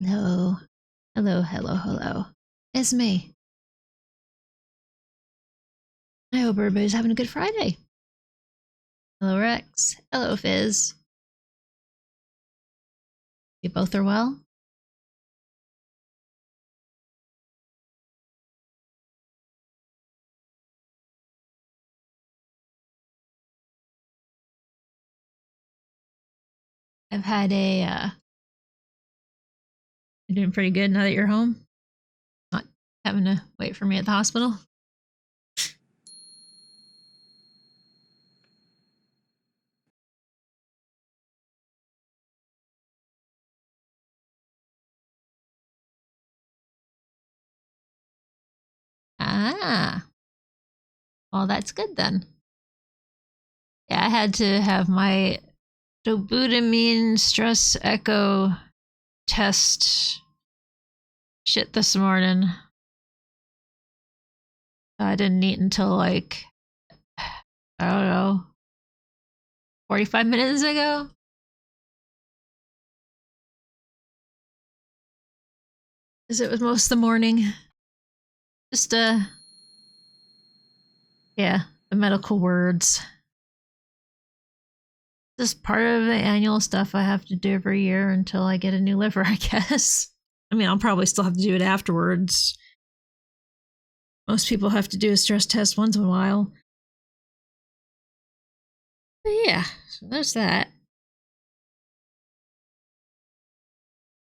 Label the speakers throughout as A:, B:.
A: Hello. Hello, hello, hello. It's me. I hope everybody's having a good Friday. Hello, Rex. Hello, Fizz. You both are well? I've had you're doing pretty good now that you're home? Not having to wait for me at the hospital? Ah. Well, that's good then. Yeah, I had to have my dobutamine stress echo test shit this morning. I didn't eat until like, I don't know, 45 minutes ago. Because it was most of the morning. Just, yeah, the medical words. Just part of the annual stuff I have to do every year until I get a new liver, I guess. I mean, I'll probably still have to do it afterwards. Most people have to do a stress test once in a while. But yeah, so there's that.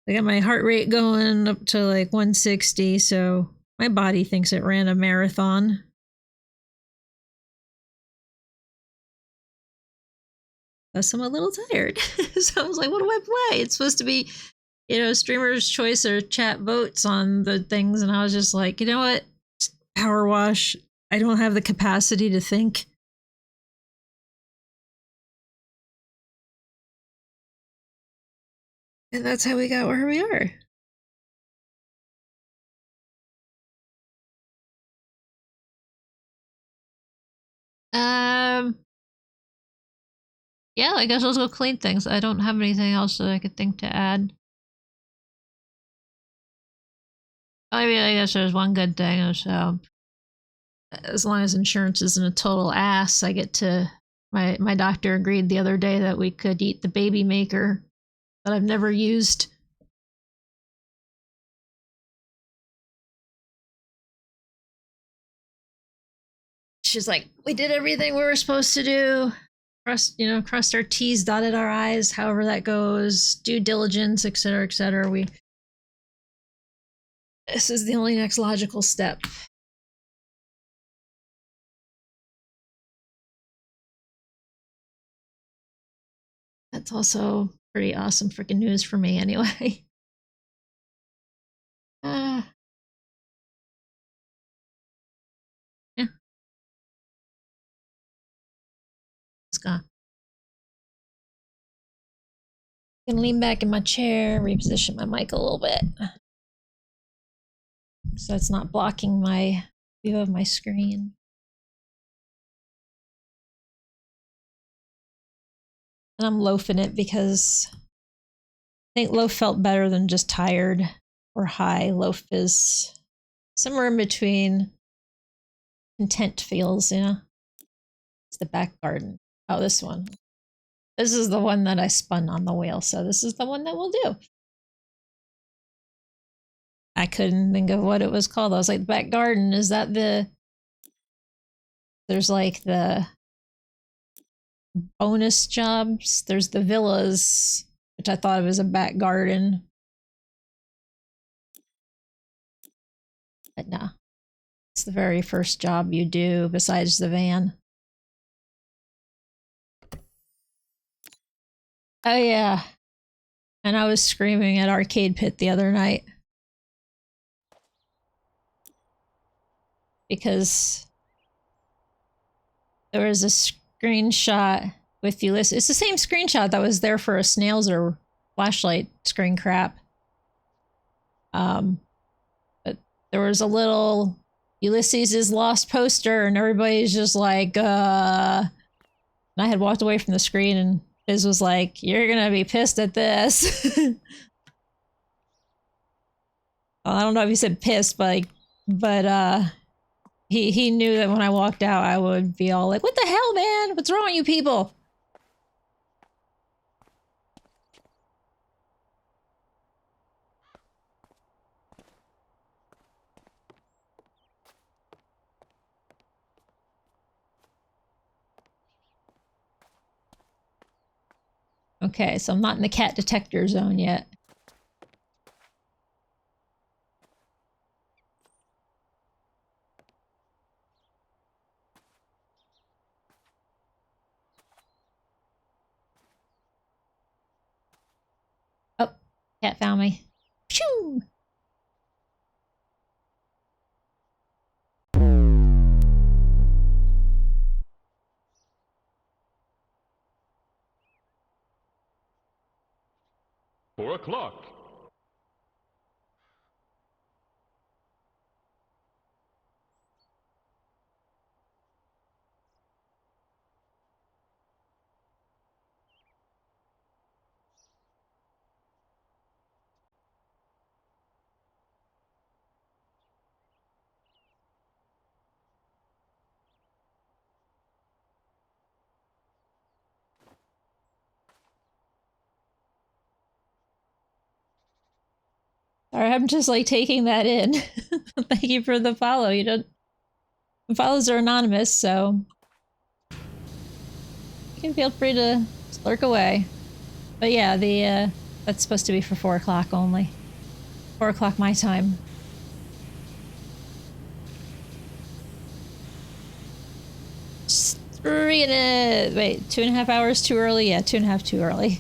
A: I got my heart rate going up to like 160, so my body thinks it ran a marathon. Plus, I'm a little tired. So I was like, what do I play? It's supposed to be, streamer's choice or chat votes on the things. And I was just like, you know what? Powerwash. I don't have the capacity to think. And that's how we got where we are. Yeah, I guess let's go clean things. I don't have anything else that I could think to add. I mean, I guess there's one good thing. So as long as insurance isn't a total ass, I get to. My doctor agreed the other day that we could eat the baby maker that I've never used. She's like, we did everything we were supposed to do. Crossed our T's, dotted our I's, however that goes, due diligence, etc., etc. This is the only next logical step. That's also pretty awesome freaking news for me anyway. Yeah. It's gone. I'm gonna lean back in my chair, reposition my mic a little bit. So it's not blocking my view of my screen. And I'm loafing it because I think loaf felt better than just tired or high. Loaf is somewhere in between. Content feels, It's the back garden. Oh, this one. This is the one that I spun on the wheel, so this is the one that we'll do. I couldn't think of what it was called. I was like, the back garden, is that the... There's like the bonus jobs. There's the villas, which I thought of as a back garden. But no. It's the very first job you do besides the van. Oh yeah. And I was screaming at Arcade Pit the other night. Because there was a screenshot with Ulysses. It's the same screenshot that was there for a snails or flashlight screen crap. But there was a little Ulysses is lost poster and everybody's just like, And I had walked away from the screen and Biz was like, you're gonna be pissed at this. Well, I don't know if he said pissed, but he knew that when I walked out, I would be all like, "What the hell, man? What's wrong with you people?" Okay, so I'm not in the cat detector zone yet. Oh, cat found me. Phew!
B: 4 o'clock.
A: Alright, I'm just like taking that in. Thank you for the follow. You don't. The follows are anonymous, so you can feel free to lurk away. But yeah, the that's supposed to be for 4 o'clock only. 4 o'clock my time. Just 2.5 hours too early? Yeah, 2.5 too early.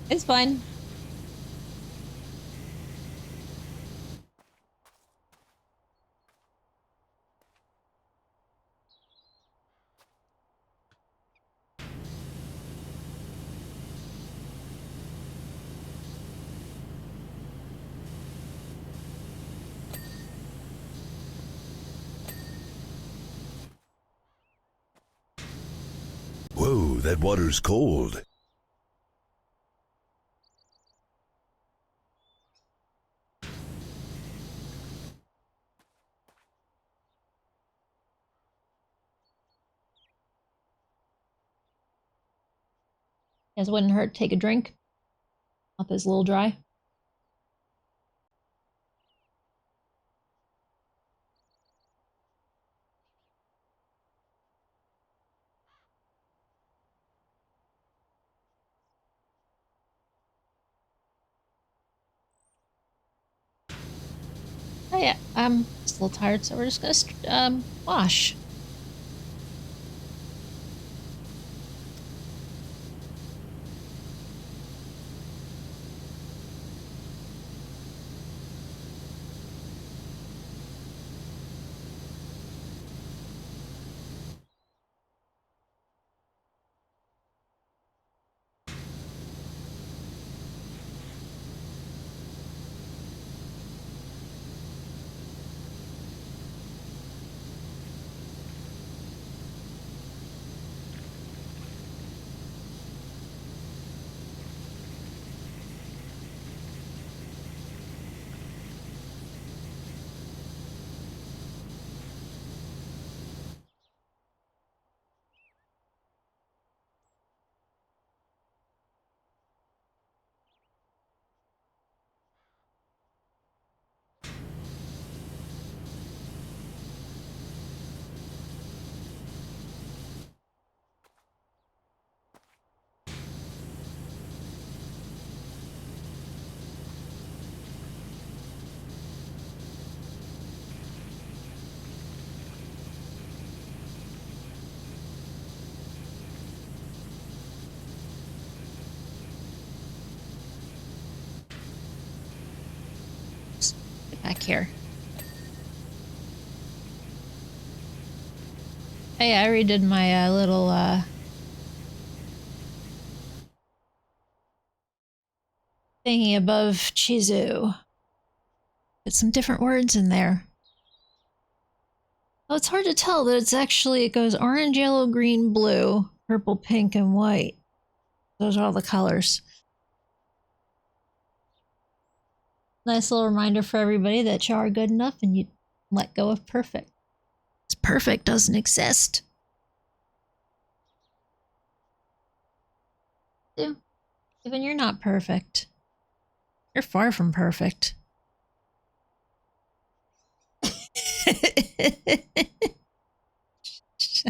A: It's fine.
C: Whoa, that water's cold.
A: Guess it wouldn't hurt to take a drink. Mouth is a little dry. Oh yeah, I'm just a little tired, so we're just gonna wash. Get back here. Hey, I redid my little thingy above Chizu. Put some different words in there. Oh, it's hard to tell that it's actually, it goes orange, yellow, green, blue Purple, pink, and white. Those are all the colors. Nice little reminder for everybody that you are good enough and you let go of perfect. Because perfect doesn't exist. Even you're not perfect. You're far from perfect.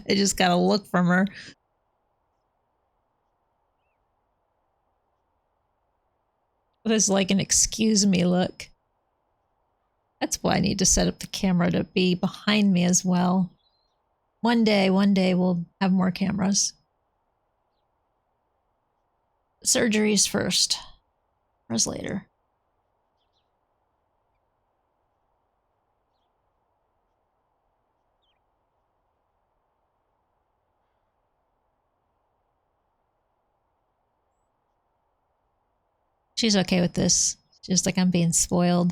A: I just got a look from her. It was like an excuse me look. That's why I need to set up the camera to be behind me as well. One day we'll have more cameras. Surgeries first. Cameras later. She's okay with this. Just like I'm being spoiled.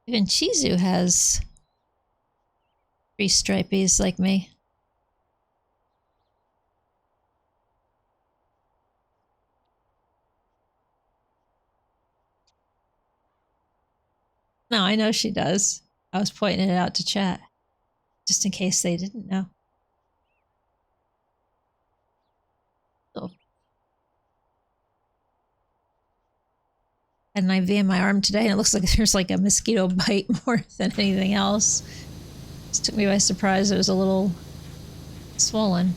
A: Even Chizu has 3 stripies like me. No, I know she does. I was pointing it out to chat. Just in case they didn't know. Oh. Had an IV in my arm today, and it looks like there's like a mosquito bite more than anything else. Just took me by surprise. It was a little swollen.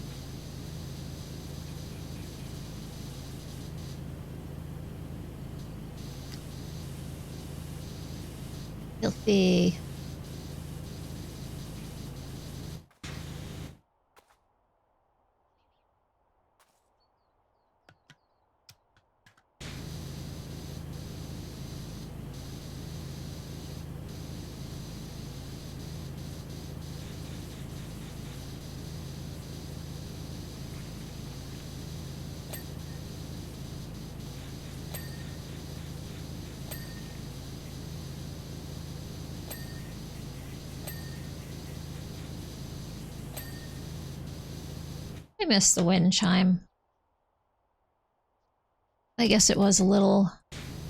A: Filthy. I missed the wind chime. I guess it was a little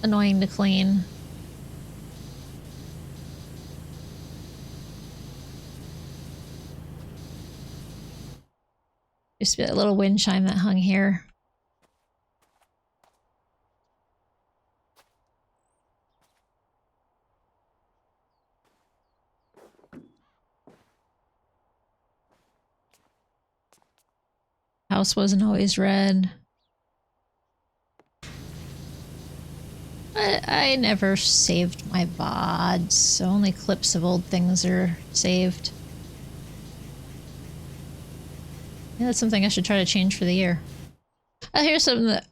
A: annoying to clean. Just a little wind chime that hung here. House wasn't always red. But I never saved my VODs, so only clips of old things are saved. Yeah, that's something I should try to change for the year. Here's something that...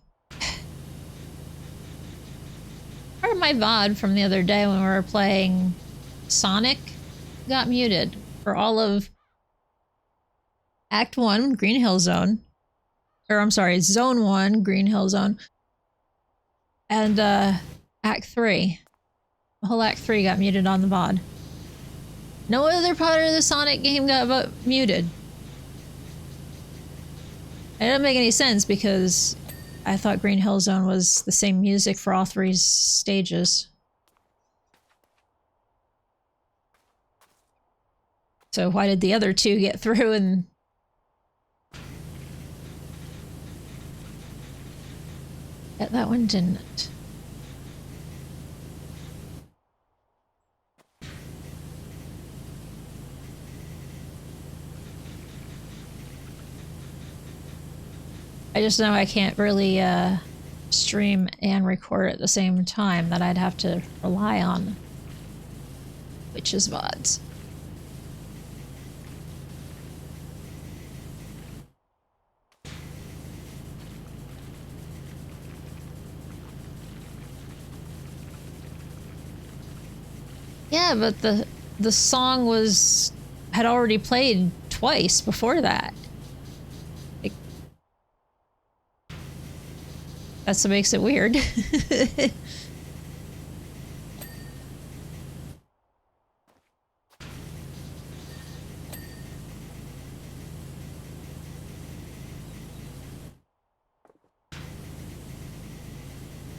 A: Part of my VOD from the other day when we were playing Sonic got muted for all of Act 1, Green Hill Zone. Or I'm sorry, Zone 1, Green Hill Zone. And Act 3. The whole Act 3 got muted on the VOD. No other part of the Sonic game got muted. It didn't make any sense because I thought Green Hill Zone was the same music for all 3 stages. So why did the other 2 get through and... Yeah, that one didn't. I just know I can't really stream and record at the same time, that I'd have to rely on Twitch's VODs. Yeah, but the song had already played twice before that. That's what makes it weird.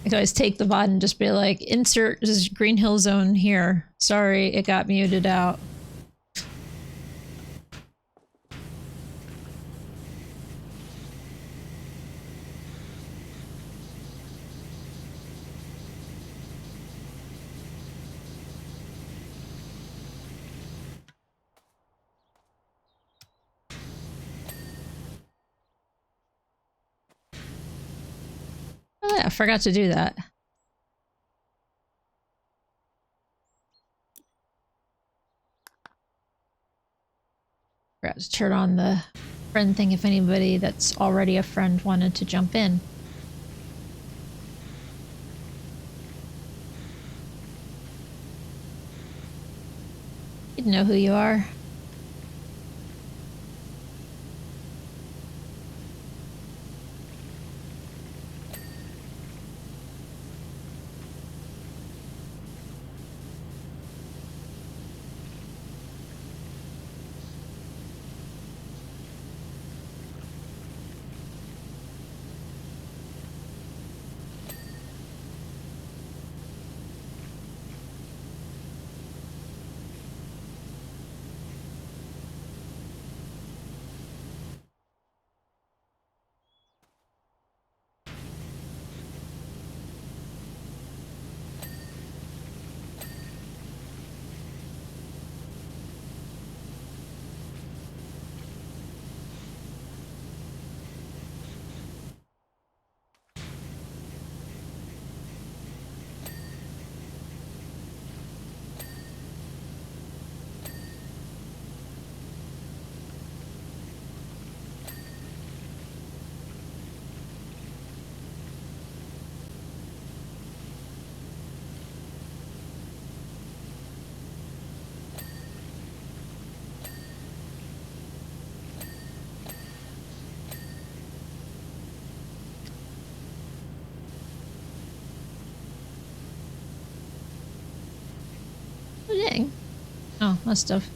A: I could always take the VOD and just be like, insert this Green Hill Zone here. Sorry, it got muted out. Oh yeah, I forgot to do that. Forgot to turn on the friend thing if anybody that's already a friend wanted to jump in. You'd know who you are. Oh, dang. Oh, must have.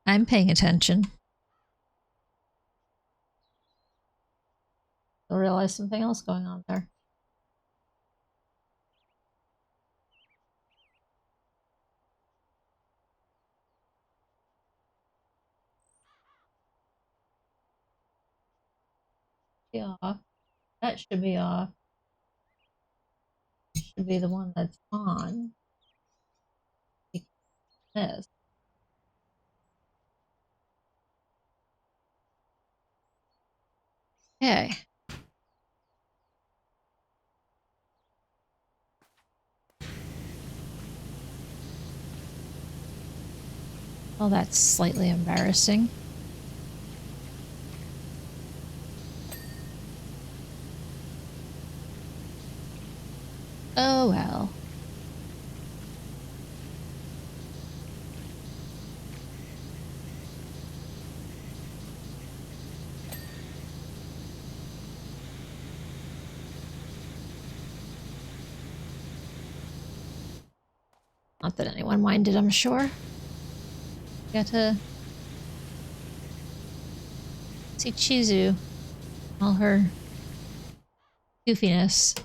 A: I'm paying attention. I realize something else going on there. Yeah, off. That should be off. Should be the one that's on. This. Okay. Well, that's slightly embarrassing. Oh well. Not that anyone minded, I'm sure. Got to see Chizu. All her goofiness.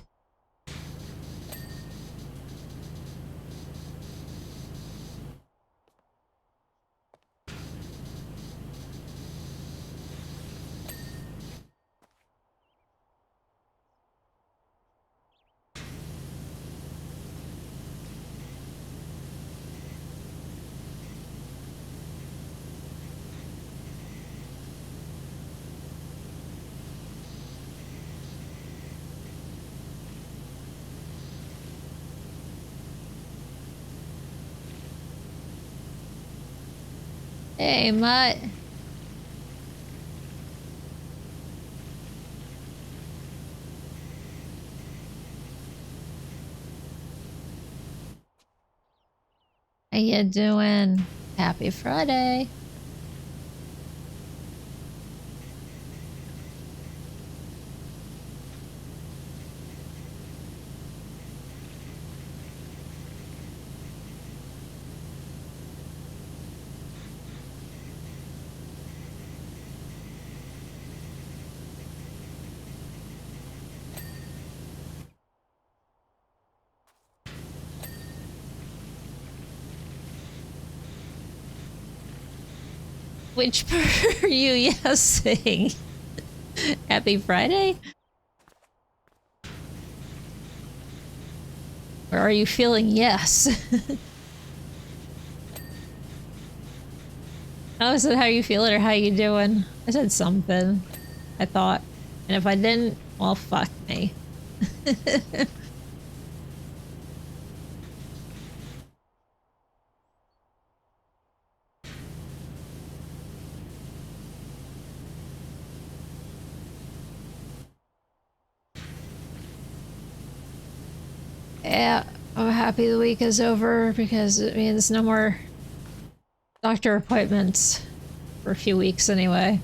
A: Hey, Mutt. How you doing? Happy Friday. Which part are you yesing? Happy Friday? Or are you feeling yes? I said how you feeling or how you doing. I said something. I thought. And if I didn't, well, fuck me. Yeah, I'm happy the week is over because it means no more doctor appointments for a few weeks anyway.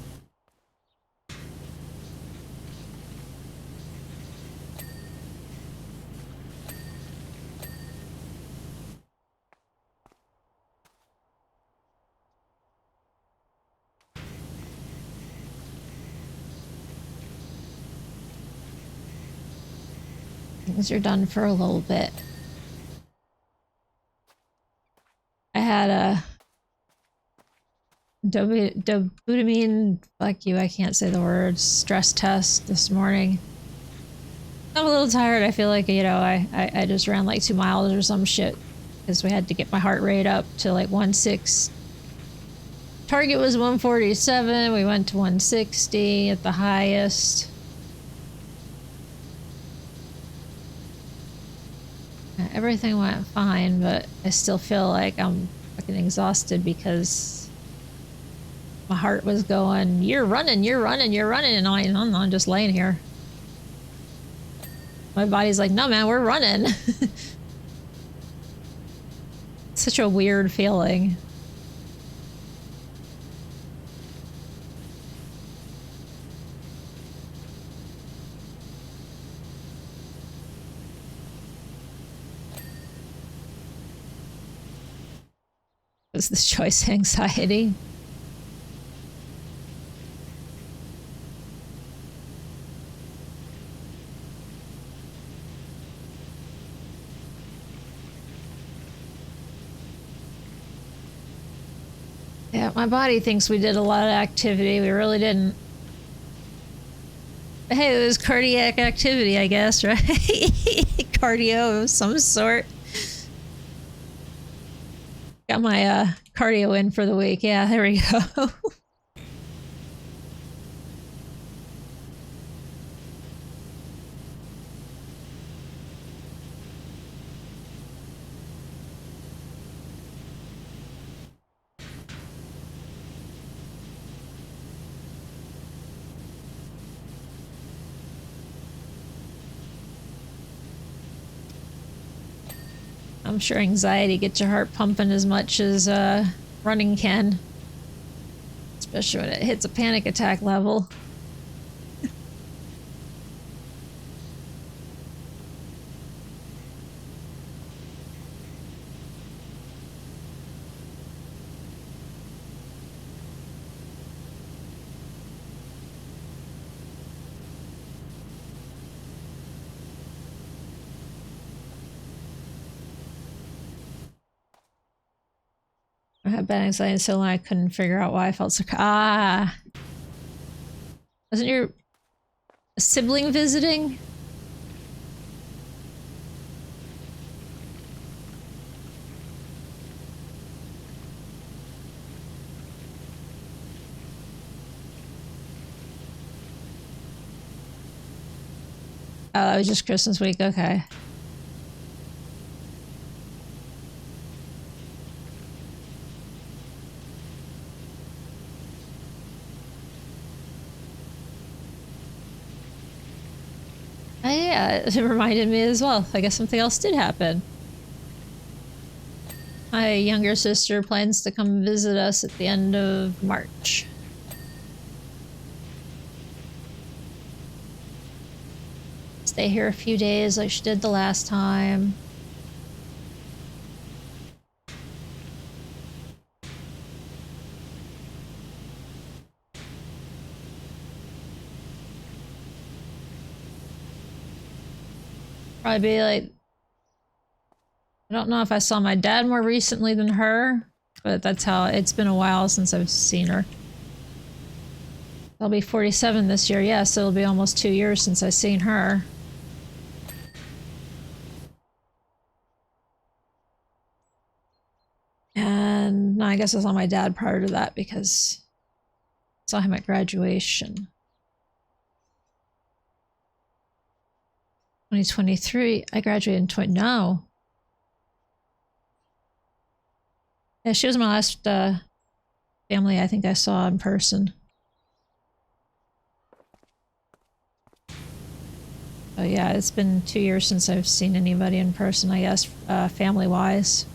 A: Things are done for a little bit. I had a dobutamine, fuck you, I can't say the words, stress test this morning. I'm a little tired. I feel like, you know, I just ran like 2 miles or some shit because we had to get my heart rate up to like 160. Target was 147. We went to 160 at the highest. Everything went fine, but I still feel like I'm fucking exhausted because my heart was going, you're running, you're running, you're running, and I'm just laying here. My body's like, no man, we're running. Such a weird feeling. Is this choice anxiety? Yeah, my body thinks we did a lot of activity. We really didn't. Hey, it was cardiac activity, I guess, right? Cardio of some sort. Got my cardio in for the week. Yeah, there we go. I'm sure anxiety gets your heart pumping as much as running can. Especially when it hits a panic attack level. I had bad anxiety so long I couldn't figure out why I felt so. Ah! Wasn't your sibling visiting? Oh, that was just Christmas week. Okay. Yeah, it reminded me as well. I guess something else did happen. My younger sister plans to come visit us at the end of March. Stay here a few days like she did the last time. Probably be like, I don't know if I saw my dad more recently than her, but that's how it's been a while since I've seen her. I'll be 47 this year, yes, so it'll be almost 2 years since I've seen her. And no, I guess I saw my dad prior to that because I saw him at graduation. 2023, I graduated in no. Yeah, she was my last family I think I saw in person. Oh yeah, it's been 2 years since I've seen anybody in person, I guess, family-wise.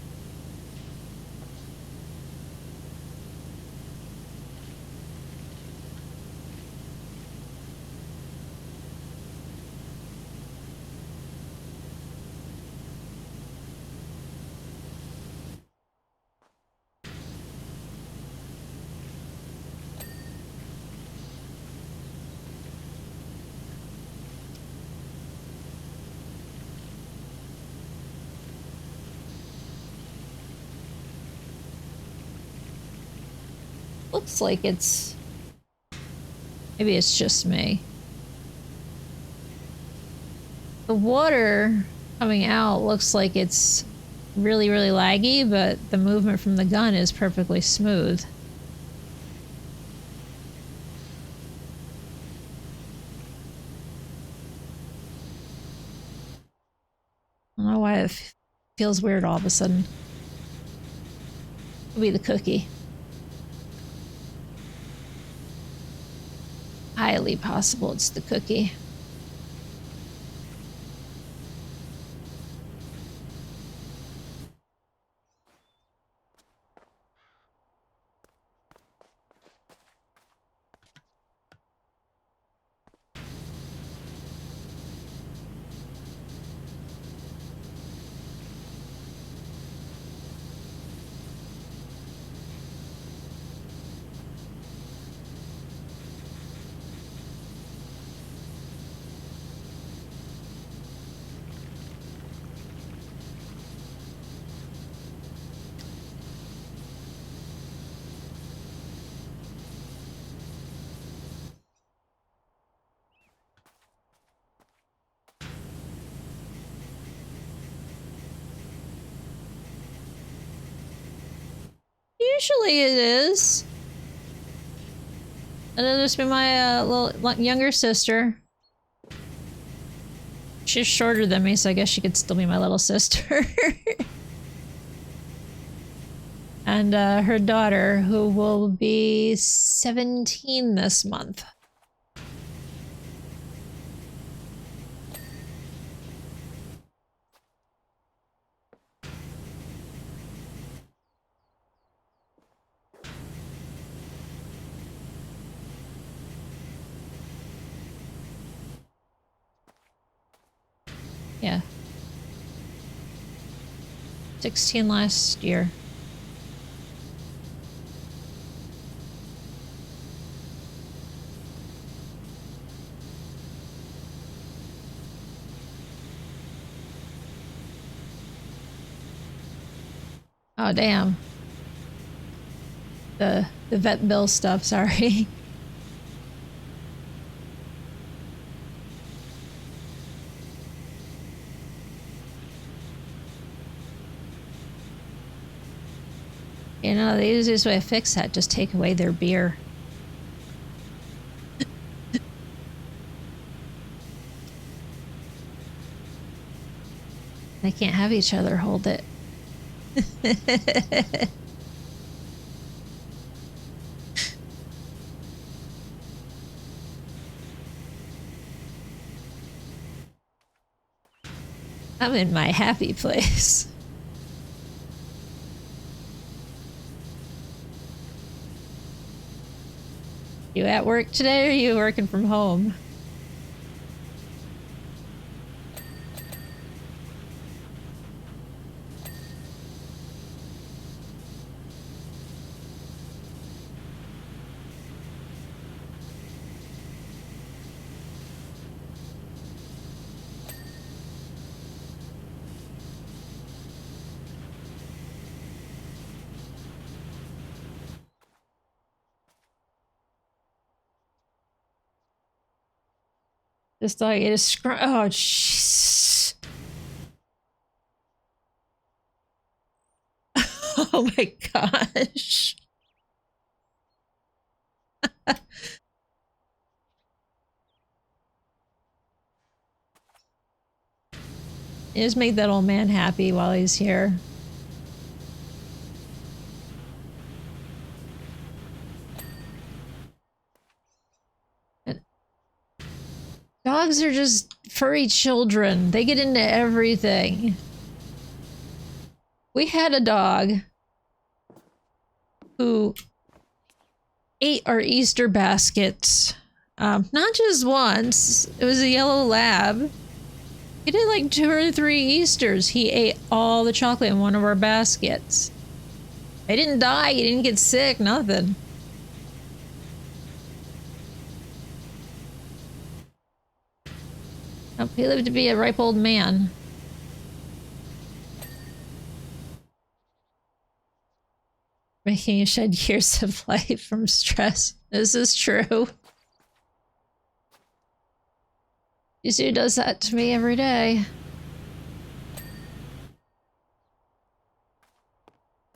A: Looks like it's... Maybe it's just me. The water coming out looks like it's really, really laggy, but the movement from the gun is perfectly smooth. I don't know why it feels weird all of a sudden. It'll be the cookie. Highly possible it's the cookie. Usually it is. And then there's been my little younger sister. She's shorter than me, so I guess she could still be my little sister. And her daughter, who will be 17 this month. Yeah. 16 last year. Oh, damn. The vet bill stuff, sorry. You know, the easiest way to fix that, just take away their beer. They can't have each other hold it. I'm in my happy place. You at work today or are you working from home? This dog is oh jeez. Oh my gosh. Just make that old man happy while he's here. Dogs are just furry children. They get into everything. We had a dog who ate our Easter baskets. Not just once. It was a yellow lab. He did like 2 or 3 Easters. He ate all the chocolate in one of our baskets. He didn't die. He didn't get sick. Nothing. Oh, he lived to be a ripe old man. Making you shed years of life from stress. This is true. Yuzu does that to me every day.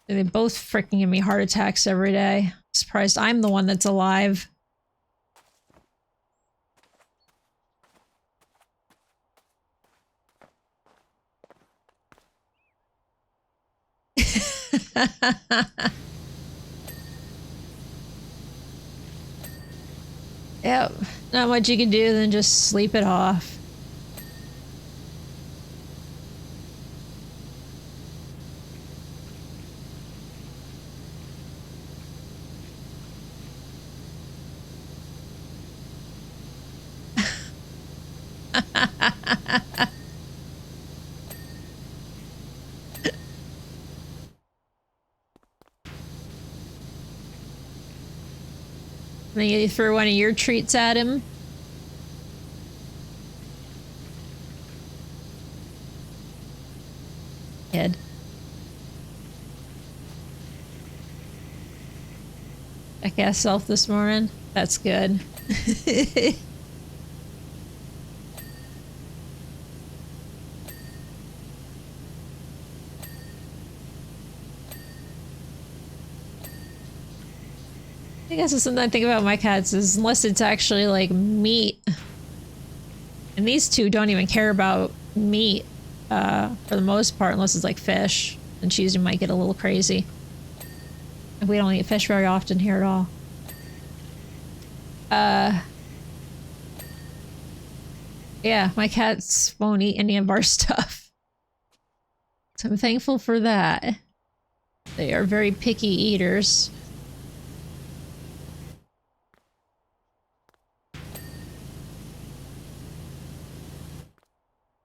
A: And they both freaking give me heart attacks every day. Surprised I'm the one that's alive. Yep, not much you can do than just sleep it off. Then you throw one of your treats at him. Kid. Check ass self this morning. That's good. I guess it's something I think about my cats is unless it's actually like meat. And these two don't even care about meat for the most part unless it's like fish. And cheese might get a little crazy. We don't eat fish very often here at all. Yeah, my cats won't eat any of our stuff. So I'm thankful for that. They are very picky eaters.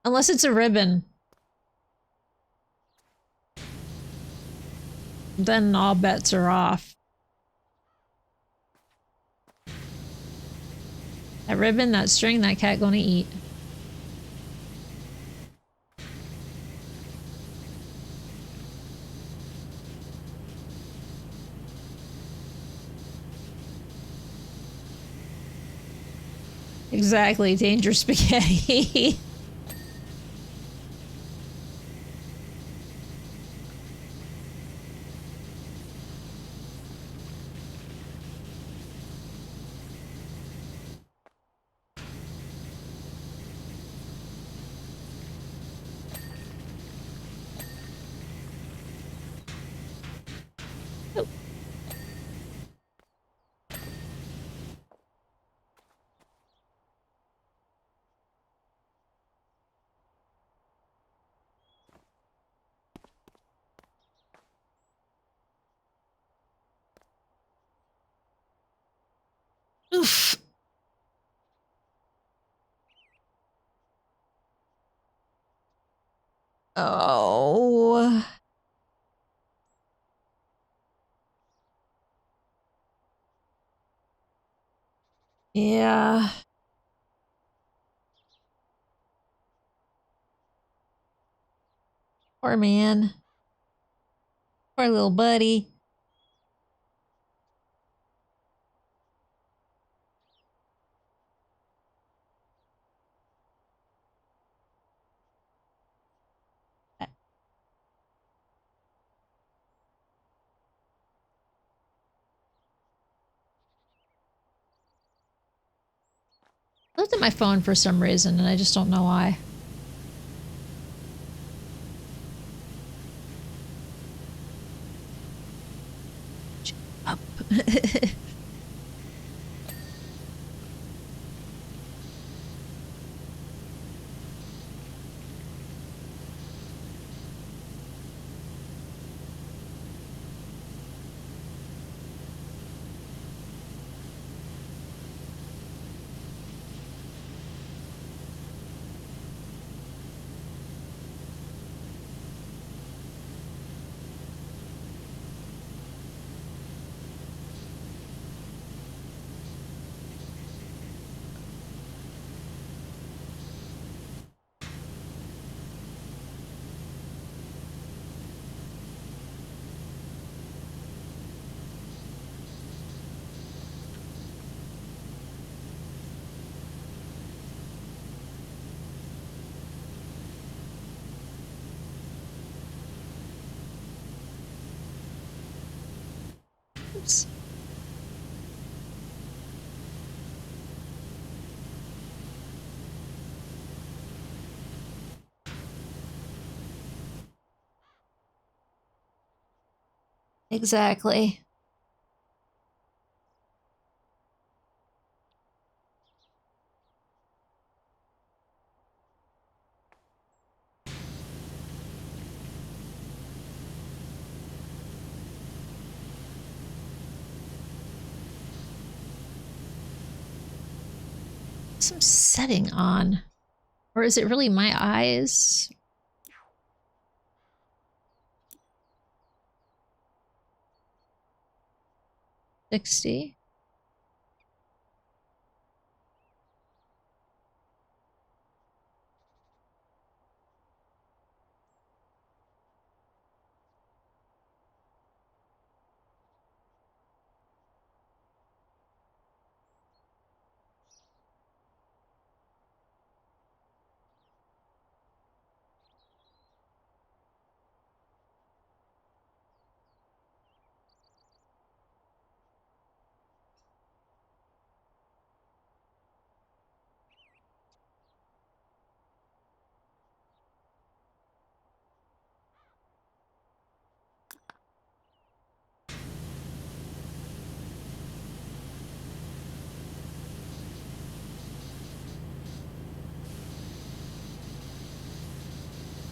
A: Unless it's a ribbon. Then all bets are off. That ribbon, that string, that cat gonna eat. Exactly, dangerous spaghetti. Oof. Oh. Yeah. Poor man. Poor little buddy. I looked at my phone for some reason, and I just don't know why. Up. Oops. Exactly. Some setting on. Or is it really my eyes? 60.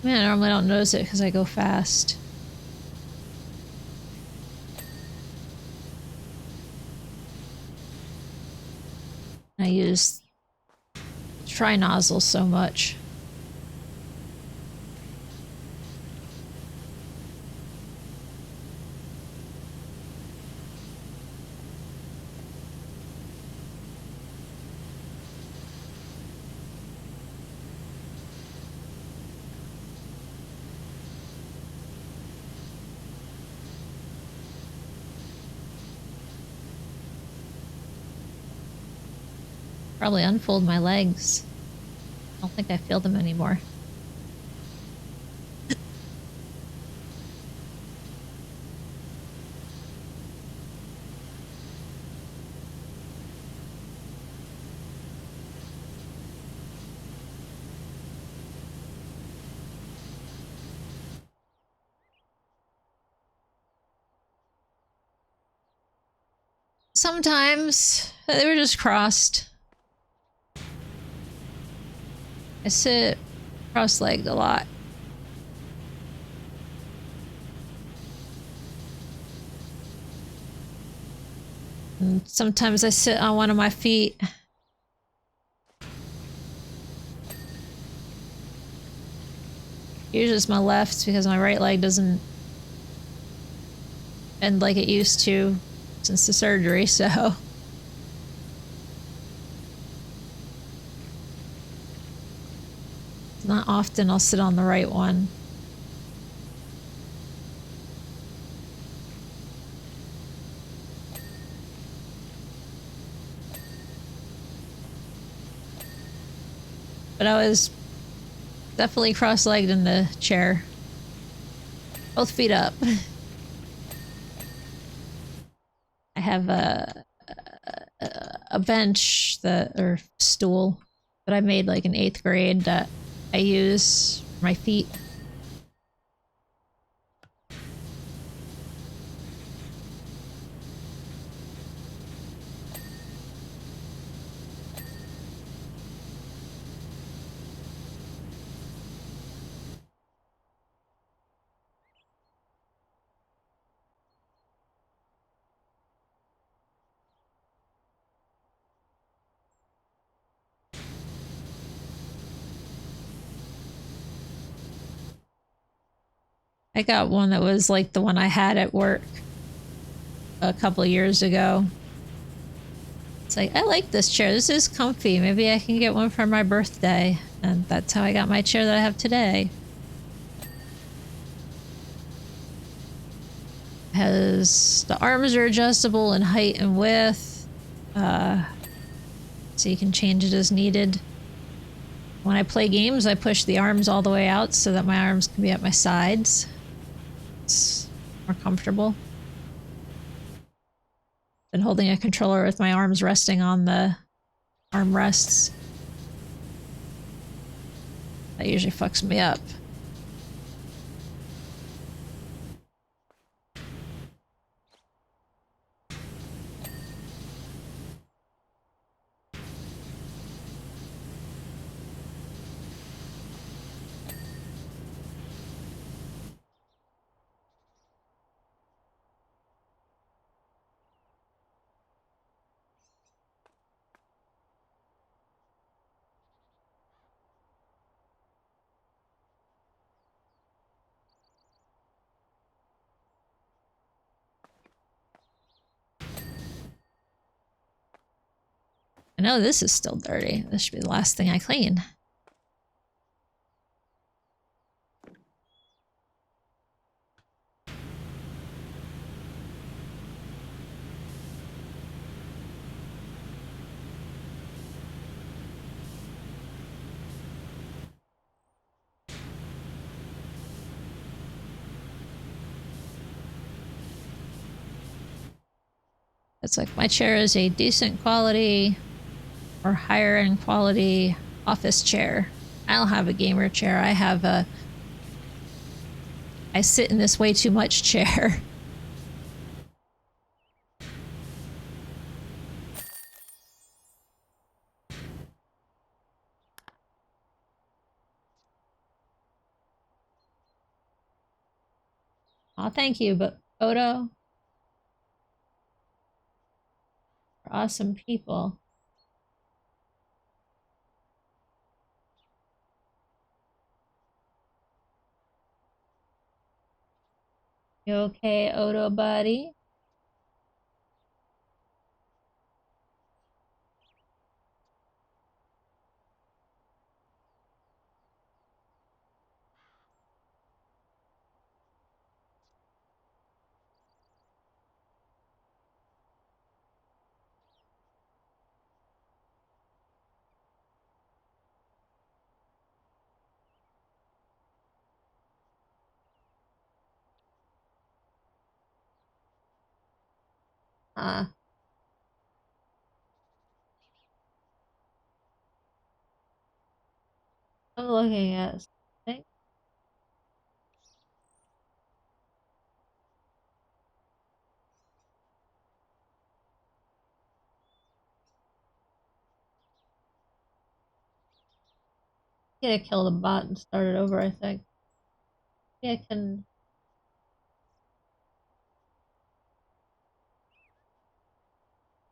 A: I mean, I normally don't notice it because I go fast. I use tri-nozzle so much. Probably unfold my legs. I don't think I feel them anymore. Sometimes they were just crossed. I sit cross-legged a lot. And sometimes I sit on one of my feet. Usually it's my left because my right leg doesn't bend like it used to since the surgery, so. Not often I'll sit on the right one. But I was definitely cross-legged in the chair. Both feet up. I have a bench or stool that I made like in 8th grade that I use for my feet. I got one that was like the one I had at work a couple of years ago. It's like, I like this chair. This is comfy. Maybe I can get one for my birthday. And that's how I got my chair that I have today. Has the arms are adjustable in height and width. So you can change it as needed. When I play games, I push the arms all the way out so that my arms can be at my sides. It's more comfortable than holding a controller with my arms resting on the armrests. That usually fucks me up. I know this is still dirty. This should be the last thing I clean. It's like my chair is a decent quality or higher end quality office chair. I don't have a gamer chair. I sit in this way too much chair. Oh, thank you, but Odo, are awesome people. You okay, Odo buddy? I'm looking at something. I'm gonna kill the bot and start it over, I think. Yeah, I can.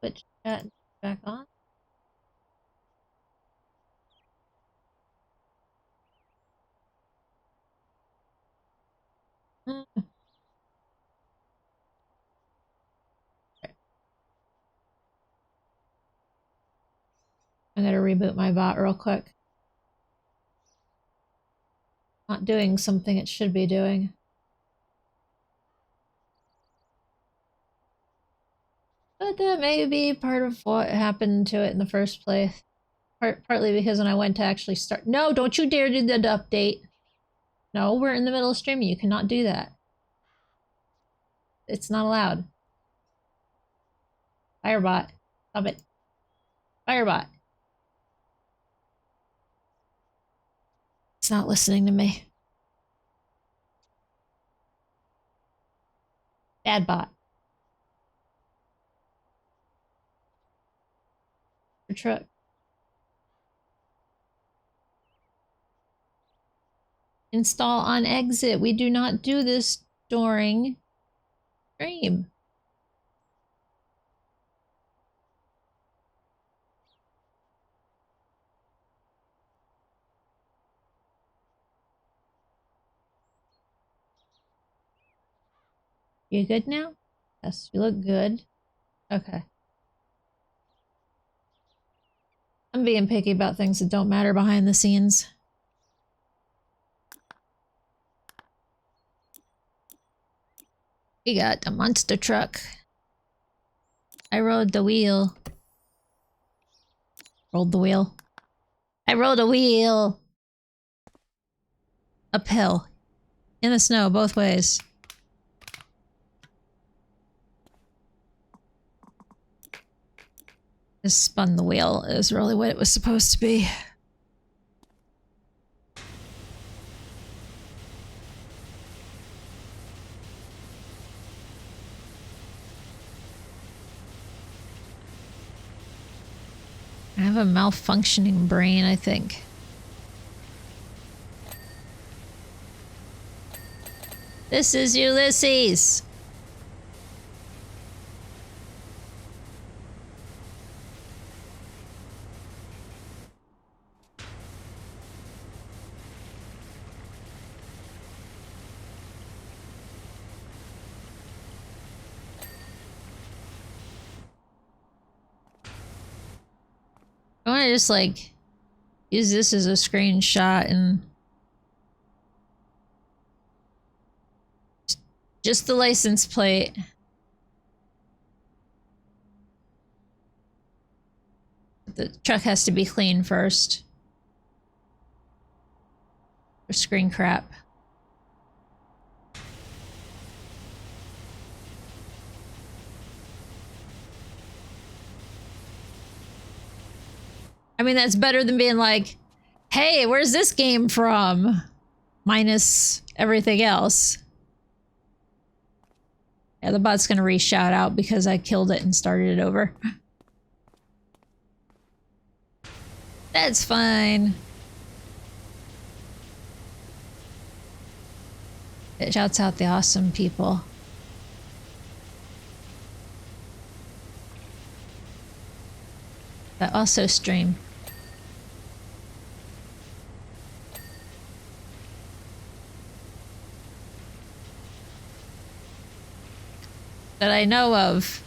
A: Switch chat back on. I gotta reboot my bot real quick. Not doing something it should be doing. But that may be part of what happened to it in the first place. Partly because when I went to actually start... No, don't you dare do the update. No, we're in the middle of streaming. You cannot do that. It's not allowed. Firebot. Stop it. Firebot. It's not listening to me. Bad bot. For truck. Install on exit. We do not do this during stream. You good now? Yes, you look good. Okay. I'm being picky about things that don't matter behind the scenes. We got a monster truck. I rode the wheel. Rolled the wheel. I rode a wheel. Uphill. In the snow, both ways. Just spun the wheel is really what it was supposed to be. I have a malfunctioning brain, I think. This is Ulysses! I want to just like use this as a screenshot and just the license plate. The truck has to be clean first. For screen crap. I mean, that's better than being like, hey, where's this game from? Minus everything else. Yeah, the bot's gonna re-shout out because I killed it and started it over. That's fine. It shouts out the awesome people. That also stream. That I know of.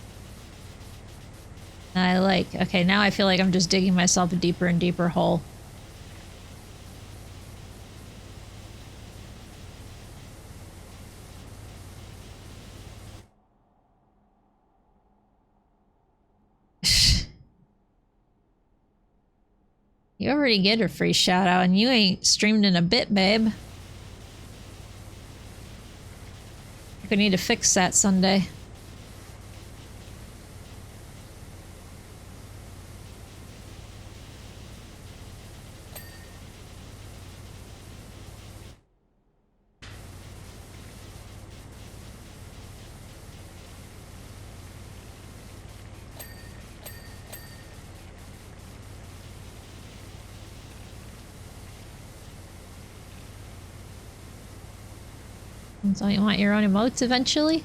A: And I like, okay, now I feel like I'm just digging myself a deeper and deeper hole. You already get a free shout out and you ain't streamed in a bit, babe. We need to fix that Sunday. So you want your own emotes eventually?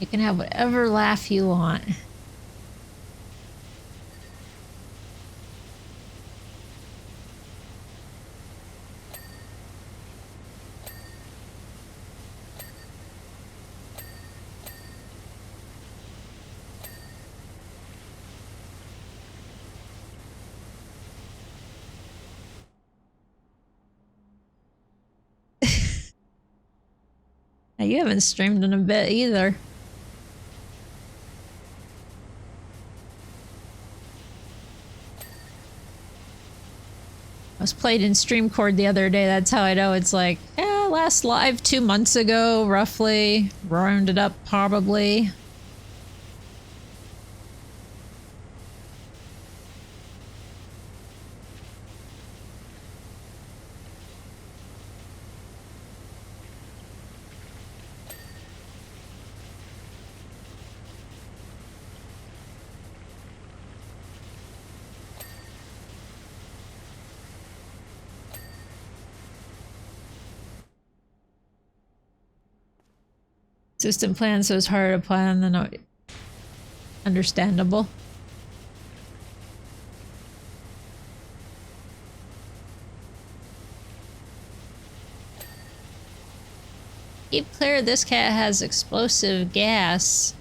A: You can have whatever laugh you want. You haven't streamed in a bit either. I was played in StreamCord the other day. That's how I know it's like, yeah, last live 2 months ago, roughly. Rounded up, probably. System plan, so it's harder to plan than understandable. Keep clear, this cat has explosive gas.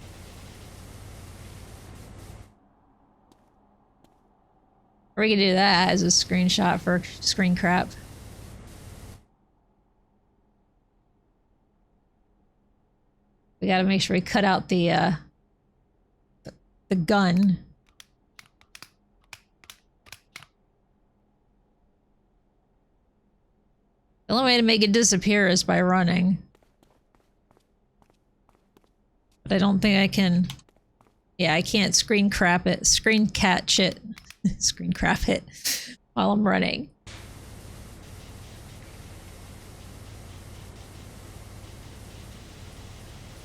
A: Or we could do that as a screenshot for screen crap. We gotta make sure we cut out the gun. The only way to make it disappear is by running. But I don't think I can... Yeah, I can't screen crap it. Screen catch it. Screen crap it while I'm running.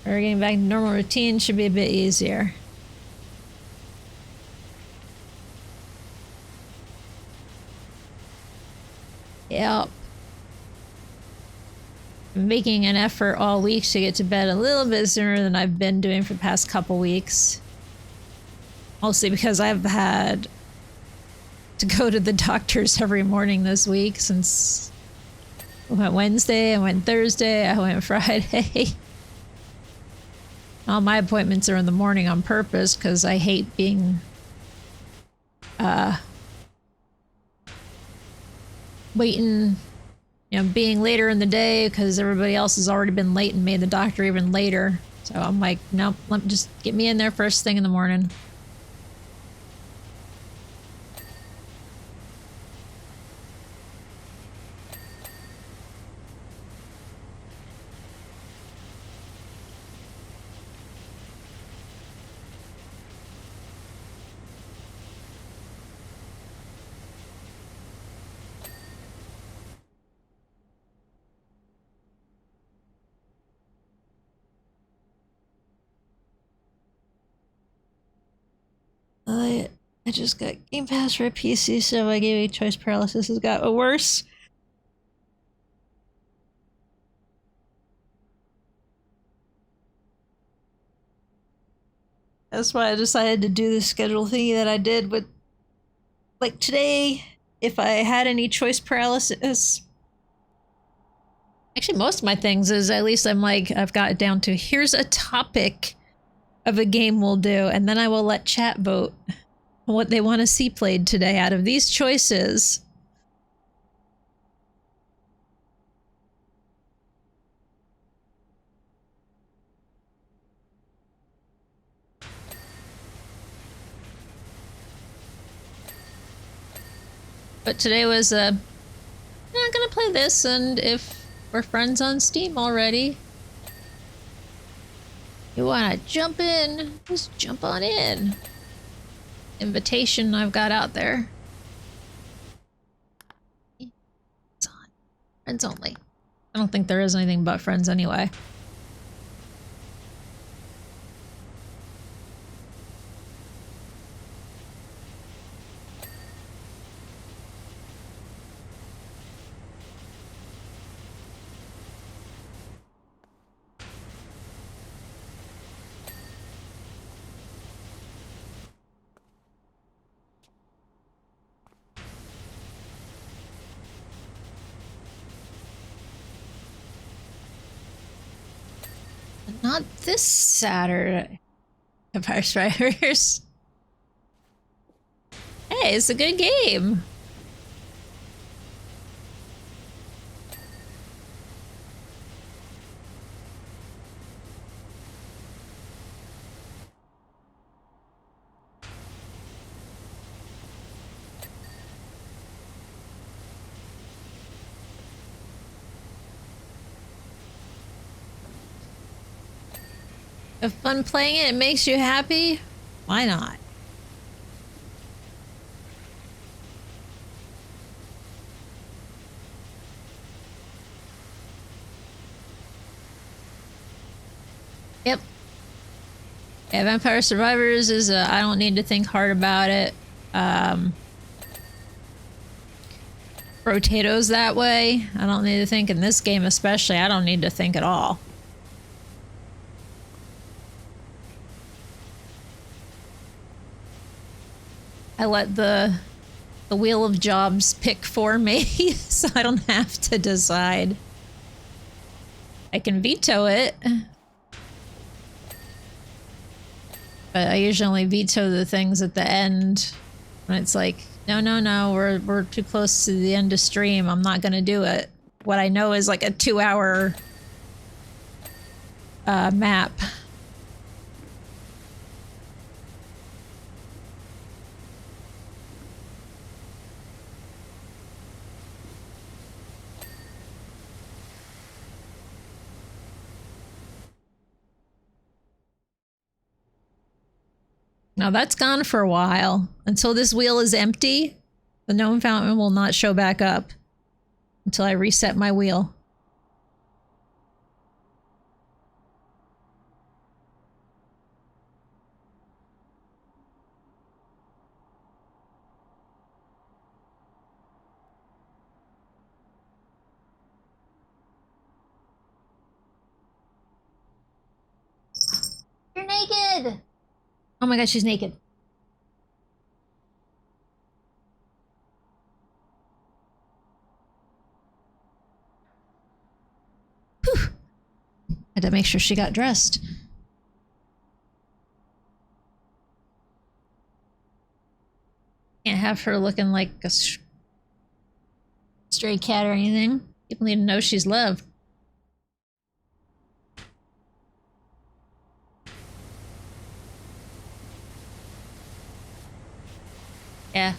A: Or getting back to normal routine should be a bit easier. Yep. I'm making an effort all week to get to bed a little bit sooner than I've been doing for the past couple weeks. Mostly because I've had to go to the doctors every morning this week since I went Wednesday, I went Thursday, I went Friday. All my appointments are in the morning on purpose because I hate being waiting, you know, being later in the day because everybody else has already been late and made the doctor even later. So I'm like, nope, just get me in there first thing in the morning. I just got Game Pass for a PC, so I gave me choice paralysis. Has got worse. That's why I decided to do the schedule thingy that I did with, like, today, if I had any choice paralysis. Actually, most of my things is, at least I'm like, I've got it down to, here's a topic of a game we'll do, and then I will let chat vote what they want to see played today out of these choices. But today was I'm gonna play this, and if we're friends on Steam already, you wanna jump in, just jump on in. Invitation I've got out there. It's on. Friends only. I don't think there is anything but friends anyway. But not this Saturday. Vampire Survivors. Hey, it's a good game. Have fun playing it, it makes you happy? Why not? Yep. Yeah, Vampire Survivors is I don't need to think hard about it. Potatoes that way. I don't need to think in this game especially. I don't need to think at all. I let the wheel of jobs pick for me, so I don't have to decide. I can veto it. But I usually only veto the things at the end when it's like, no, we're too close to the end of stream. I'm not gonna do it. What I know is like a 2-hour map. Now that's gone for a while. Until this wheel is empty, the gnome fountain will not show back up until I reset my wheel. You're naked! Oh my god, she's naked. Whew. Had to make sure she got dressed. Can't have her looking like a stray cat or anything. People need to know she's loved. Yeah.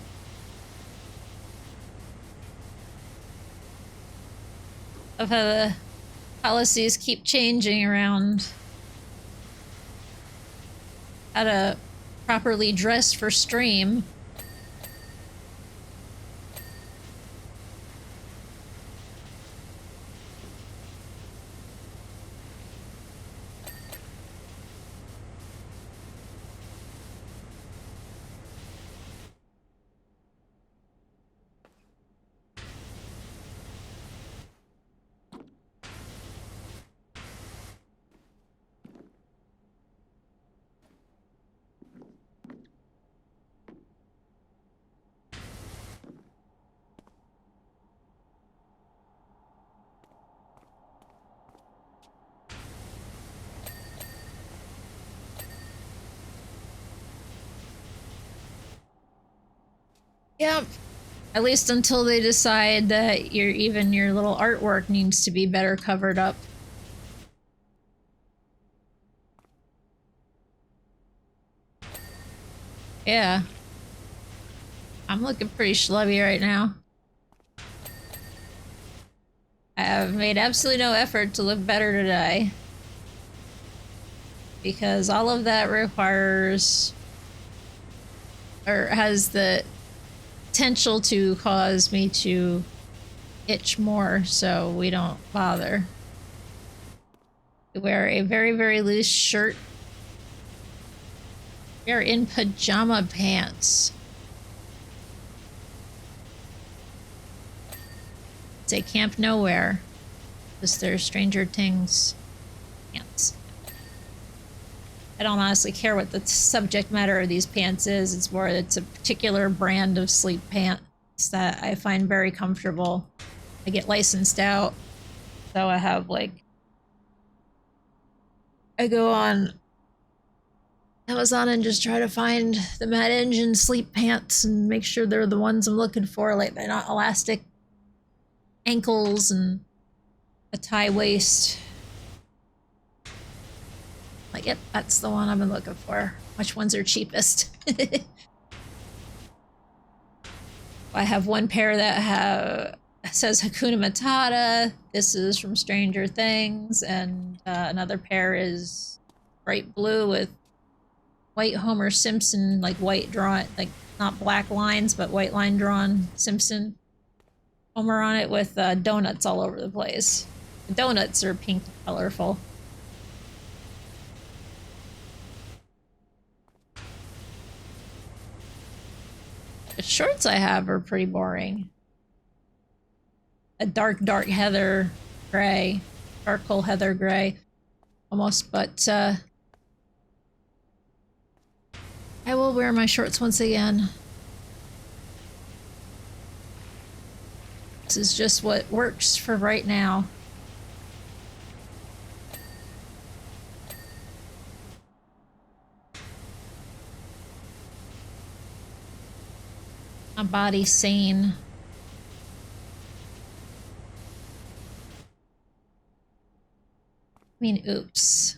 A: Of how the policies keep changing around how to properly dress for stream. Yep. At least until they decide that even your little artwork needs to be better covered up. Yeah. I'm looking pretty schlubby right now. I have made absolutely no effort to look better today. Because all of that requires or has the potential to cause me to itch more, so we don't bother. We wear a very, very loose shirt. We are in pajama pants. It's a camp nowhere. Because they're Stranger Things pants. I don't honestly care what the subject matter of these pants is. It's more, it's a particular brand of sleep pants that I find very comfortable. I get licensed out, so I have like I go on Amazon and just try to find the Mad Engine sleep pants and make sure they're the ones I'm looking for. Like they're not elastic ankles and a tie waist. Like, yep, that's the one I've been looking for. Which ones are cheapest? I have one pair that says Hakuna Matata. This is from Stranger Things, and another pair is bright blue with white Homer Simpson, like white drawn, like not black lines, but white line drawn Simpson Homer on it with donuts all over the place. The donuts are pink and colorful. The shorts I have are pretty boring. A dark heather gray, charcoal heather gray, almost, but I will wear my shorts once again. This is just what works for right now. My body's sane. I mean, oops.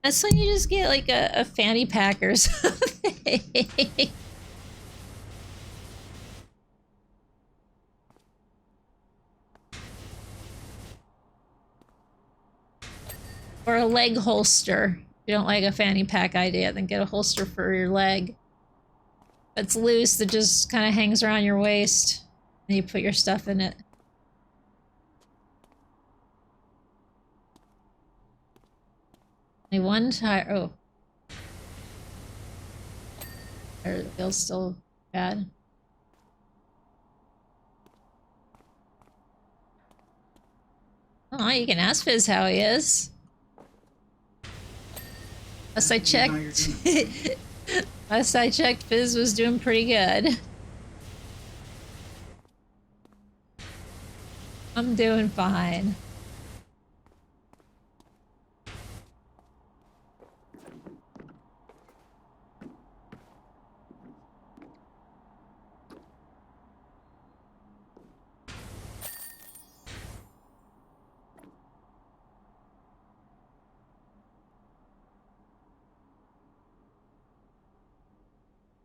A: That's when you just get like a fanny pack or something. Or a leg holster. If you don't like a fanny pack idea, then get a holster for your leg. That's loose, that just kind of hangs around your waist. And you put your stuff in it. Only one tire. Oh. It feels still bad. Oh, you can ask Fizz how he is. Last I checked. Last I checked, Fizz was doing pretty good. I'm doing fine.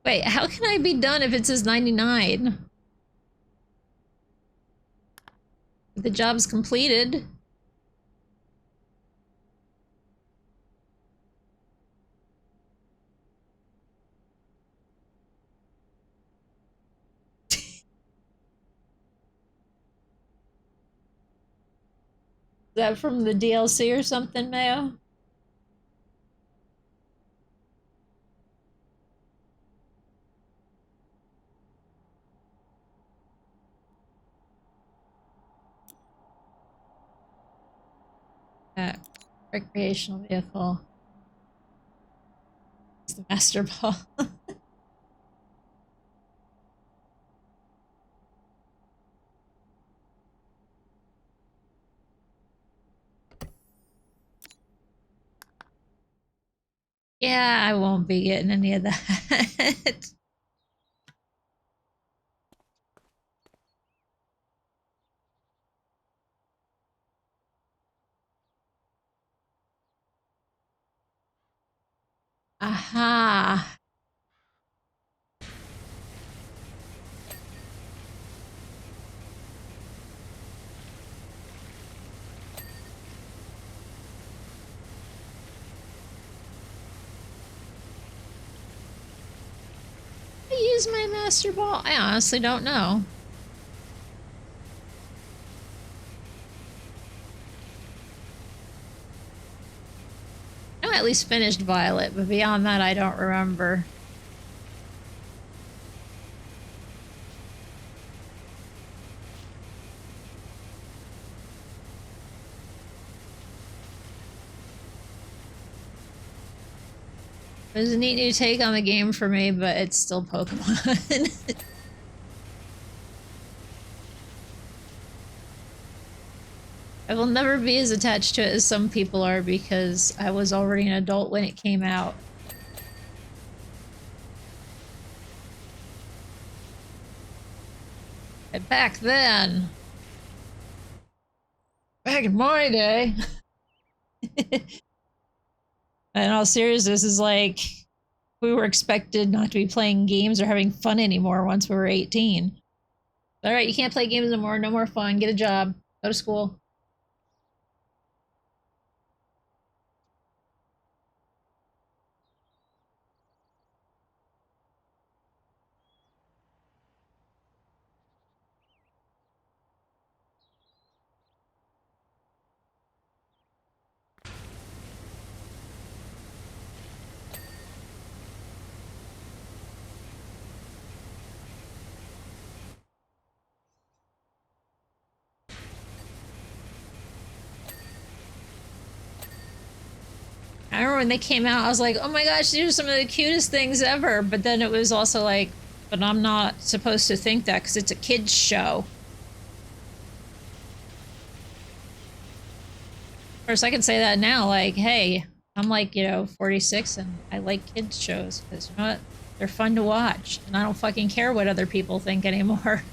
A: Wait, how can I be done if it says 99? The job's completed. Is that from the DLC or something, Mayo? Recreational vehicle. It's the master ball. Yeah, I won't be getting any of that. Aha. I use my master ball? I honestly don't know. I know I at least finished Violet, but beyond that I don't remember. It was a neat new take on the game for me, but it's still Pokemon. I will never be as attached to it as some people are because I was already an adult when it came out. And back then, back in my day, in all seriousness, is like we were expected not to be playing games or having fun anymore once we were 18. All right, you can't play games anymore. No more fun. Get a job. Go to school. I remember when they came out, I was like, oh my gosh, these are some of the cutest things ever. But then it was also like, but I'm not supposed to think that because it's a kid's show. Of course, I can say that now, like, hey, I'm like, 46 and I like kids shows because, you know what? They're fun to watch. And I don't fucking care what other people think anymore.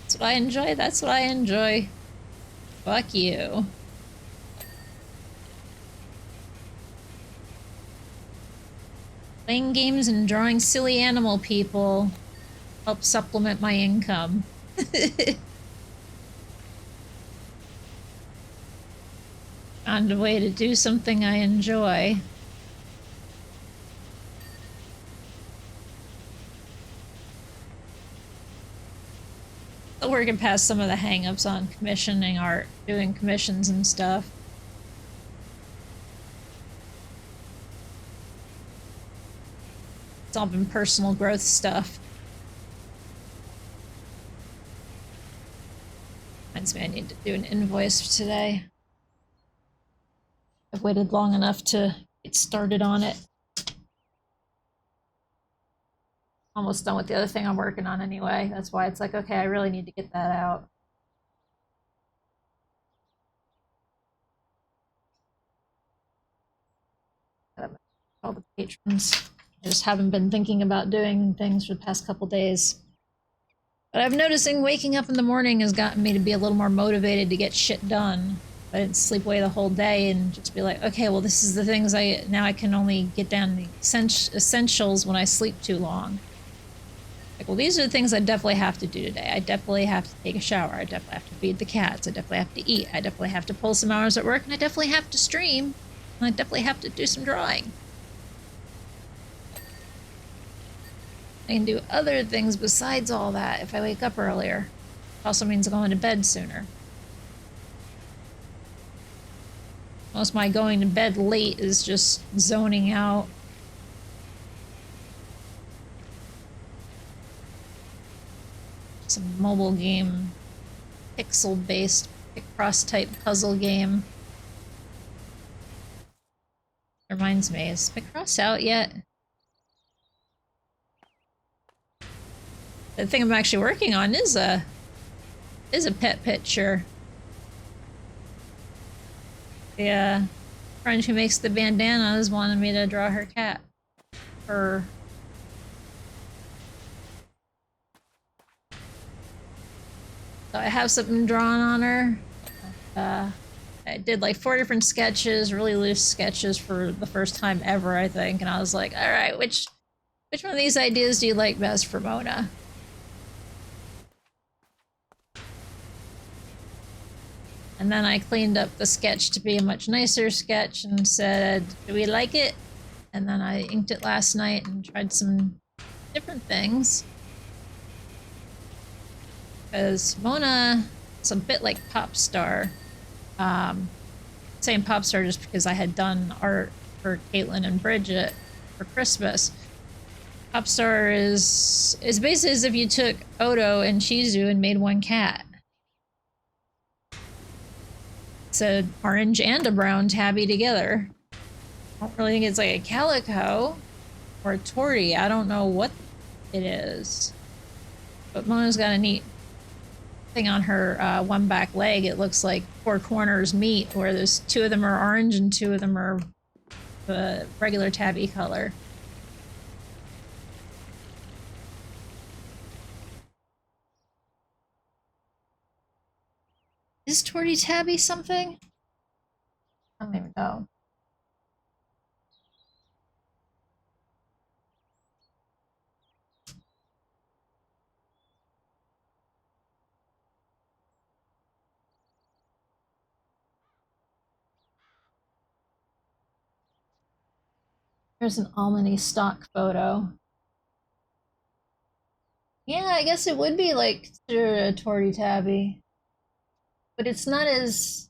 A: That's what I enjoy. That's what I enjoy. Fuck you. Playing games and drawing silly animal people help supplement my income. Found a way to do something I enjoy. Still working past some of the hang-ups on commissioning art, doing commissions and stuff. It's all been personal growth stuff. Reminds me I need to do an invoice for today. I've waited long enough to get started on it. Almost done with the other thing I'm working on anyway. That's why it's like, okay, I really need to get that out. All the patrons. I just haven't been thinking about doing things for the past couple days. But I'm noticing waking up in the morning has gotten me to be a little more motivated to get shit done. I didn't sleep away the whole day and just be like, okay, well, this is the things now I can only get down the essentials when I sleep too long. Like, well, these are the things I definitely have to do today. I definitely have to take a shower. I definitely have to feed the cats. I definitely have to eat. I definitely have to pull some hours at work. And I definitely have to stream. And I definitely have to do some drawing. I can do other things besides all that if I wake up earlier. It also means going to bed sooner. Most of my going to bed late is just zoning out. Some mobile game, pixel-based, Picross-type puzzle game. Reminds me, is Picross out yet? The thing I'm actually working on is a pet picture. The friend who makes the bandanas wanted me to draw her cat. Her. So I have something drawn on her. I did like 4 different sketches, really loose sketches for the first time ever, I think. And I was like, all right, which one of these ideas do you like best for Mona? And then I cleaned up the sketch to be a much nicer sketch and said, do we like it? And then I inked it last night and tried some different things. Because Mona is a bit like Popstar. Saying Popstar just because I had done art for Caitlin and Bridget for Christmas. Popstar is basically as if you took Odo and Shizu and made one cat. It's an orange and a brown tabby together. I don't really think it's like a calico or a tortie. I don't know what it is. But Mona's got a neat thing on her one back leg. It looks like four corners meet, where there's two of them are orange and two of them are the regular tabby color. Is tortie tabby something? I don't even know. There's an Almany stock photo. Yeah, I guess it would be like considered a tortie tabby. But it's not as...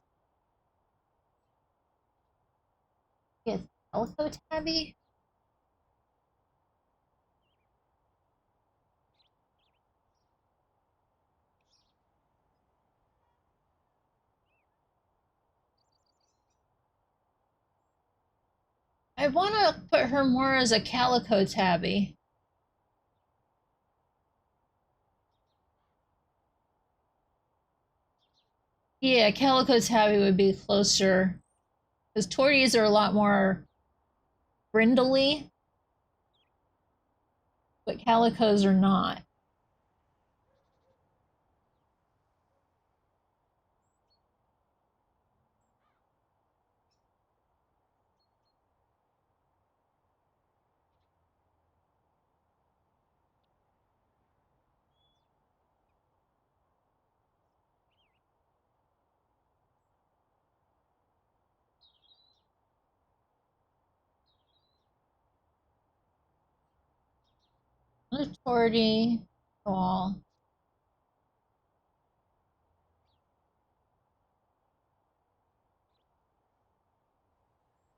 A: Yeah, calico tabby? I want to put her more as a calico tabby. Yeah, calico tabby would be closer. Because torties are a lot more brindly, but calicos are not. A tortie, all.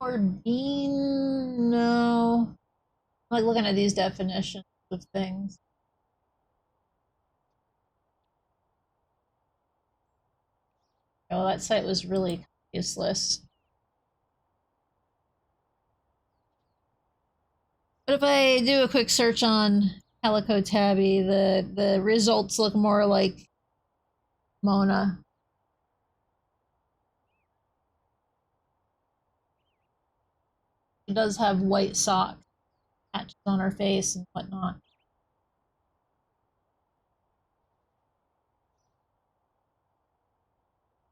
A: Or bean, no. I'm like looking at these definitions of things. Oh, that site was really useless. But if I do a quick search on Calico Tabby, the results look more like Mona. She does have white sock patches on her face and whatnot.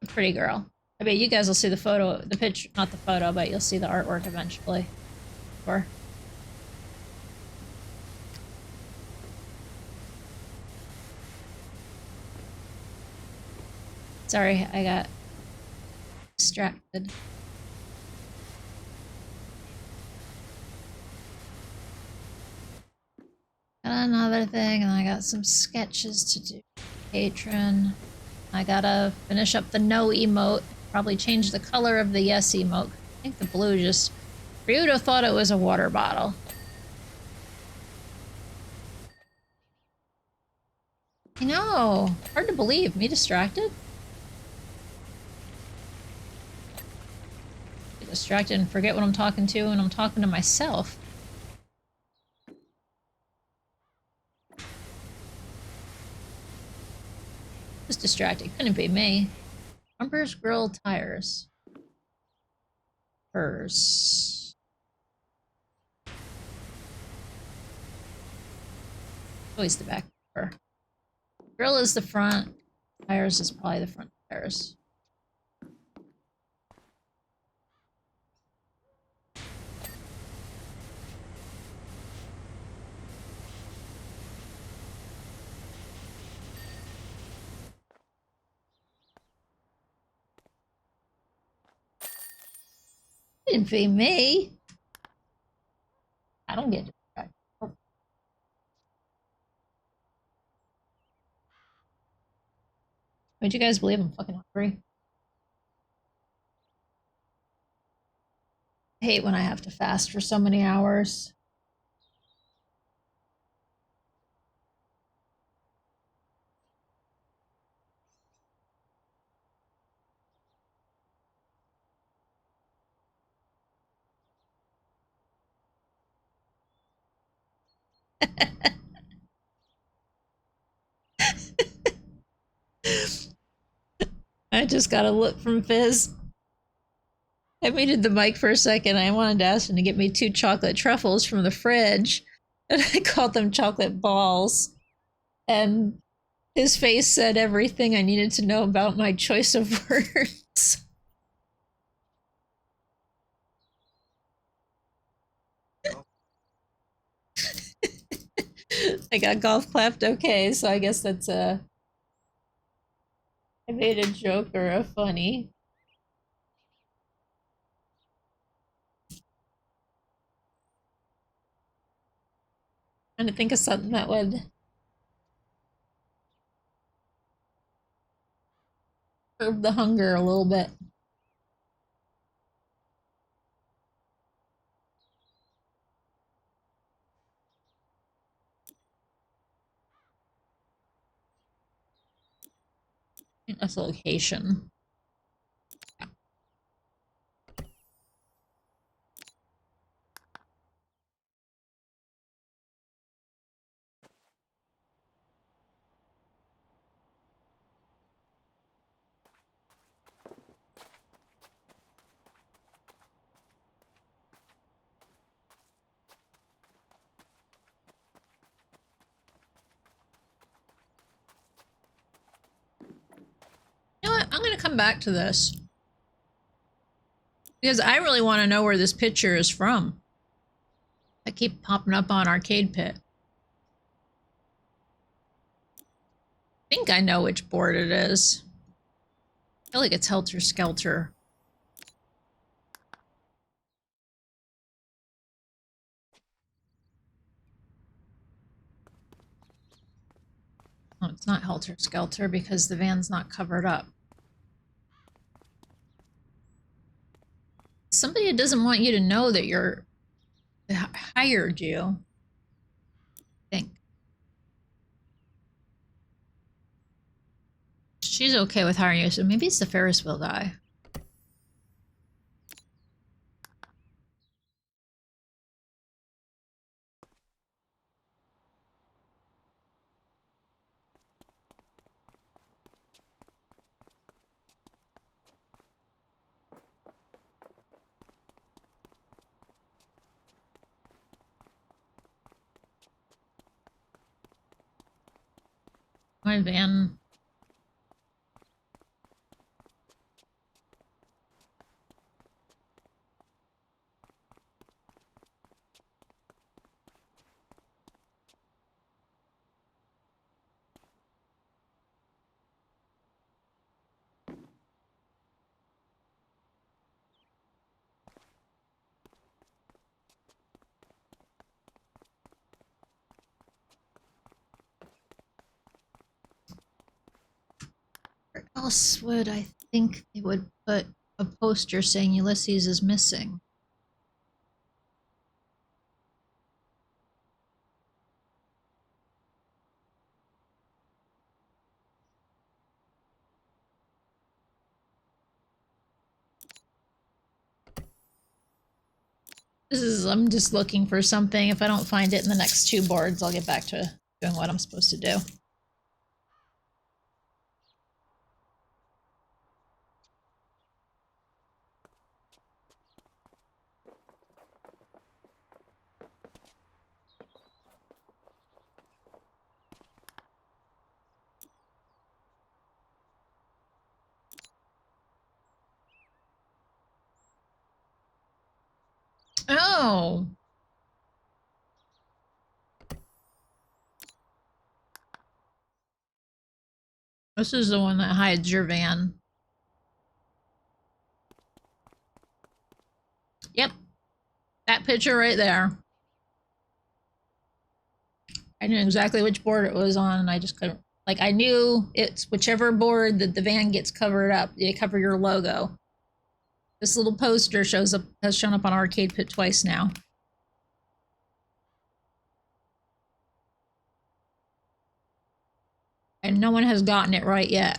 A: Pretty girl. I bet you guys will see the photo, the picture, not the photo, but you'll see the artwork eventually. Or sorry, I got distracted. Got another thing, and I got some sketches to do. Patron. I gotta finish up the no emote. Probably change the color of the yes emote. I think the blue just... Ryudo thought it was a water bottle. I know. Hard to believe. Me distracted? Get distracted and forget what I'm talking to, and I'm talking to myself. Just distracted. Couldn't be me. Bumpers, grill, tires. Purse. Always the back bumper. Grill is the front. Tires is probably the front tires. Didn't be me. I don't get distracted. Oh. Would you guys believe I'm fucking hungry? I hate when I have to fast for so many hours. I just got a look from Fizz. I muted the mic for a second. I wanted to ask him to get me 2 chocolate truffles from the fridge, and I called them chocolate balls. And his face said everything I needed to know about my choice of words. I got golf clapped okay, so I guess that's I made a joke or a funny. Trying to think of something that would curb the hunger a little bit. That's a location. You know what? I'm going to come back to this. Because I really want to know where this picture is from. I keep popping up on Arcade Pit. I think I know which board it is. I feel like it's Helter Skelter. Oh, it's not Helter Skelter because the van's not covered up. Somebody doesn't want you to know that you're hired you. I think. She's okay with hiring you, so maybe it's the Ferris wheel guy. My van. Where else would I think they would put a poster saying Ulysses is missing? I'm just looking for something. If I don't find it in the next 2 boards, I'll get back to doing what I'm supposed to do. Oh. This is the one that hides your van. Yep. That picture right there. I knew exactly which board it was on, and I just couldn't. Like, I knew it's whichever board that the van gets covered up, they cover your logo. This little poster has shown up on Arcade Pit twice now. And no one has gotten it right yet.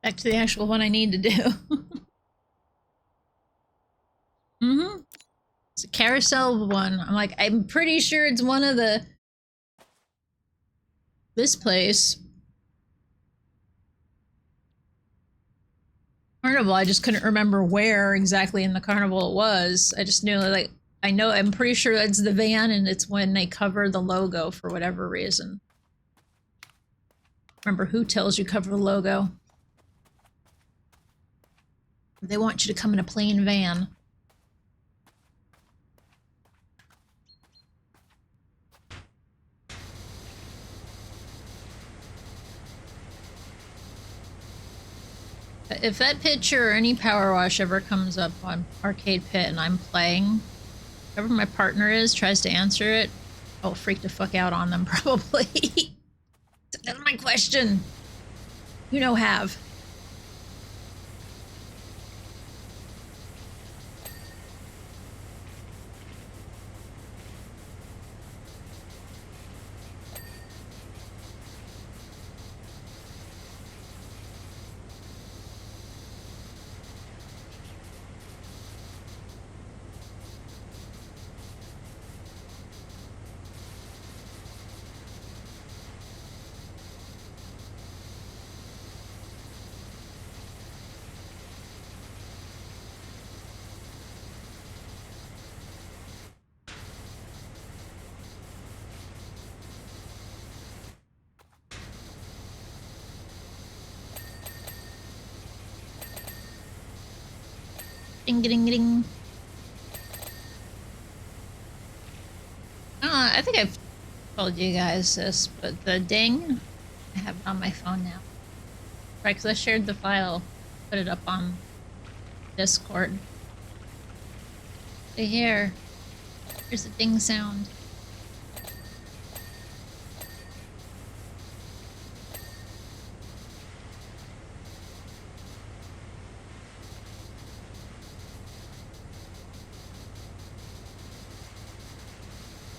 A: Back to the actual one I need to do. Mm-hmm. It's a carousel one. I'm like, I'm pretty sure it's one of the... This place. Carnival, I just couldn't remember where exactly in the carnival it was. I just knew, like, I'm pretty sure it's the van, and it's when they cover the logo for whatever reason. Remember who tells you cover the logo? They want you to come in a plain van. If that picture or any Powerwash ever comes up on Arcade Pit and I'm playing, whoever my partner is tries to answer it, I'll freak the fuck out on them, probably. That's my question. You know, have. Ding ding ding. I think I've told you guys this, but the ding, I have it on my phone now. Right, because I shared the file, put it up on Discord. See here. Here's the ding sound.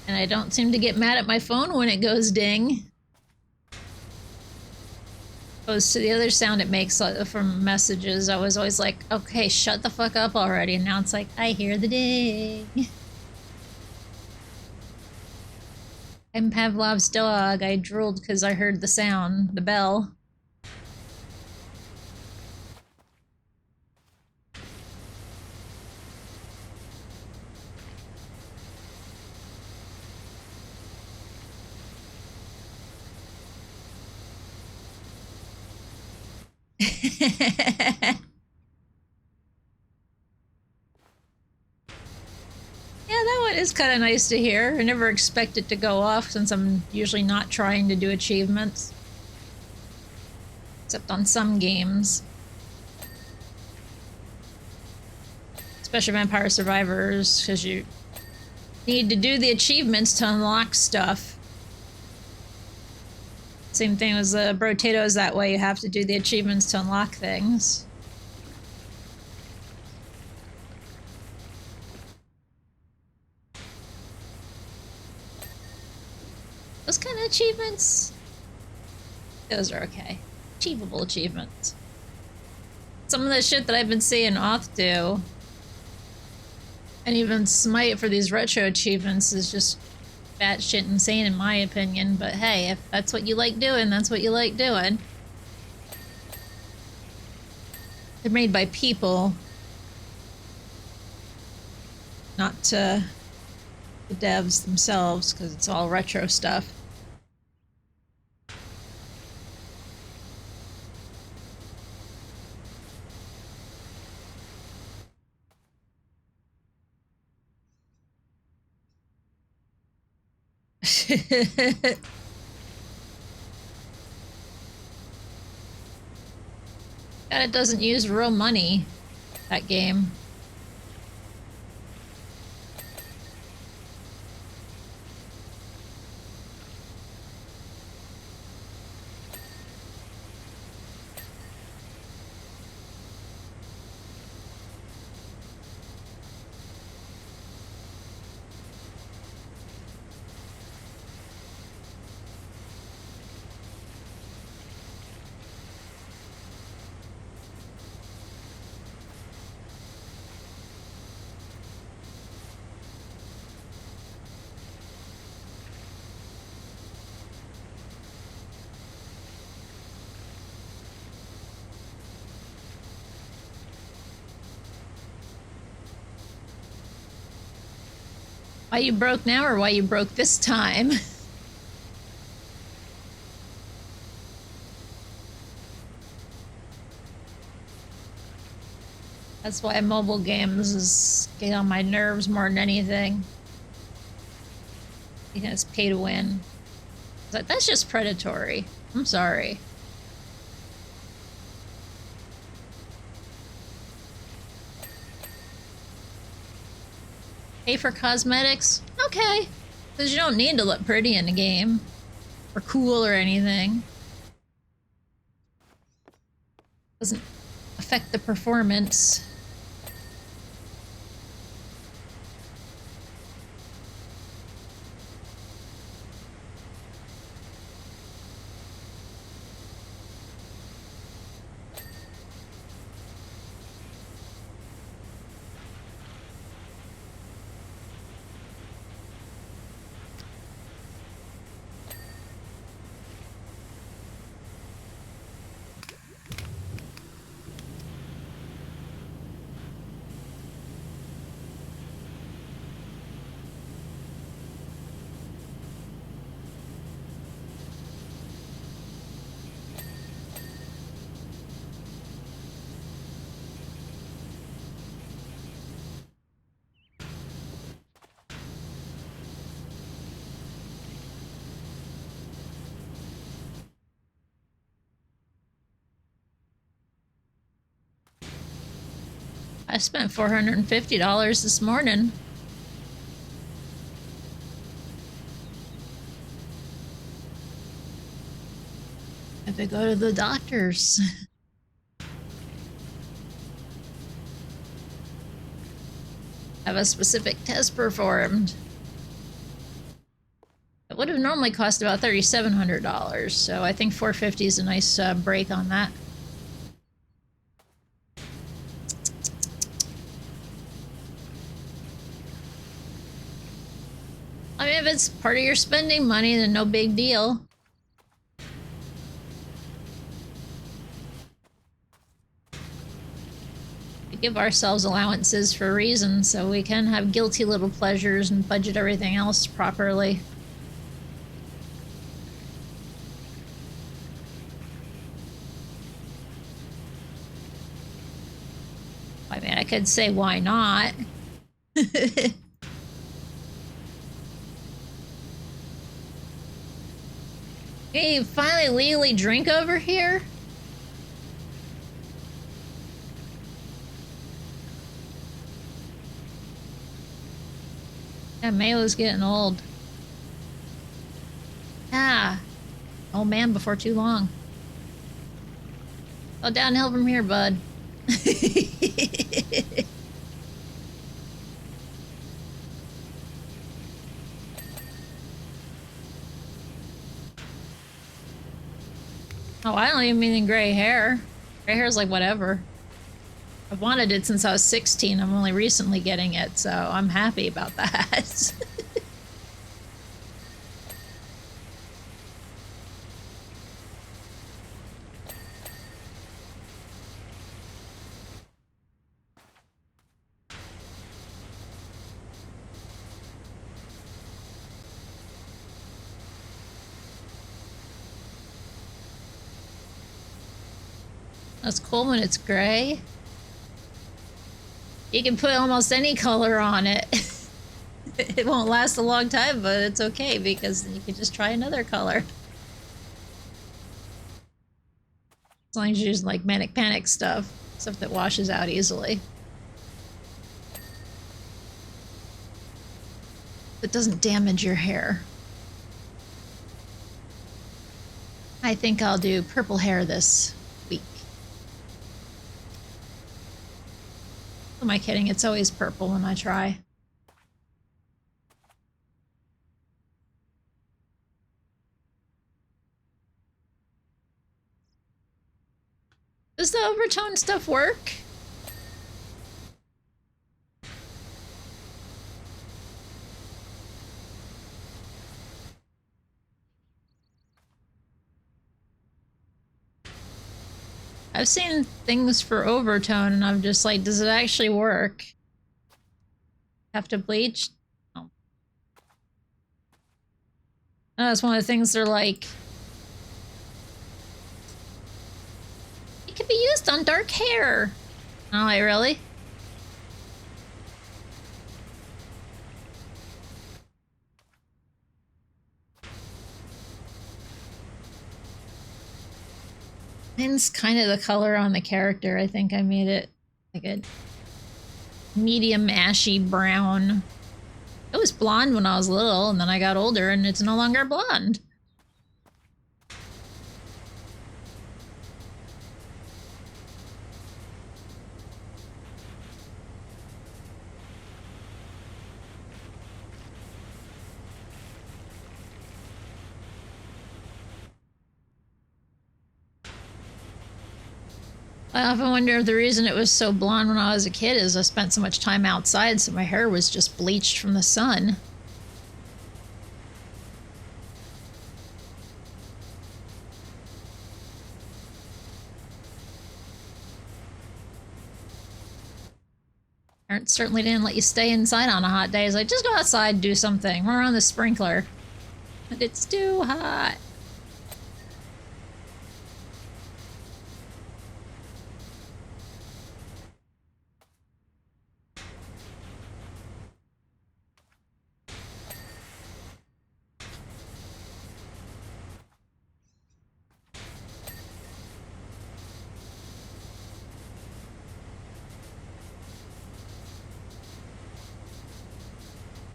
A: And I don't seem to get mad at my phone when it goes ding. Opposed to the other sound it makes from messages, I was always like, okay, shut the fuck up already. And now it's like, I hear the ding. I'm Pavlov's dog. I drooled because I heard the sound, the bell. Yeah, that one is kind of nice to hear. I never expect it to go off since I'm usually not trying to do achievements. Except on some games. Especially Vampire Survivors, because you need to do the achievements to unlock stuff. Same thing as the Brotatoes that way, you have to do the achievements to unlock things. Those kind of achievements, those are okay. Achievable achievements. Some of the shit that I've been seeing Oth do, and even Smite for these retro achievements, is just batshit insane in my opinion, but hey, if that's what you like doing, that's what you like doing. They're made by people, not the devs themselves, because it's all retro stuff. And it doesn't use real money, that game. Why you broke now or why you broke this time? That's why mobile games get on my nerves more than anything. Because it's pay to win. It's like, that's just predatory. I'm sorry. Pay for cosmetics? Okay. Because you don't need to look pretty in a game. Or cool or anything. Doesn't affect the performance. I spent $450 this morning. I could go to the doctor's. Have a specific test performed. It would have normally cost about $3,700, so I think $450 is a nice break on that. I mean, if it's part of your spending money, then no big deal. We give ourselves allowances for a reason, so we can have guilty little pleasures and budget everything else properly. I mean, I could say, why not? Hey, you finally legally drink over here? Yeah, Mayo's getting old. Ah, old man before too long. Go downhill from here, bud. Oh, I don't even mean in gray hair. Gray hair's like whatever. I've wanted it since I was 16. I'm only recently getting it, so I'm happy about that. That's cool when it's gray. You can put almost any color on it. It won't last a long time, but it's okay because you can just try another color. As long as you use like Manic Panic stuff that washes out easily. That doesn't damage your hair. I think I'll do purple hair this week. Who am I kidding? It's always purple when I try. Does the overtone stuff work? I've seen things for overtone and I'm just like, does it actually work? Have to bleach? No. That's one of the things they're like, it could be used on dark hair. I'm like, really? Mine's kind of the color on the character. I think I made it like a medium ashy brown. It was blonde when I was little, and then I got older, and it's no longer blonde. I often wonder if the reason it was so blonde when I was a kid is I spent so much time outside, so my hair was just bleached from the sun. Parents certainly didn't let you stay inside on a hot day. It's like, just go outside, do something. We're on the sprinkler. But it's too hot.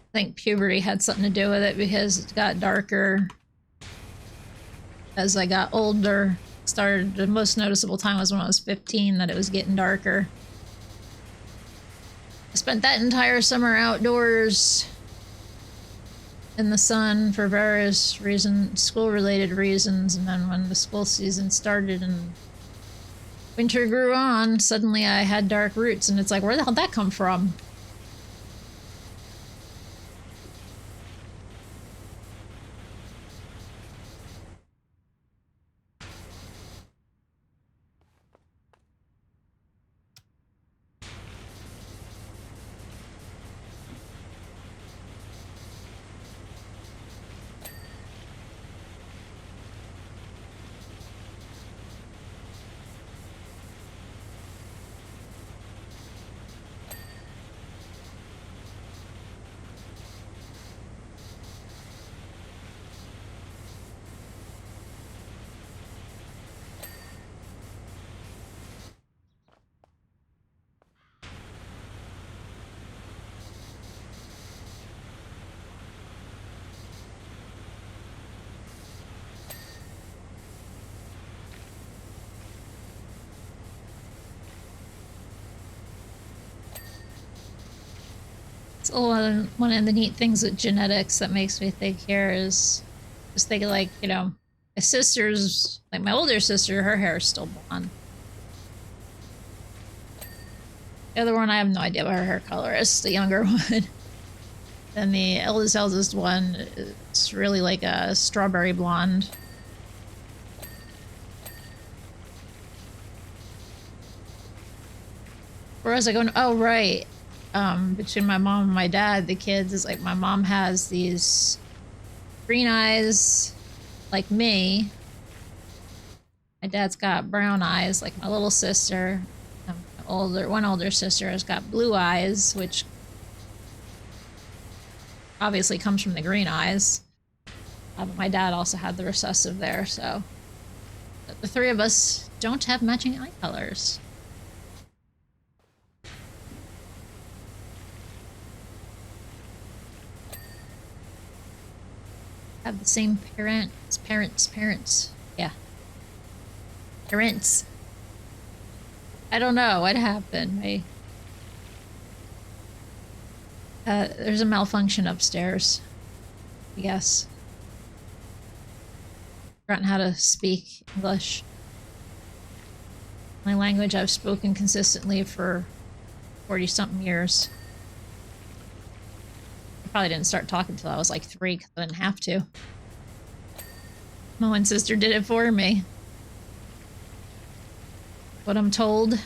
A: I think puberty had something to do with it because it got darker as I got older. Started, the most noticeable time was when I was 15 that it was getting darker. I spent that entire summer outdoors in the sun for various reasons, school-related reasons, and then when the school season started and winter grew on, suddenly I had dark roots, and it's like, where the hell did that come from? So one of the neat things with genetics that makes me think here is just thinking, like, you know, my sister's, like my older sister, her hair is still blonde. The other one, I have no idea what her hair color is, the younger one. And the eldest one, it's really like a strawberry blonde. Whereas I go, oh, right. Between my mom and my dad, the kids, is like my mom has these green eyes like me. My dad's got brown eyes like my little sister. One older sister has got blue eyes, which obviously comes from the green eyes. But my dad also had the recessive there, so the three of us don't have matching eye colors. Have the same parents. Yeah. Parents. I don't know what happened. There's a malfunction upstairs, I guess. Forgotten how to speak English. My language I've spoken consistently for 40-something years. I probably didn't start talking till I was like 3 because I didn't have to. My one sister did it for me. What I'm told.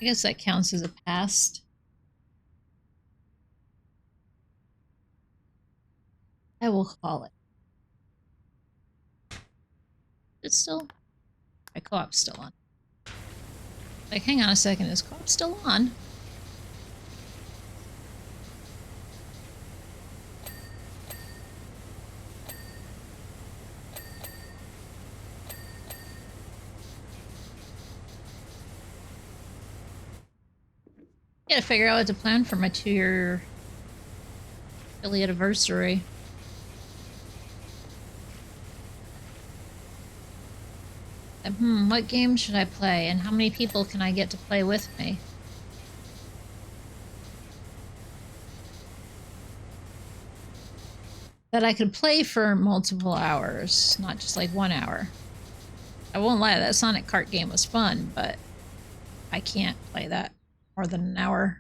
A: I guess that counts as a past. I will call it. It's still... My co-op's still on. Like, hang on a second, is co-op still on? Gotta figure out what to plan for my 2-year affiliate anniversary. What game should I play, and how many people can I get to play with me? That I could play for multiple hours, not just like 1 hour. I won't lie, that Sonic Kart game was fun, but I can't play that more than an hour.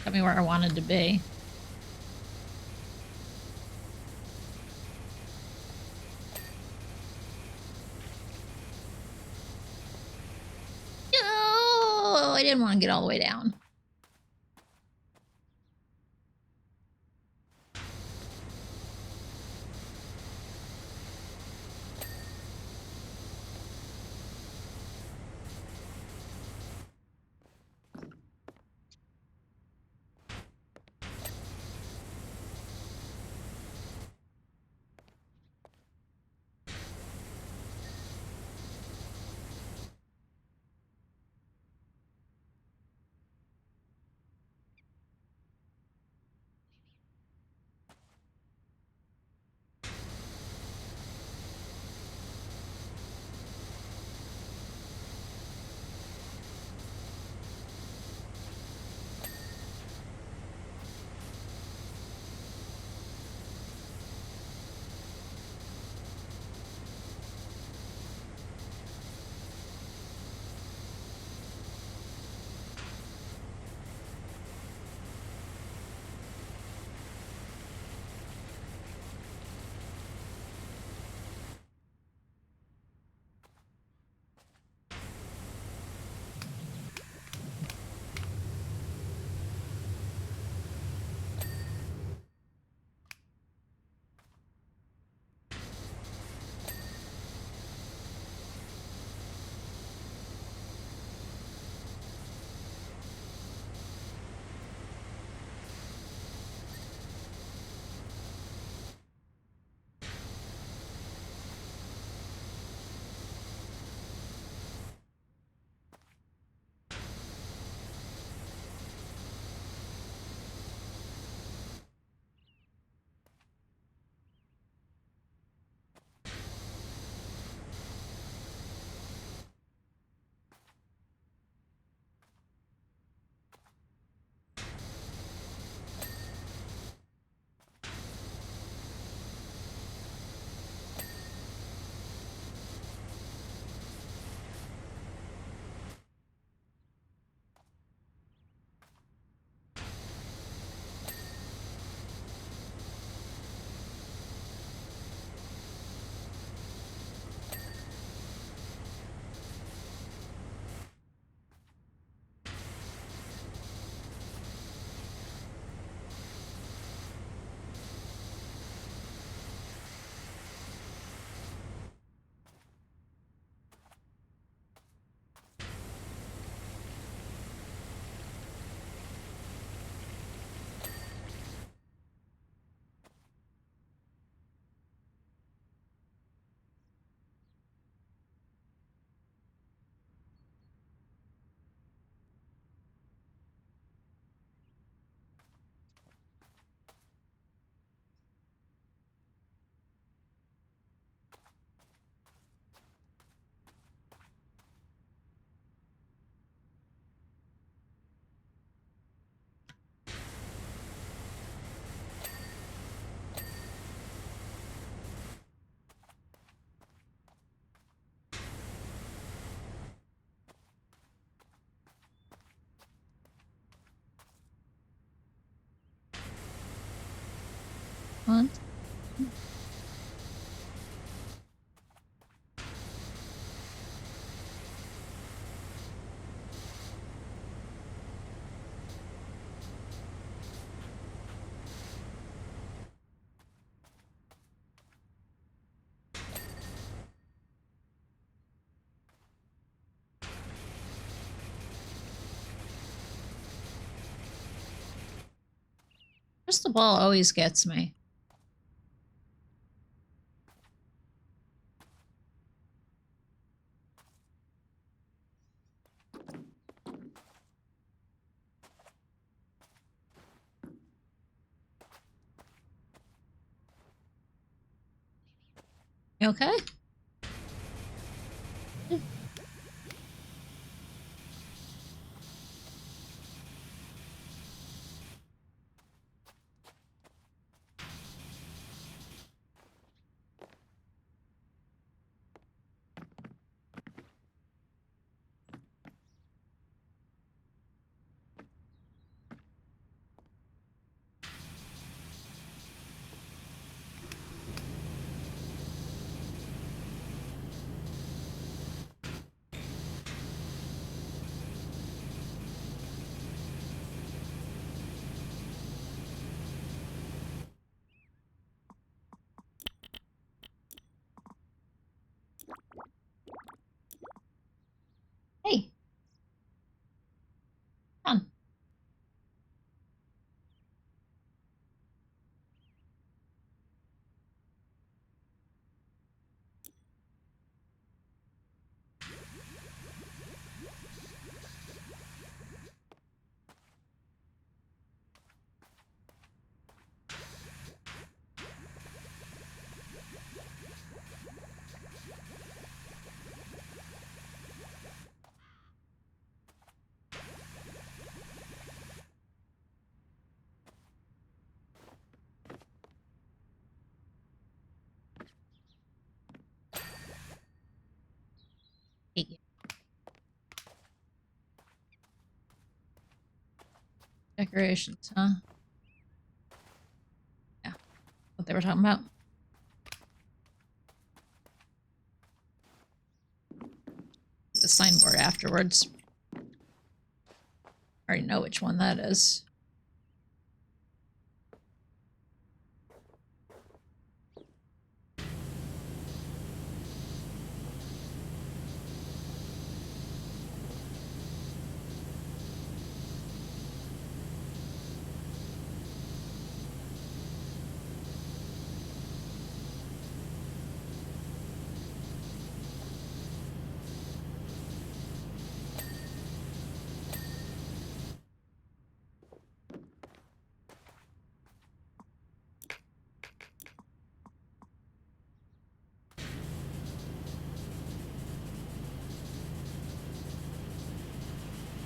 A: Got me where I wanted to be. No, I didn't want to get all the way down. on. Crystal ball always gets me. You okay? Hey. Come on. Hate you. Decorations, huh? Yeah. What they were talking about. The signboard afterwards. I already know which one that is.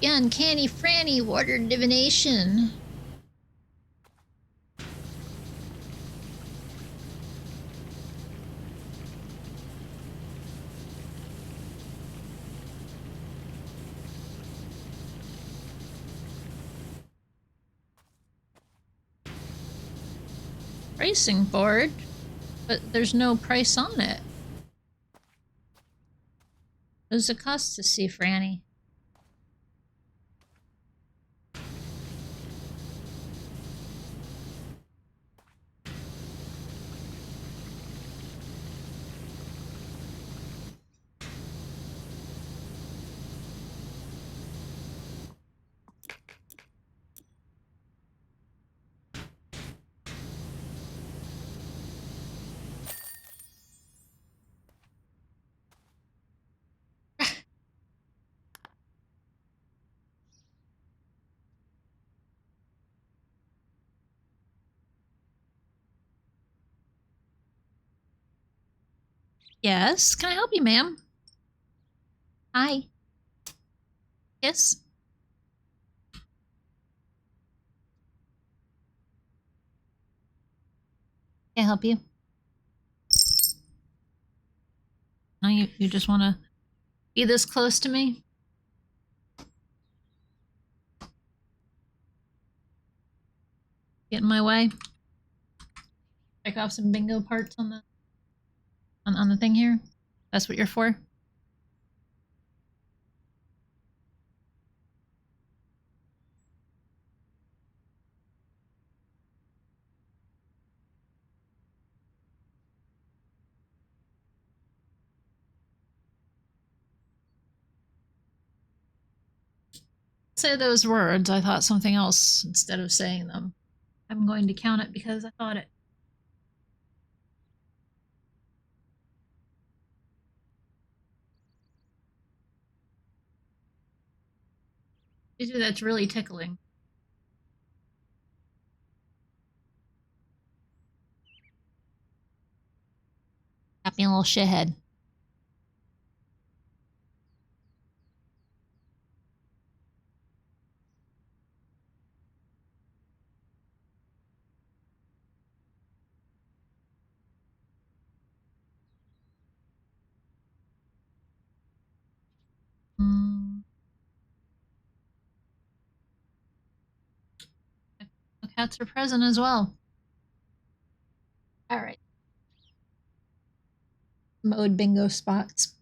A: Yeah, uncanny Franny, water divination. Pricing board, but there's no price on it. What does it cost to see Franny? Yes, can I help you, ma'am? Hi. Yes? Can I help you? No, you just want to be this close to me? Get in my way? Check off some bingo parts on the on the thing here. That's what you're for. Say those words. I thought something else instead of saying them. I'm going to count it because I thought it. That's really tickling. Got me a little shithead. The cats are present as well. All right. Mode bingo spots.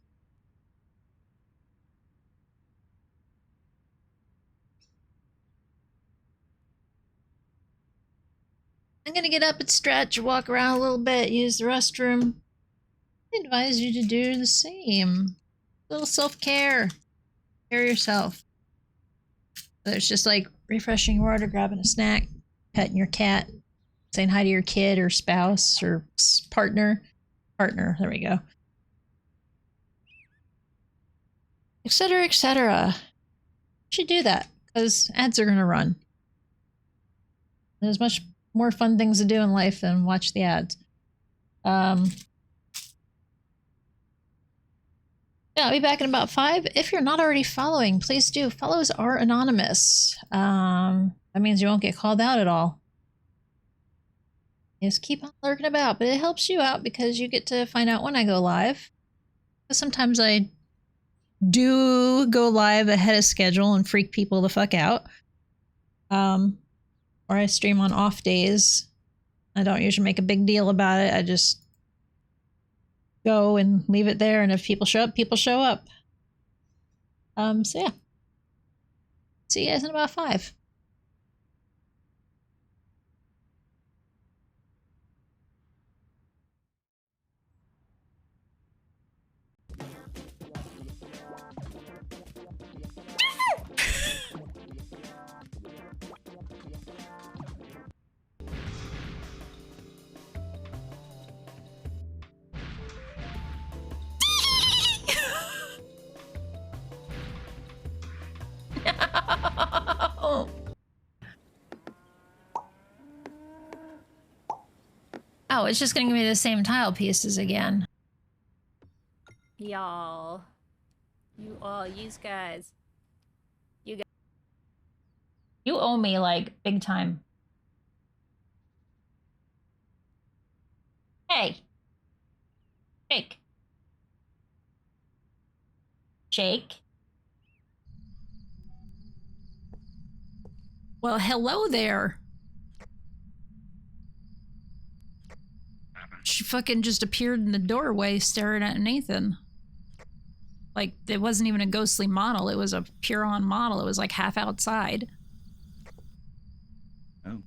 A: I'm gonna get up and stretch, walk around a little bit, use the restroom. I advise you to do the same. A little self-care. Care yourself. Whether it's just like refreshing your water, grabbing a snack, petting your cat, saying hi to your kid or spouse or partner. Partner, there we go. Etc., etc. You should do that because ads are gonna run. There's much more fun things to do in life than watch the ads. Yeah, I'll be back in about 5. If you're not already following, please do. Follows are anonymous. That means you won't get called out at all. Just keep on lurking about, but it helps you out because you get to find out when I go live. Sometimes I do go live ahead of schedule and freak people the fuck out. Or I stream on off days. I don't usually make a big deal about it. I just go and leave it there, and if people show up, people show up. So yeah. See you guys in about 5. Oh, it's just gonna give me the same tile pieces again.
B: Y'all. You guys.
A: You owe me, like, big time. Hey. Shake. Shake. Well, hello there. She fucking just appeared in the doorway staring at Nathan. Like, it wasn't even a ghostly model. It was a pure-on model. It was, like, half outside.
D: Oh.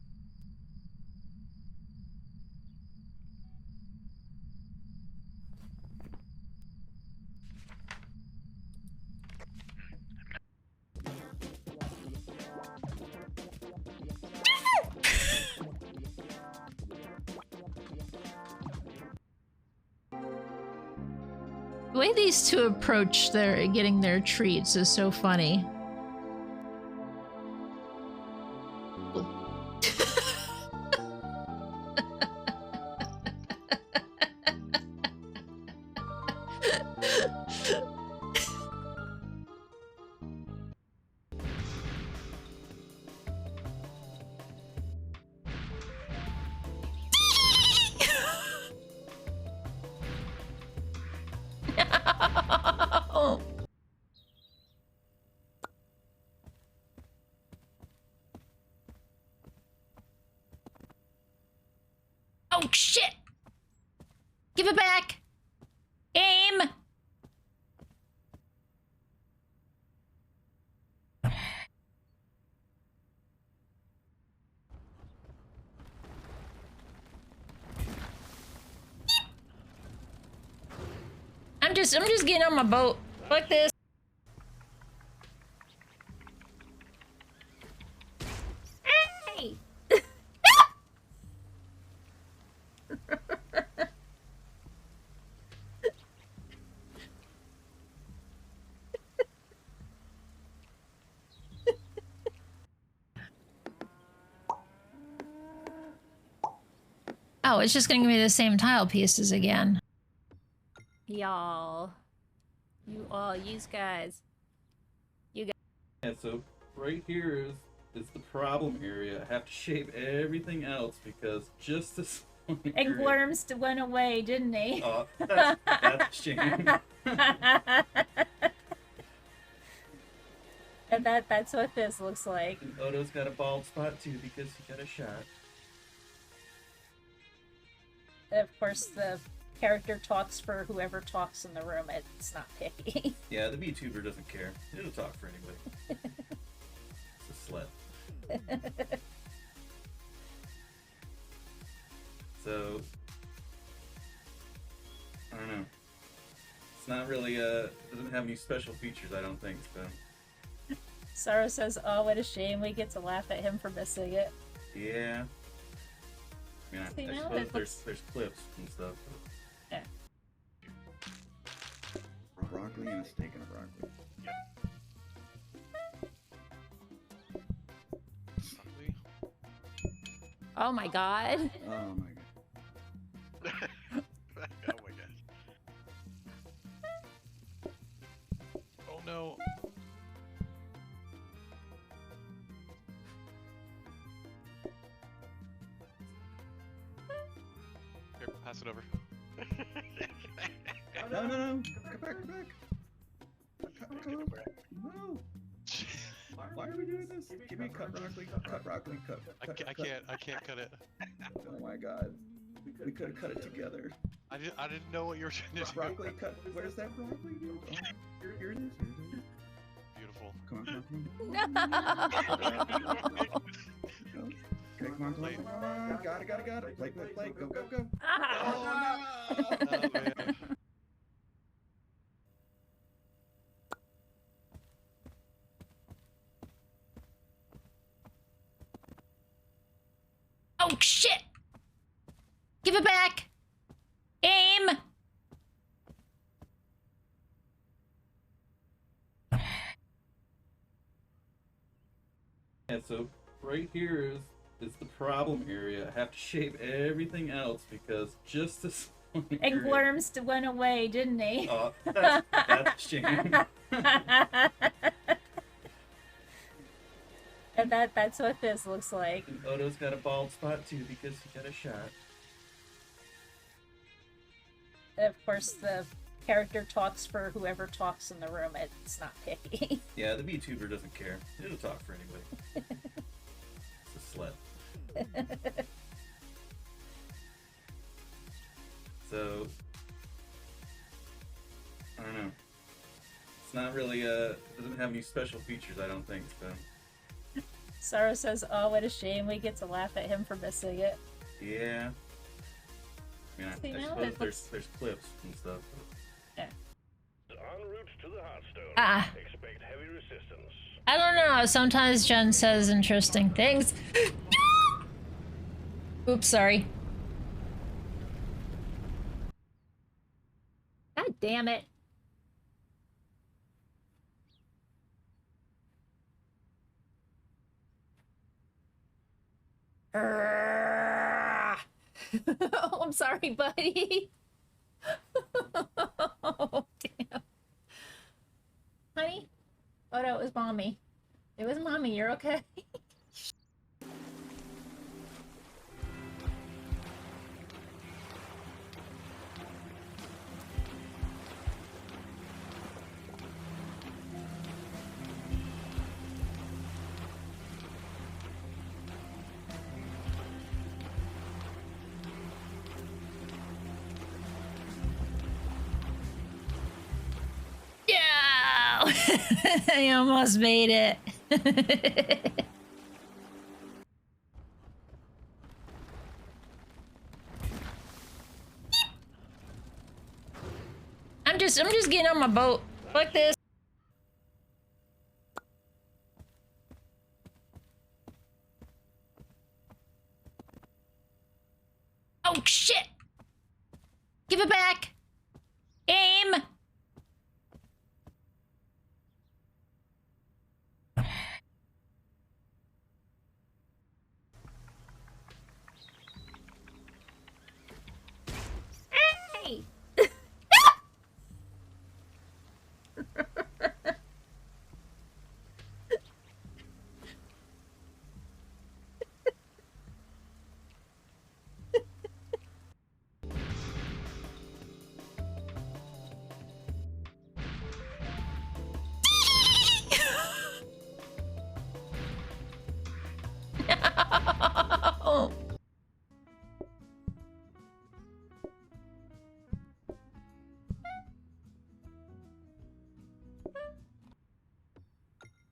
A: The way these two approach their getting their treats is so funny. Oh, shit! Give it back! Aim! I'm just getting on my boat. Fuck this. Hey! Oh, it's just gonna give me the same tile pieces again.
B: Y'all. You all, yous guys. You guys.
D: Yeah, so right here is the problem area. I have to shape everything else because just this one
B: And
D: area.
B: Worms went away, didn't he?
D: Oh, that's a shame.
B: And that's what this looks like.
D: And Odo's got a bald spot too because he got a shot.
B: Of course, the character talks for whoever talks in the room. It's not picky.
D: Yeah, the VTuber doesn't care. It'll talk for anybody. It's a slut. So, I don't know. It's not really, doesn't have any special features, I don't think, so.
B: Sarah says, "Oh, what a shame we get to laugh at him for missing it."
D: Yeah. I mean,
B: See,
D: I
B: now
D: suppose
B: it looks-
D: there's clips and stuff.
B: Yeah.
E: Broccoli and a steak and a broccoli.
F: Broccoli?
B: Oh my god.
E: Oh my god.
F: Oh my gosh. Oh no. Here, pass it over.
E: No, no, no. Come back, come back. Come on. No. Why are we doing this? Give me a cut broccoli, cut broccoli, cut.
F: I can't cut it.
E: Oh my god. We could have cut it together.
F: I didn't know what you were trying to do.
E: Broccoli cut. Where's that broccoli? Oh, here it is.
F: Beautiful.
E: Come on, come on. Okay, come on, come on, come on. Got it. Plate. Go.
F: Oh man.
A: Oh, shit! Give it back! Aim!
D: Yeah, so right here is the problem area. I have to shape everything else because just this one
B: And
D: area.
B: Worms went away, didn't he?
D: Oh, that's a shame.
B: And that's what this looks like.
D: And Odo's got a bald spot too because he got a shot.
B: Of course, the character talks for whoever talks in the room. It's not picky.
D: Yeah, the VTuber doesn't care. It'll talk for anybody. It's a slut. So, I don't know. It's not really, doesn't have any special features, I don't think, so.
B: Sarah says, "Oh, what a shame we get to laugh at him for missing it."
D: Yeah. I mean,
B: See,
D: I
B: now
D: suppose
B: it looks-
D: there's clips and stuff.
B: Yeah.
G: En route to the Hearthstone.
A: Ah.
G: Expect heavy resistance.
A: I don't know. Sometimes Jen says interesting things. Oops, sorry.
B: God damn it. Oh, I'm sorry, buddy. Oh, damn. Honey? Oh, no, it was mommy. It was mommy. You're okay?
A: I almost made it. I'm just getting on my boat. Fuck this. Oh shit! Give it back! Aim! Hey! No!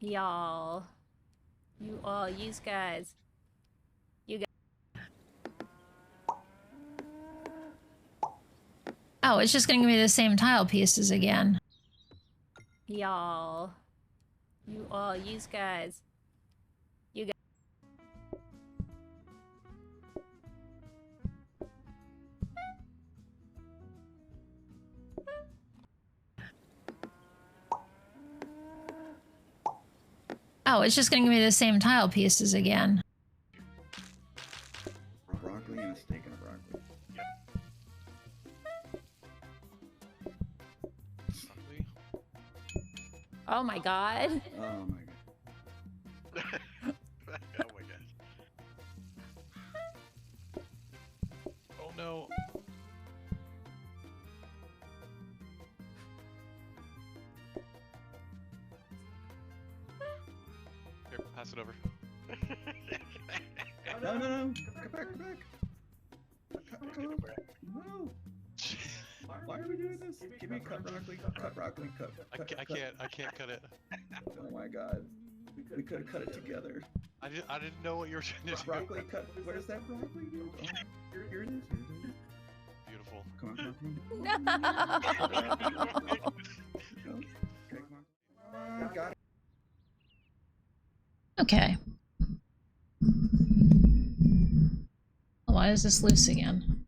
A: Y'all. You all, you guys. You guys. Oh, it's just gonna give me the same tile pieces again. Y'all. You all, you guys. You guys. Oh, it's just gonna give me the same tile pieces again.
E: Broccoli and a steak and a broccoli.
F: Broccoli.
B: Oh my god.
E: Oh my god.
F: Oh my gosh. Oh no. Here, pass it over.
E: No, no, no. Come back, come back. Come back. No. Why are we doing this? Give me cut broccoli, cut broccoli, cut.
F: I can't cut it.
E: Oh my god. We could have cut it together.
F: I didn't know what you were trying to do.
E: Broccoli cut. Where's that broccoli? Oh, here it is.
F: Beautiful.
E: Come on, come on.
B: No!
E: Go. Okay, come on. Got it.
A: Okay. Why is this loose again?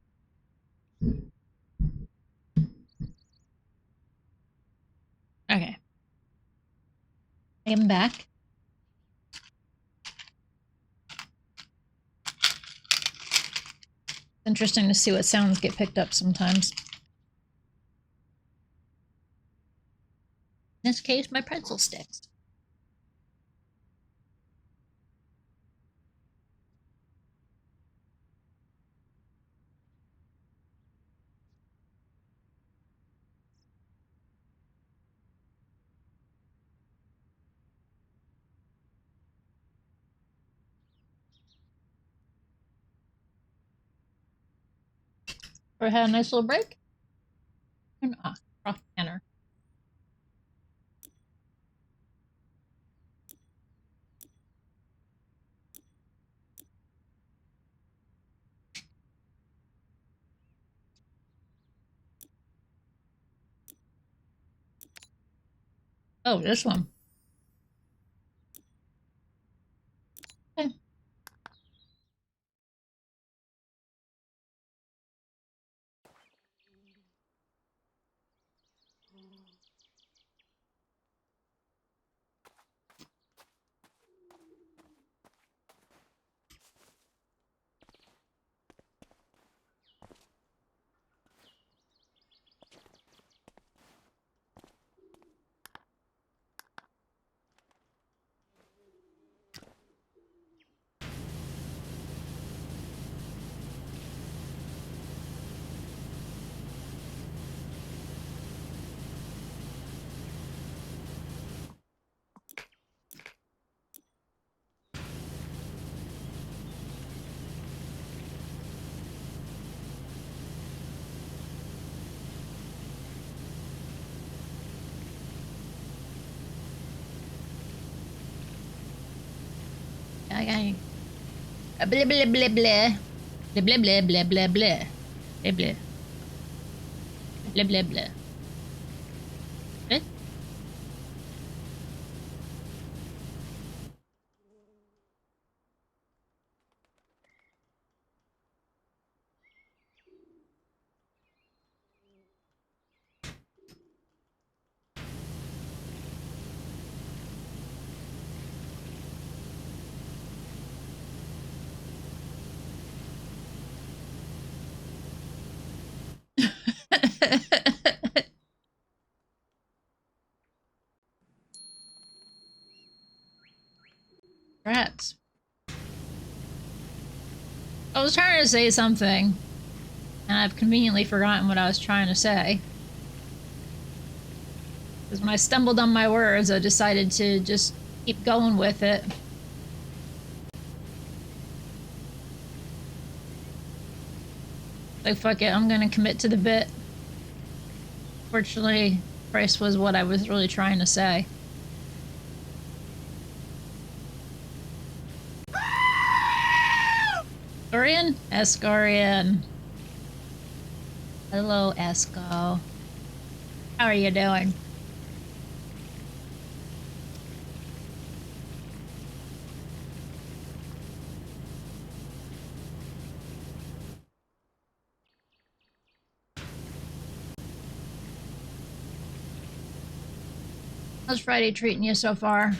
A: Okay. I am back. Interesting to see what sounds get picked up sometimes. In this case, my pretzel sticks. Or had a nice little break? And cross banner. Oh, this one. Okay. I blah blah blah blah. Blah blah blah blah blah blah. Blah blah. Blah blah blah. Eh? Rats. I was trying to say something, and I've conveniently forgotten what I was trying to say. Because when I stumbled on my words, I decided to just keep going with it. Like, fuck it, I'm gonna commit to the bit. Fortunately, Price was what I was really trying to say. Escorian? Escorian. Hello, Esco. How are you doing? How's Friday treating you so far?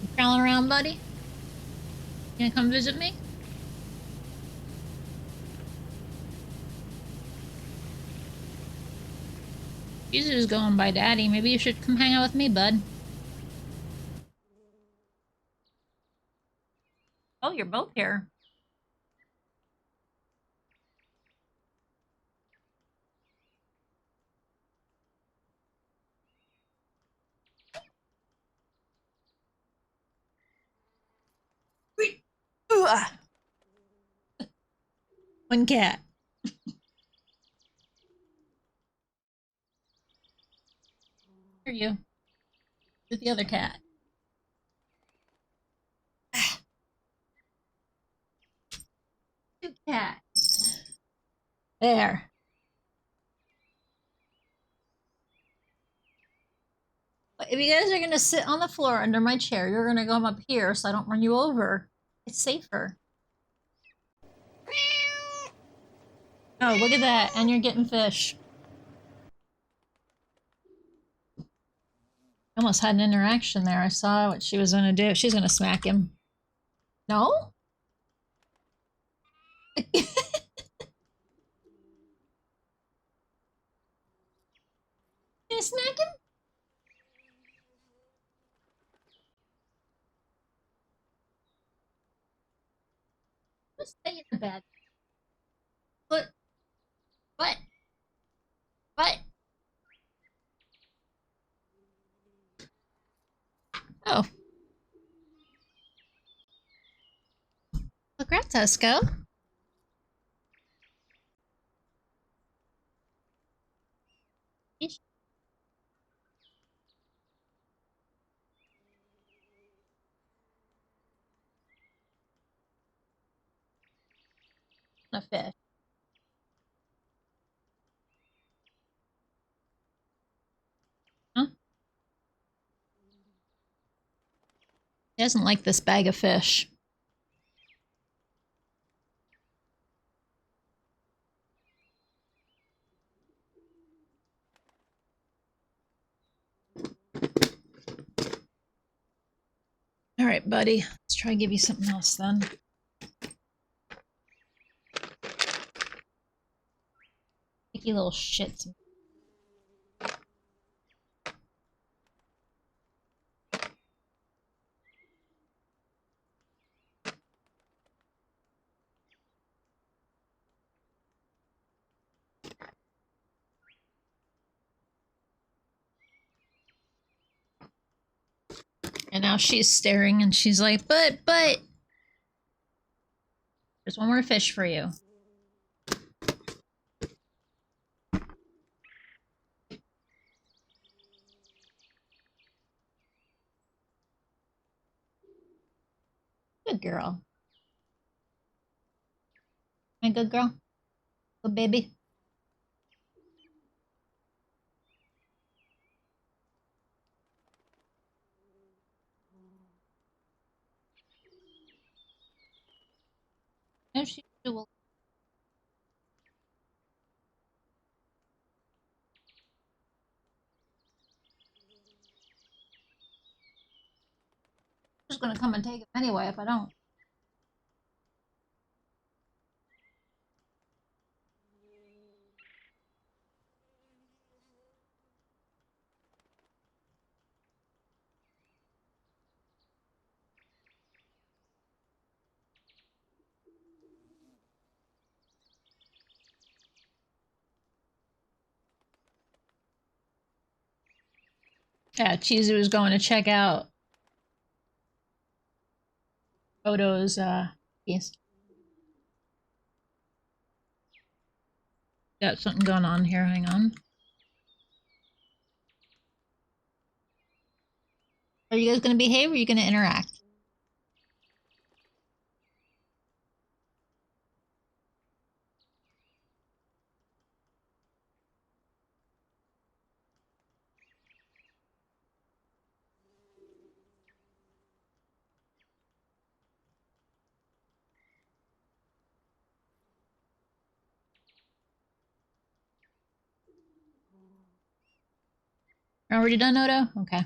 A: You prowling around, buddy? You gonna come visit me? Jesus is going by Daddy. Maybe you should come hang out with me, bud. Oh, you're both here. One cat. Here you. With the other cat. Two cats. There. But if you guys are gonna sit on the floor under my chair, you're gonna come up here so I don't run you over. It's safer. Oh, look at that. And you're getting fish. Almost had an interaction there. I saw what she was gonna do. She's gonna smack him. No? You gonna smack him? Just stay in the bed. What? What? What? Oh. Congrats, Esco. A fish. Huh? He doesn't like this bag of fish. All right, buddy. Let's try and give you something else then. Picky little shits. And now she's staring and she's like, but, there's one more fish for you. Good girl. My good girl. Good baby. No, she will. She's gonna come and take him anyway if I don't. Yeah, Chizu was going to check out Odo's piece. Got something going on here, hang on. Are you guys gonna behave or are you gonna interact? Already done, Odo? Okay.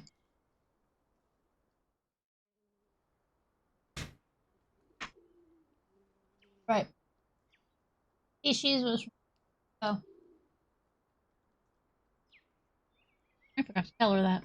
A: Right. Species was. Oh. I forgot to tell her that.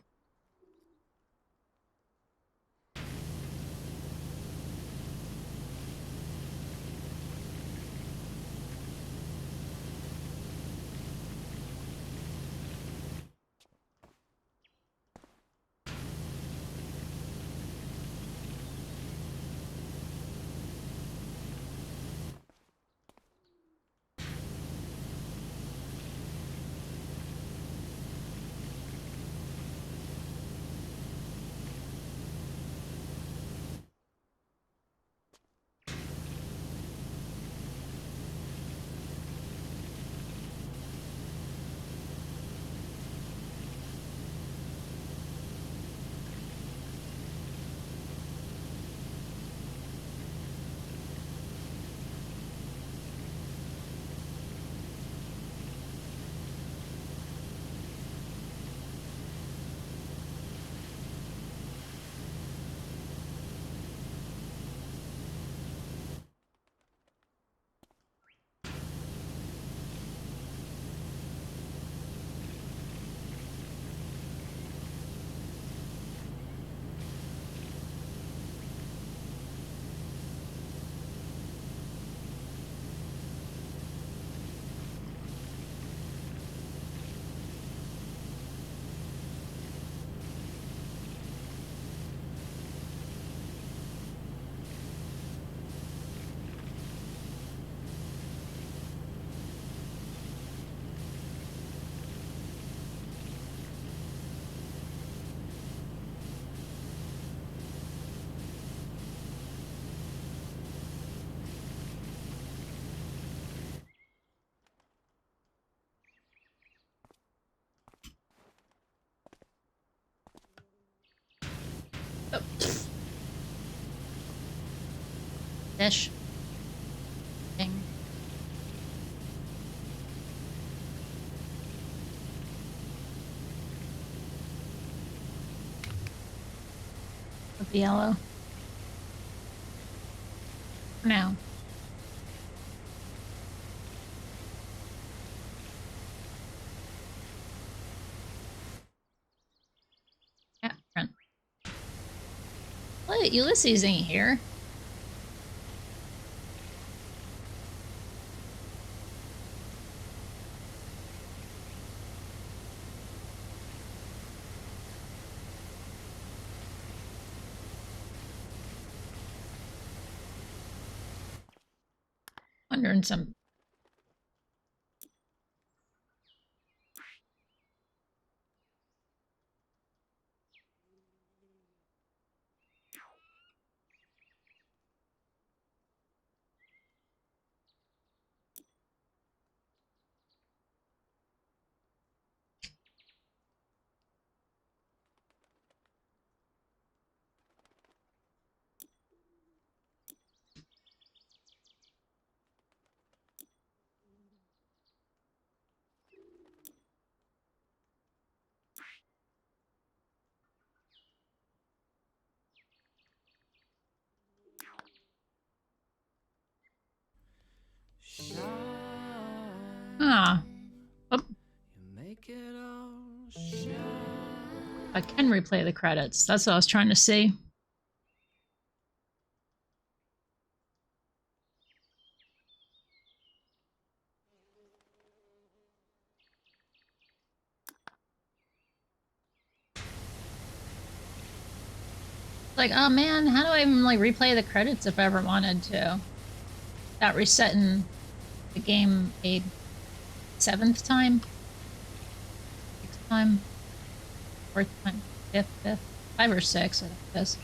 A: Oh. Fish. Thing. With the yellow. For now. Yeah, front. Wait, Ulysses ain't here. Wondering some. Ah. Oh. I can replay the credits. That's what I was trying to see. Like, oh man, how do I even like replay the credits if I ever wanted to? Without resetting the game a 7th time? 6th time? 4th time? 5th? 5 or 6, I think it is.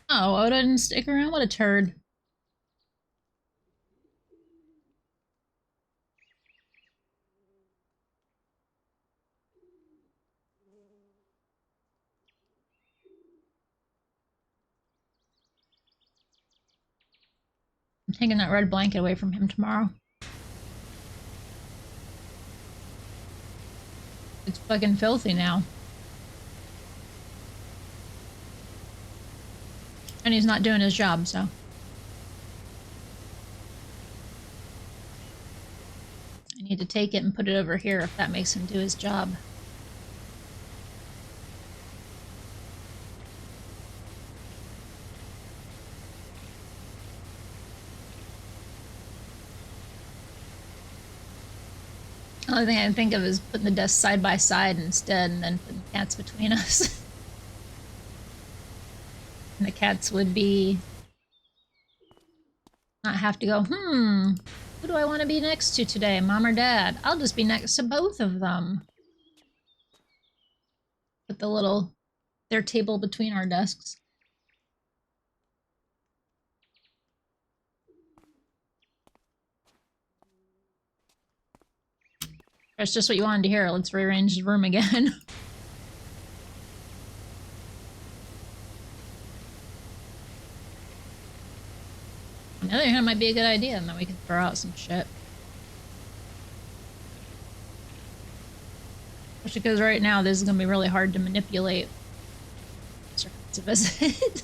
A: Oh, Oda didn't stick around? What a turd. I'm taking that red blanket away from him tomorrow. It's fucking filthy now. And he's not doing his job, so. I need to take it and put it over here if that makes him do his job. The only thing I can think of is putting the desks side by side instead and then putting cats between us. And the cats would be... not have to go, who do I want to be next to today, mom or dad? I'll just be next to both of them. Put the little... their table between our desks. That's just what you wanted to hear. Let's rearrange the room again. On the other hand, it might be a good idea, and then we can throw out some shit. Especially because right now this is going to be really hard to manipulate. To visit.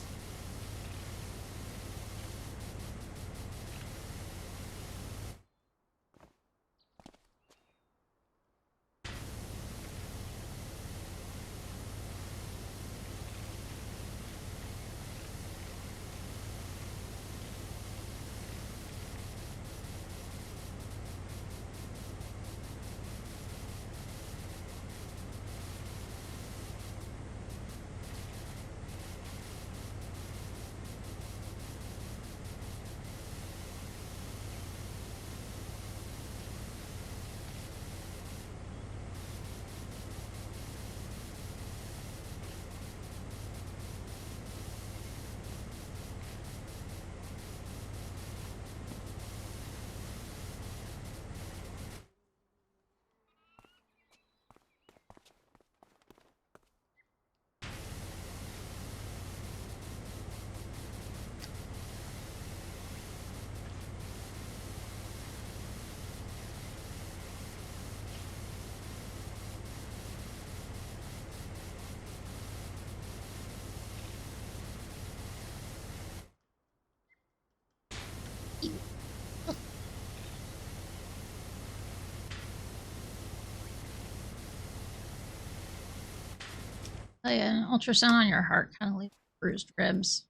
A: Oh yeah, an ultrasound on your heart kind of leaves bruised ribs.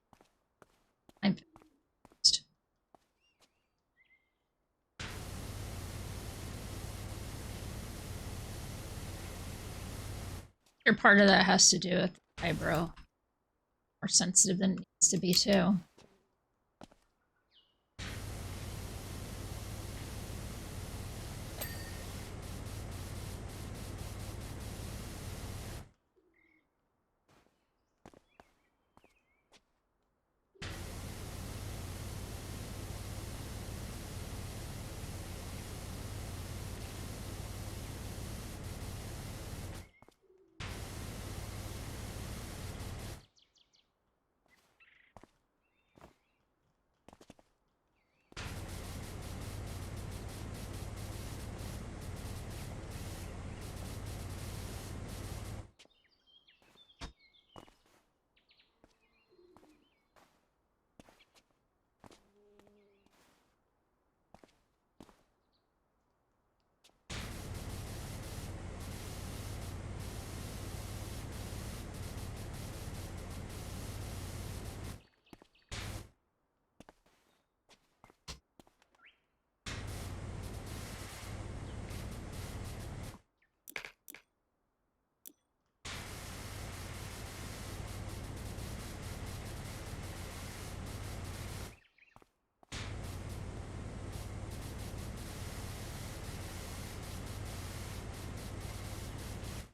A: I'm fixed. Sure, part of that has to do with the eyebrow. More sensitive than it needs to be too.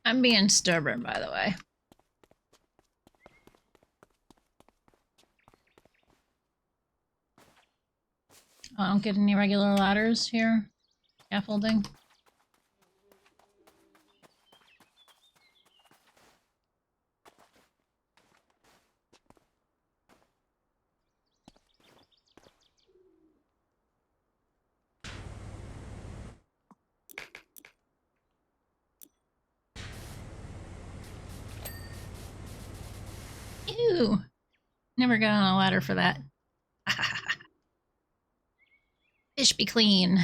A: I'm being stubborn, by the way. I don't get any regular ladders here. Scaffolding. Ew. Never got on a ladder for that. Fish be clean.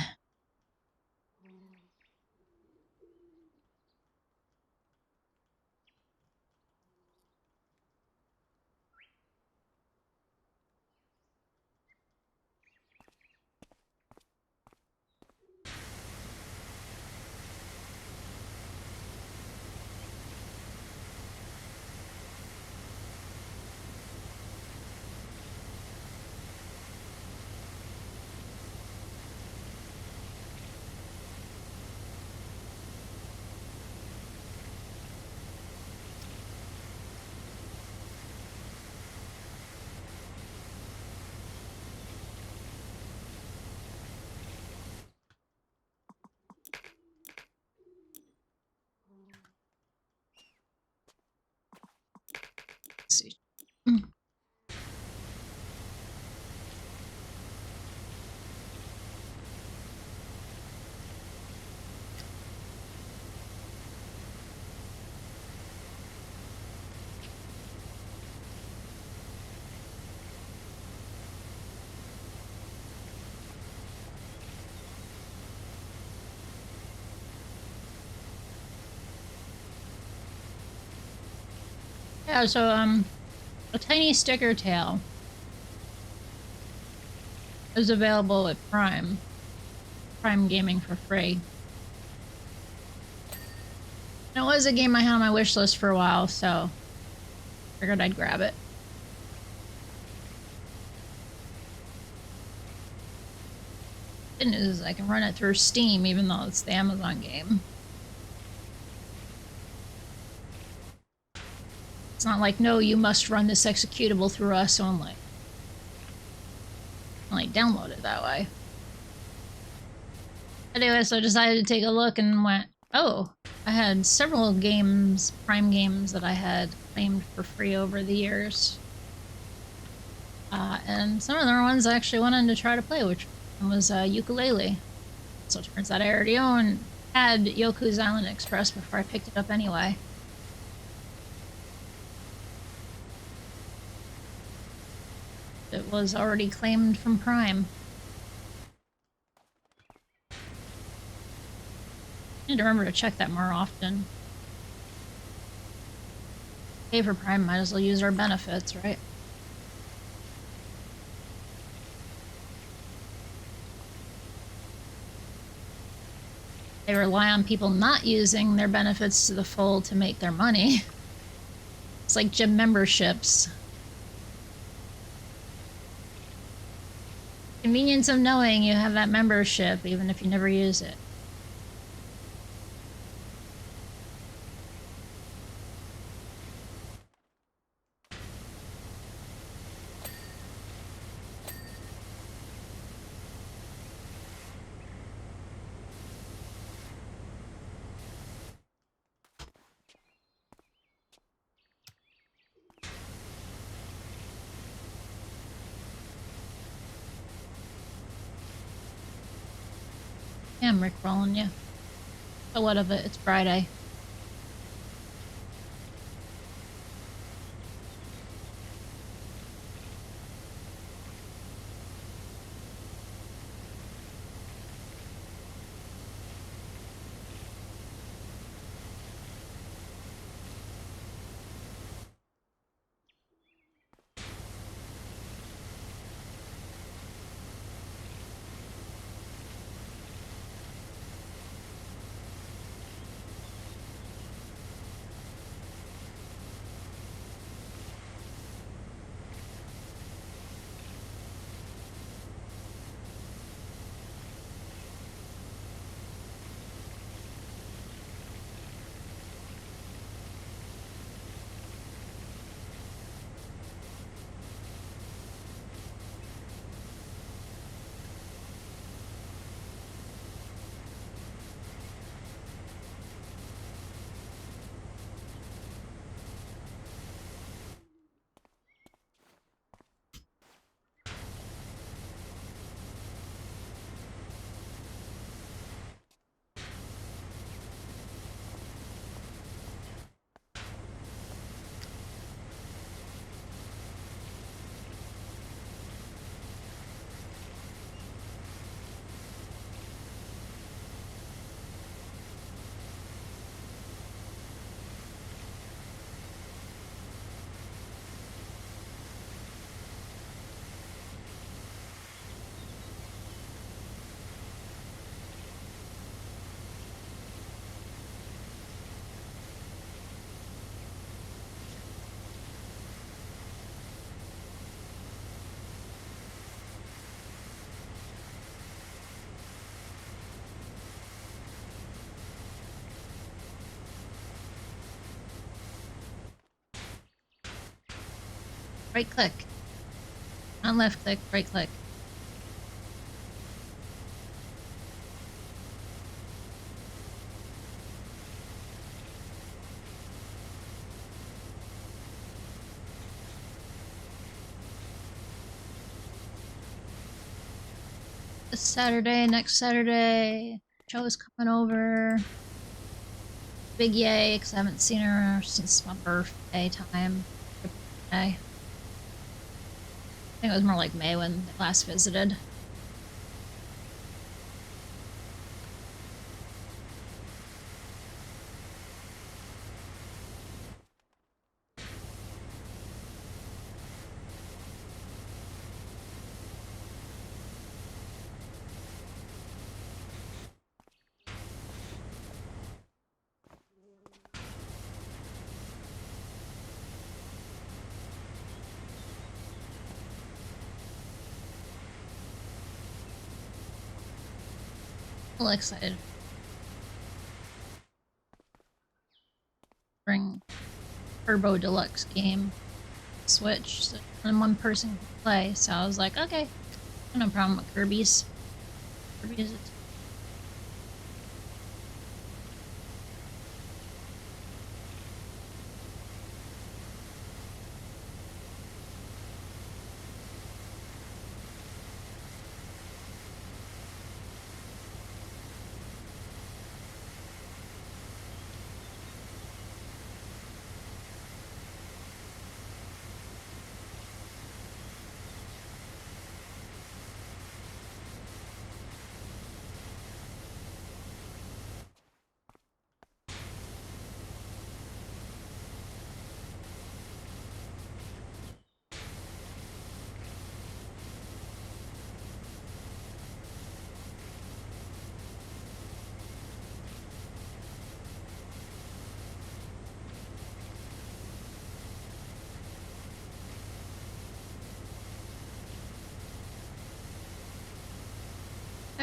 A: Let's see. Yeah, so a tiny sticker tail is available at Prime Gaming for free. And it was a game I had on my wish list for a while, so figured I'd grab it. Good news is I can run it through Steam, even though it's the Amazon game. It's not like, no, you must run this executable through us only. Only download it that way. Anyway, so I decided to take a look and went, oh, I had several games, Prime games, that I had claimed for free over the years. And some of the ones I actually wanted to try to play, which was Ukulele. So it turns out I already had Yoku's Island Express before I picked it up anyway. It was already claimed from Prime. I need to remember to check that more often.
H: pay for Prime, might as well use our benefits, right? They rely on people not using their benefits to the full to make their money. It's like gym memberships. Convenience of knowing you have that membership, even if you never use it. Yeah, I'm rickrolling you. So what of it? It's Friday. Right click. Not left click, right click. This Saturday, next Saturday, Joe's coming over. Big yay, because I haven't seen her since my birthday time. I think it was more like May when they last visited. A little excited. Bring Turbo Deluxe game Switch so and one person can play, so I was like, okay, no problem with Kirby's. Kirby's it's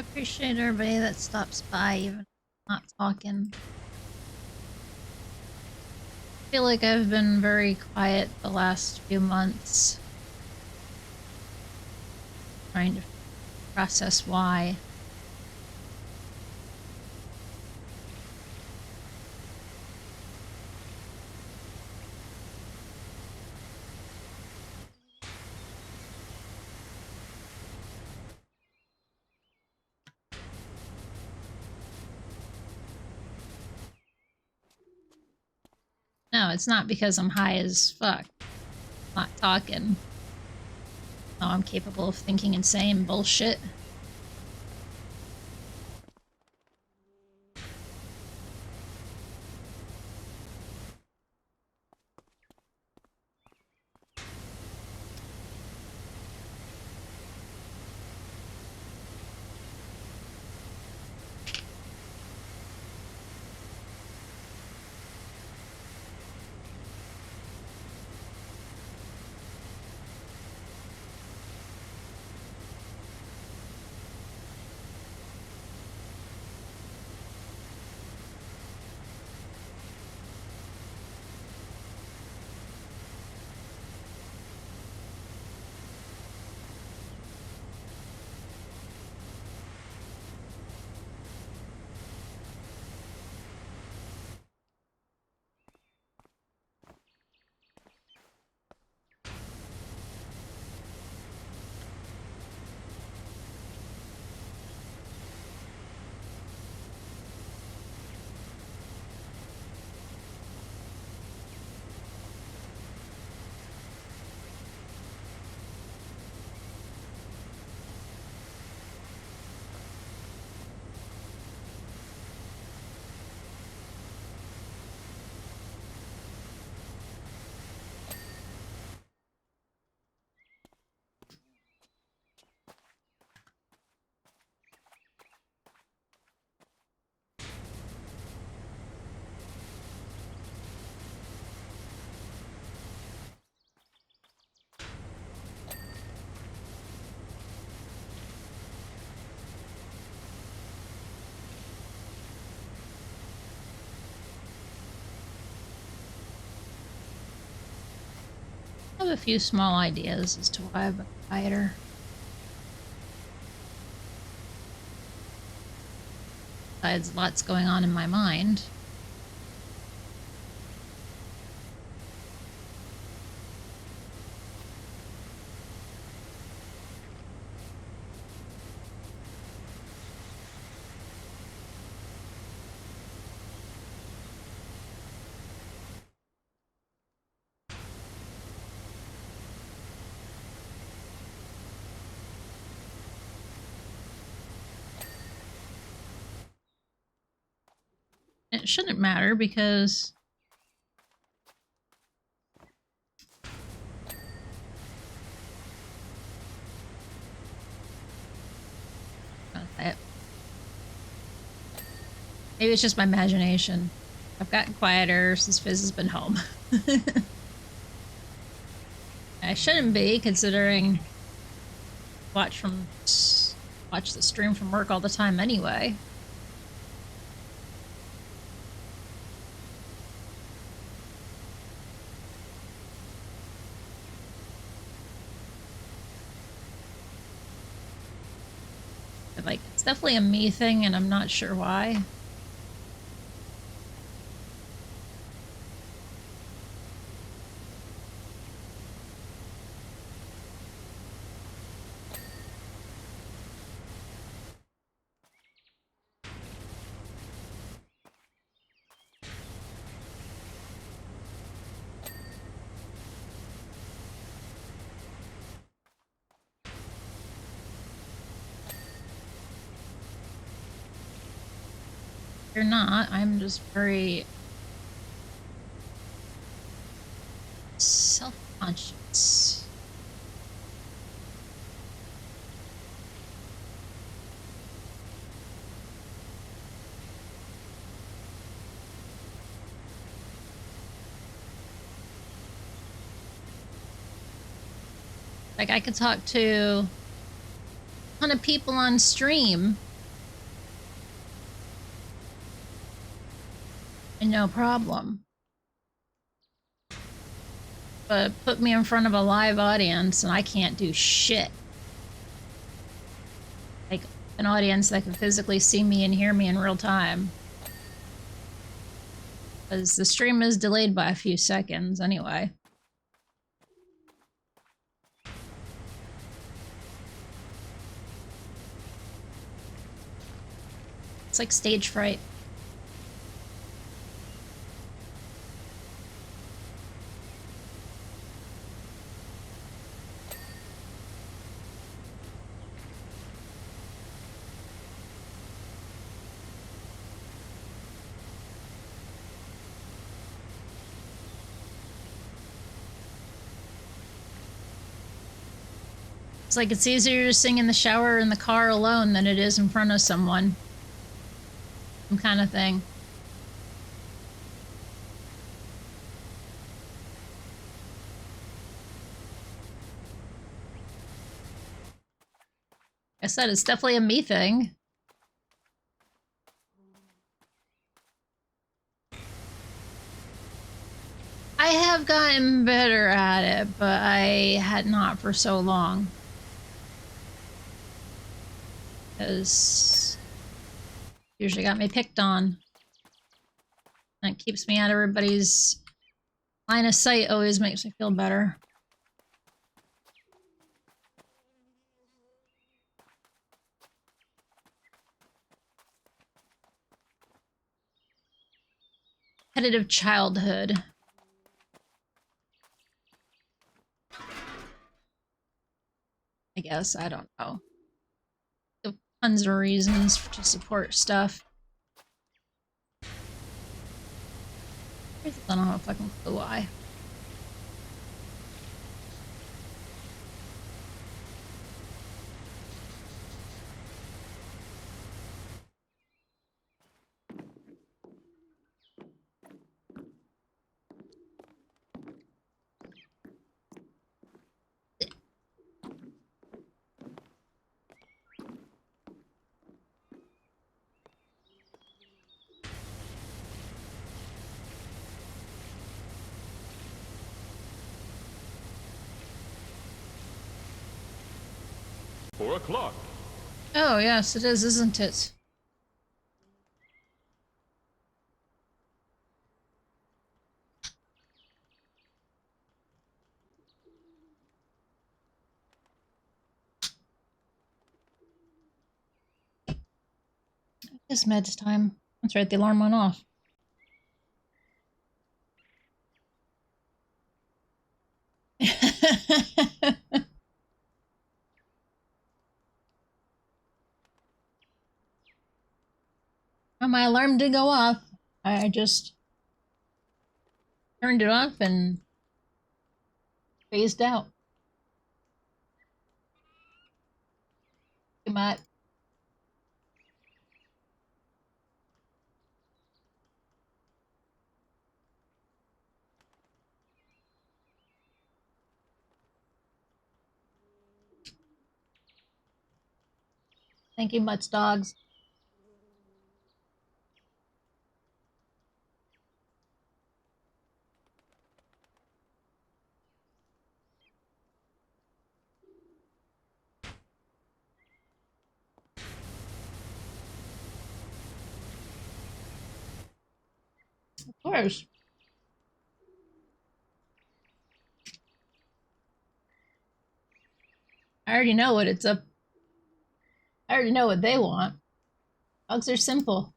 H: appreciate everybody that stops by, even if I'm not talking. I feel like I've been very quiet the last few months. Trying to process why. No, it's not because I'm high as fuck. I'm not talking. No, I'm capable of thinking and saying bullshit. I have a few small ideas as to why I've been quieter. Besides, lots going on in my mind. It shouldn't matter because maybe it's just my imagination. I've gotten quieter since Fizz has been home. I shouldn't be, considering watch the stream from work all the time anyway. But, like, it's definitely a me thing, and I'm not sure why. You're not. I'm just very self-conscious. Like, I could talk to a ton of people on stream and no problem. But put me in front of a live audience and I can't do shit. Like an audience that can physically see me and hear me in real time. Because the stream is delayed by a few seconds anyway. It's like stage fright. It's like it's easier to sing in the shower or in the car alone than it is in front of someone. Some kind of thing. I said it's definitely a me thing. I have gotten better at it, but I had not for so long. Because usually got me picked on. That keeps me out of everybody's line of sight, always makes me feel better. Competitive childhood. I guess, I don't know. There are tons of reasons to support stuff. I don't have a fucking clue why.
I: o'clock.
H: Oh, yes, it is, isn't it? It's meds time. That's right, the alarm went off. Well, my alarm did go off. I just turned it off and phased out. Good night. Thank you, Mutts Dogs. Of course. I already know what it's up. I already know what they want. Dogs are simple.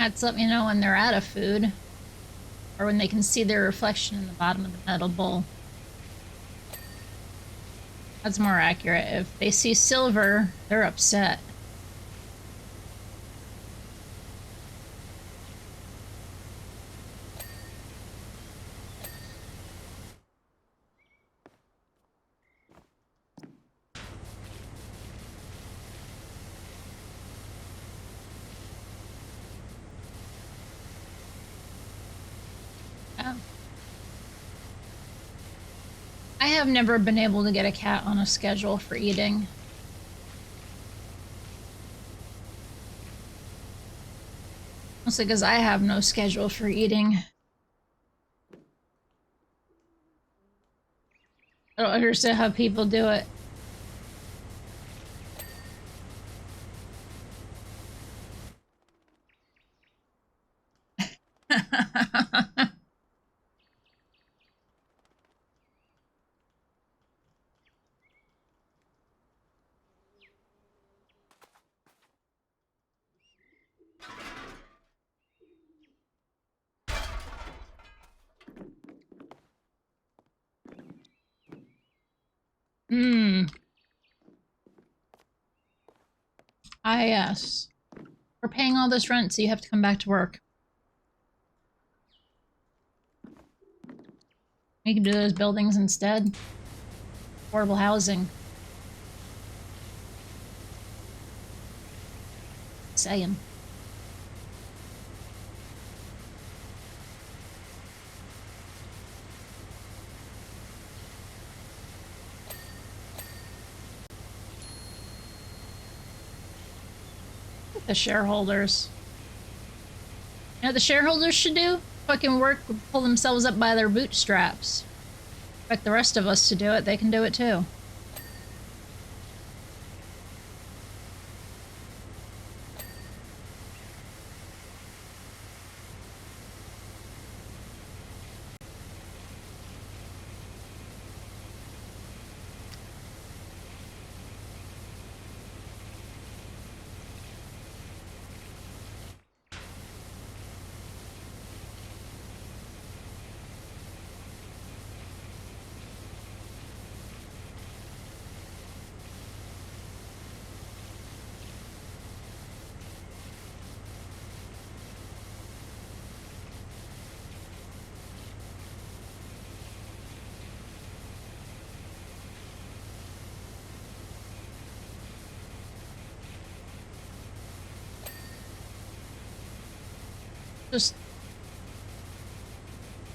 H: Cats let me know when they're out of food. Or when they can see their reflection in the bottom of the metal bowl. That's more accurate. If they see silver, they're upset. I have never been able to get a cat on a schedule for eating. Mostly because I have no schedule for eating. I don't understand how people do it. Yes. We're paying all this rent, so you have to come back to work. We can do those buildings instead. Affordable housing. Saying. The shareholders. You know what the shareholders should do? Fucking work, pull themselves up by their bootstraps. Expect the rest of us to do it, they can do it too.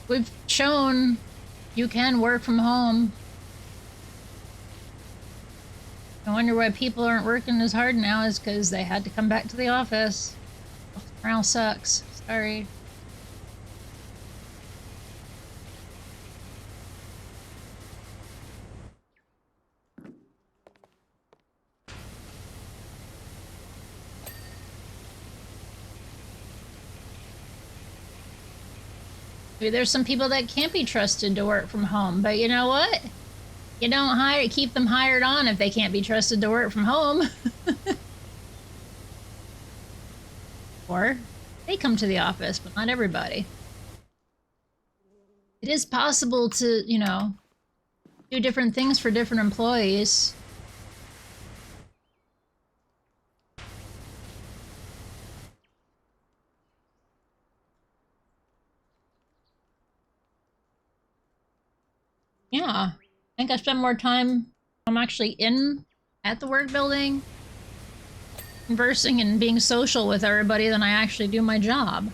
H: We've shown you can work from home. I wonder why people aren't working as hard now is because they had to come back to the office. Morale sucks. Sorry. Maybe there's some people that can't be trusted to work from home, but you know what? You don't keep them hired on if they can't be trusted to work from home. Or they come to the office, but not everybody. It is possible to, you know, do different things for different employees. Yeah, I think I spend more time I'm actually at the work building, conversing and being social with everybody than I actually do my job.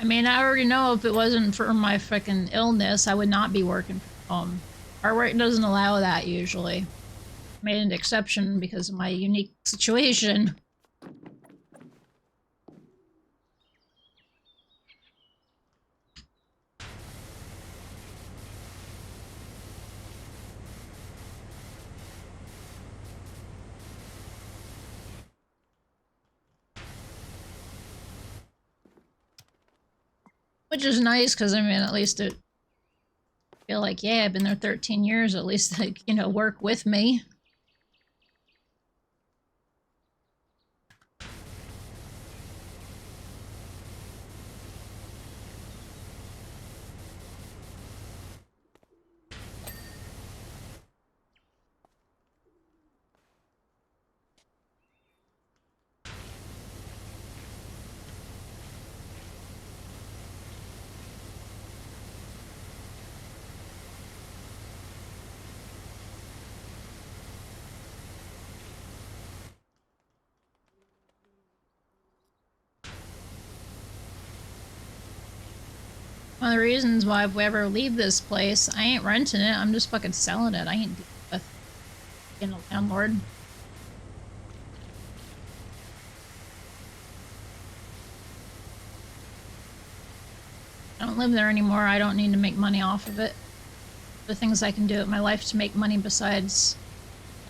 H: I mean, I already know if it wasn't for my fucking illness, I would not be working from home. Our work doesn't allow that usually. made an exception because of my unique situation. Which is nice, because, I mean, at least it feel like, yeah, I've been there 13 years, at least, like, you know, work with me. One of the reasons why if we ever leave this place, I ain't renting it, I'm just fucking selling it. I ain't dealing with being a landlord. I don't live there anymore, I don't need to make money off of it. The things I can do in my life to make money besides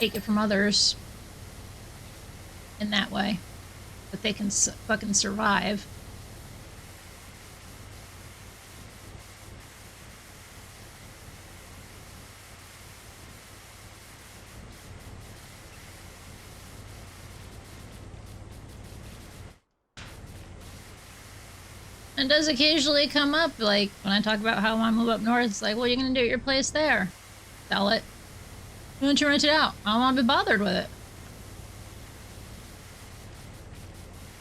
H: take it from others in that way. But they can fucking survive. It does occasionally come up, like, when I talk about how I move up north, it's like, what are you gonna do at your place there? Sell it. Why don't you rent it out? I don't want to be bothered with it.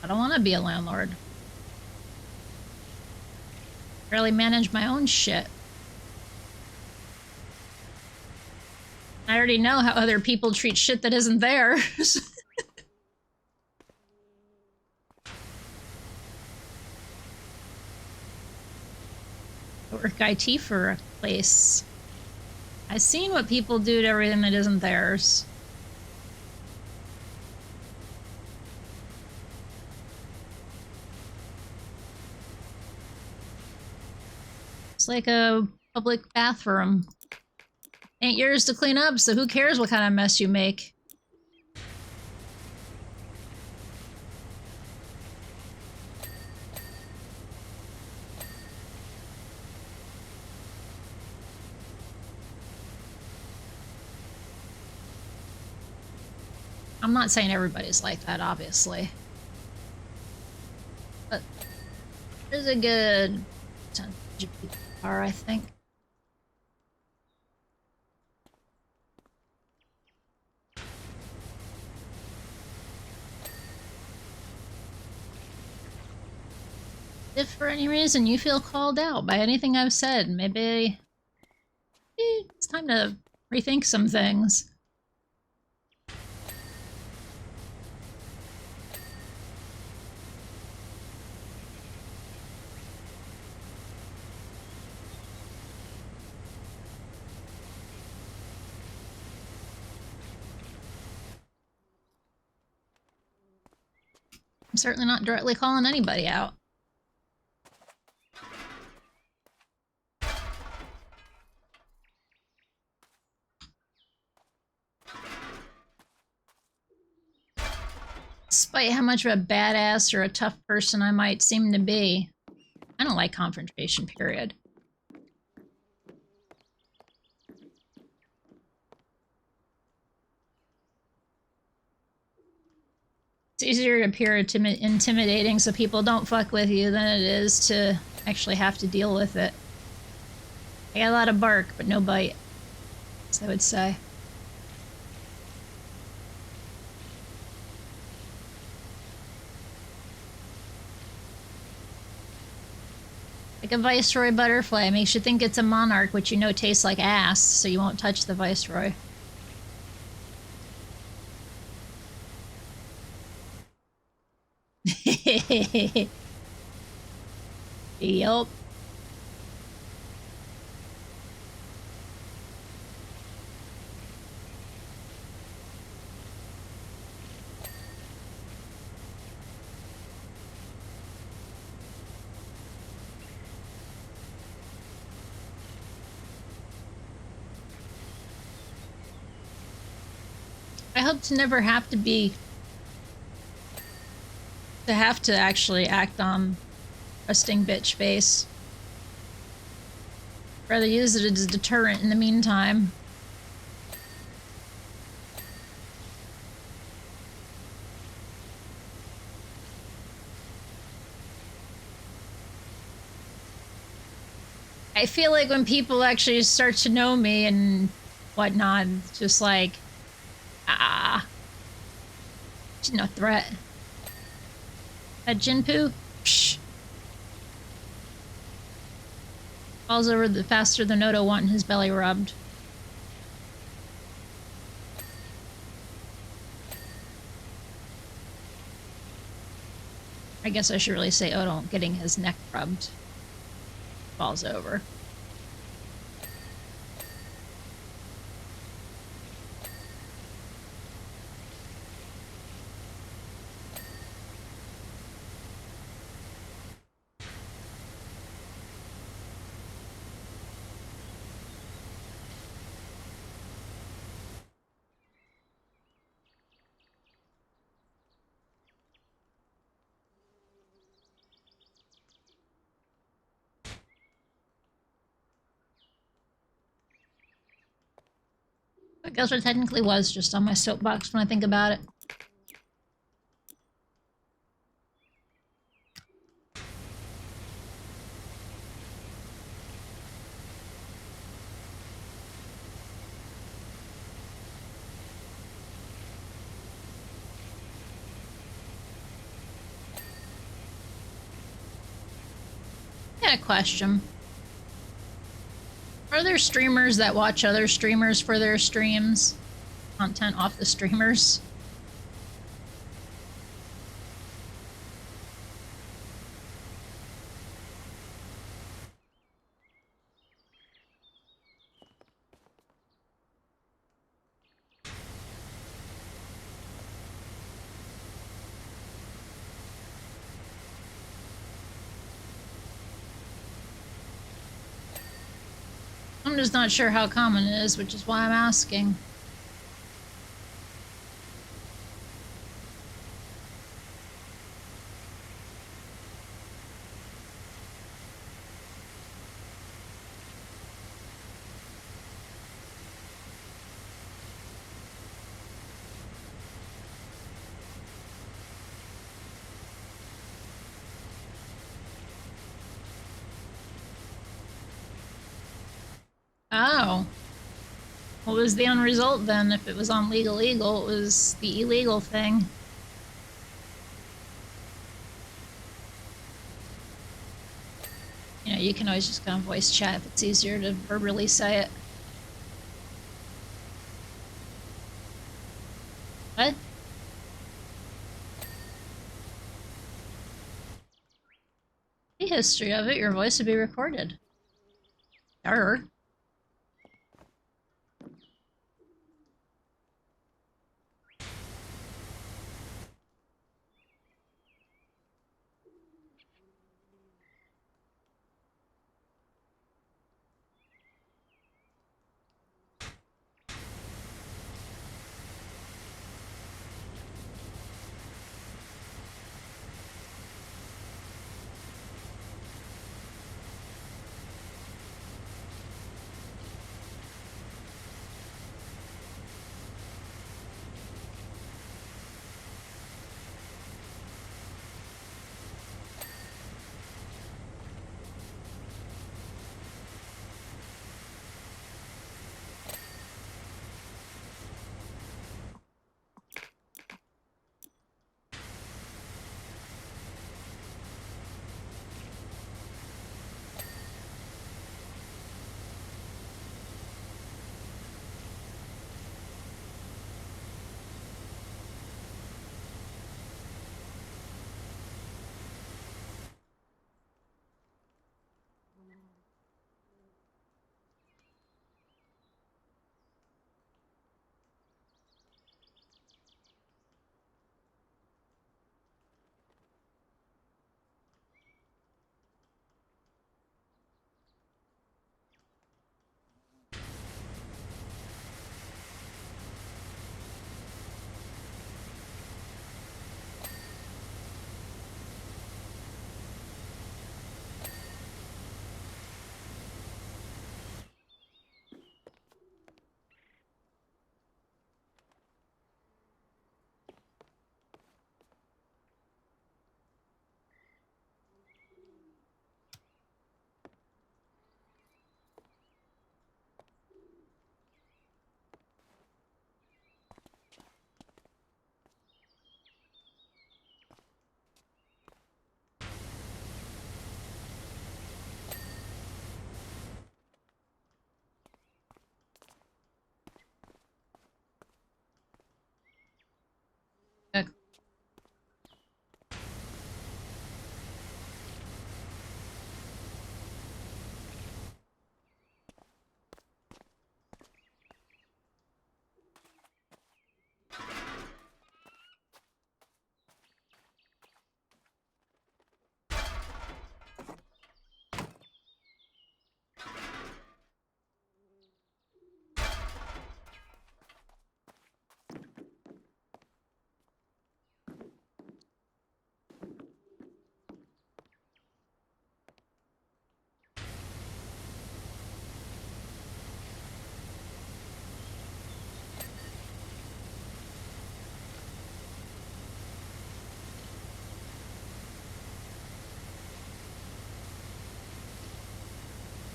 H: I don't want to be a landlord. Barely manage my own shit. I already know how other people treat shit that isn't theirs. I work IT for a place. I've seen what people do to everything that isn't theirs. It's like a public bathroom. Ain't yours to clean up, so who cares what kind of mess you make? I'm not saying everybody's like that, obviously. But there's a good percentage of people are, I think. If for any reason you feel called out by anything I've said, maybe it's time to rethink some things. I'm certainly not directly calling anybody out. Despite how much of a badass or a tough person I might seem to be, I don't like confrontation, period. It's easier to appear intimidating so people don't fuck with you than it is to actually have to deal with it. I got a lot of bark, but no bite, as I would say. Like a Viceroy butterfly makes you think it's a monarch, which you know tastes like ass, so you won't touch the Viceroy. Yup. I hope to never have to be... to have to actually act on resting bitch face. Rather use it as a deterrent in the meantime. I feel like when people actually start to know me and whatnot, it's just like, she's no threat. That Ginpu? Psh. Falls over the faster than Odo wanting his belly rubbed. I guess I should really say Odo getting his neck rubbed. Falls over. I guess I technically was just on my soapbox when I think about it. I got a question. Are there streamers that watch other streamers for their streams? Content off the streamers? I'm just not sure how common it is, which is why I'm asking. Oh. What was the end result then? If it was on legal, it was the illegal thing. You know, you can always just kind of voice chat if it's easier to verbally say it. What? The history of it, your voice would be recorded. Error.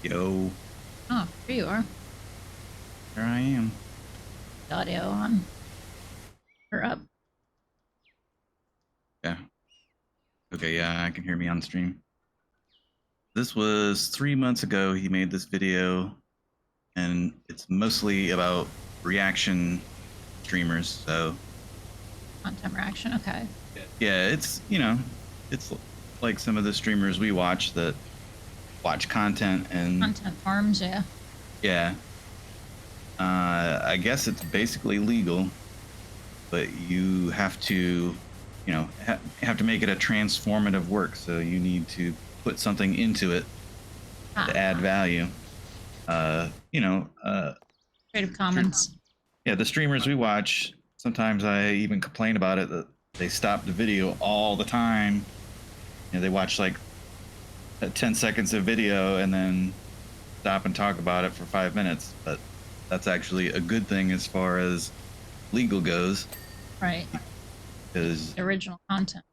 E: Yo,
H: Oh, there you are.
E: here I am.
H: Audio on. Or up.
E: Yeah. Okay, yeah, I can hear me on stream. This was 3 months ago. He made this video, and it's mostly about reaction streamers. So
H: Content reaction. Okay.
E: yeah, it's, you know, it's like some of the streamers we watch that watch content and
H: Content farms. Yeah.
E: yeah. I guess it's basically legal, but you have to, you know, have to make it a transformative work. So you need to put something into it to add value. You know,
H: Creative Commons.
E: yeah, the streamers we watch, sometimes I even complain about it that they stop the video all the time. You know, they watch like 10 seconds of video and then stop and talk about it for 5 minutes. But that's actually a good thing as far as legal goes.
H: Right.
E: Because
H: Original content.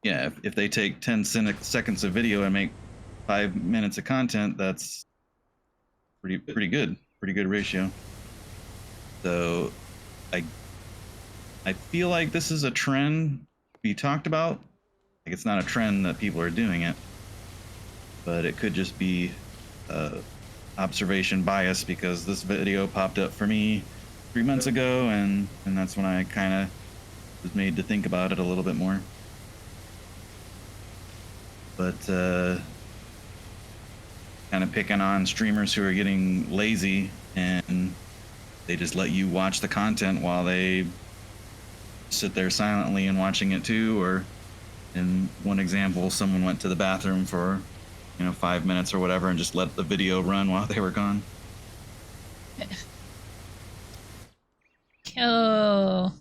E: yeah, if they take 10 seconds of video and make 5 minutes of content, that's pretty good ratio. So I feel like this is a trend to be talked about. Like, it's not a trend that people are doing it, but it could just be observation bias, because this video popped up for me 3 months ago, and that's when I kind of was made to think about it a little bit more. But kind of picking on streamers who are getting lazy and they just let you watch the content while they sit there silently and watching it too. Or in one example, someone went to the bathroom for, you know, 5 minutes or whatever and just let the video run while they were gone.
H: Oh.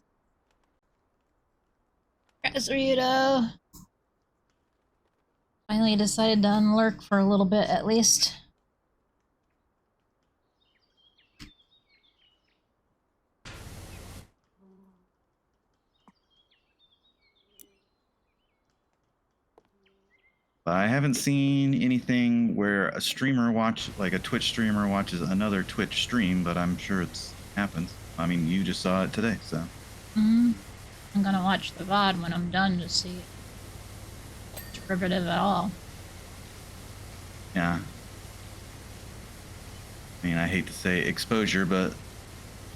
H: Rito. Finally decided to unlurk for a little bit at least.
E: But I haven't seen anything where a streamer like a Twitch streamer watches another Twitch stream, but I'm sure it's happens. I mean, you just saw it today, so.
H: I'm gonna watch the VOD when I'm done to see if it's derivative at all.
E: Yeah. I mean, I hate to say exposure, but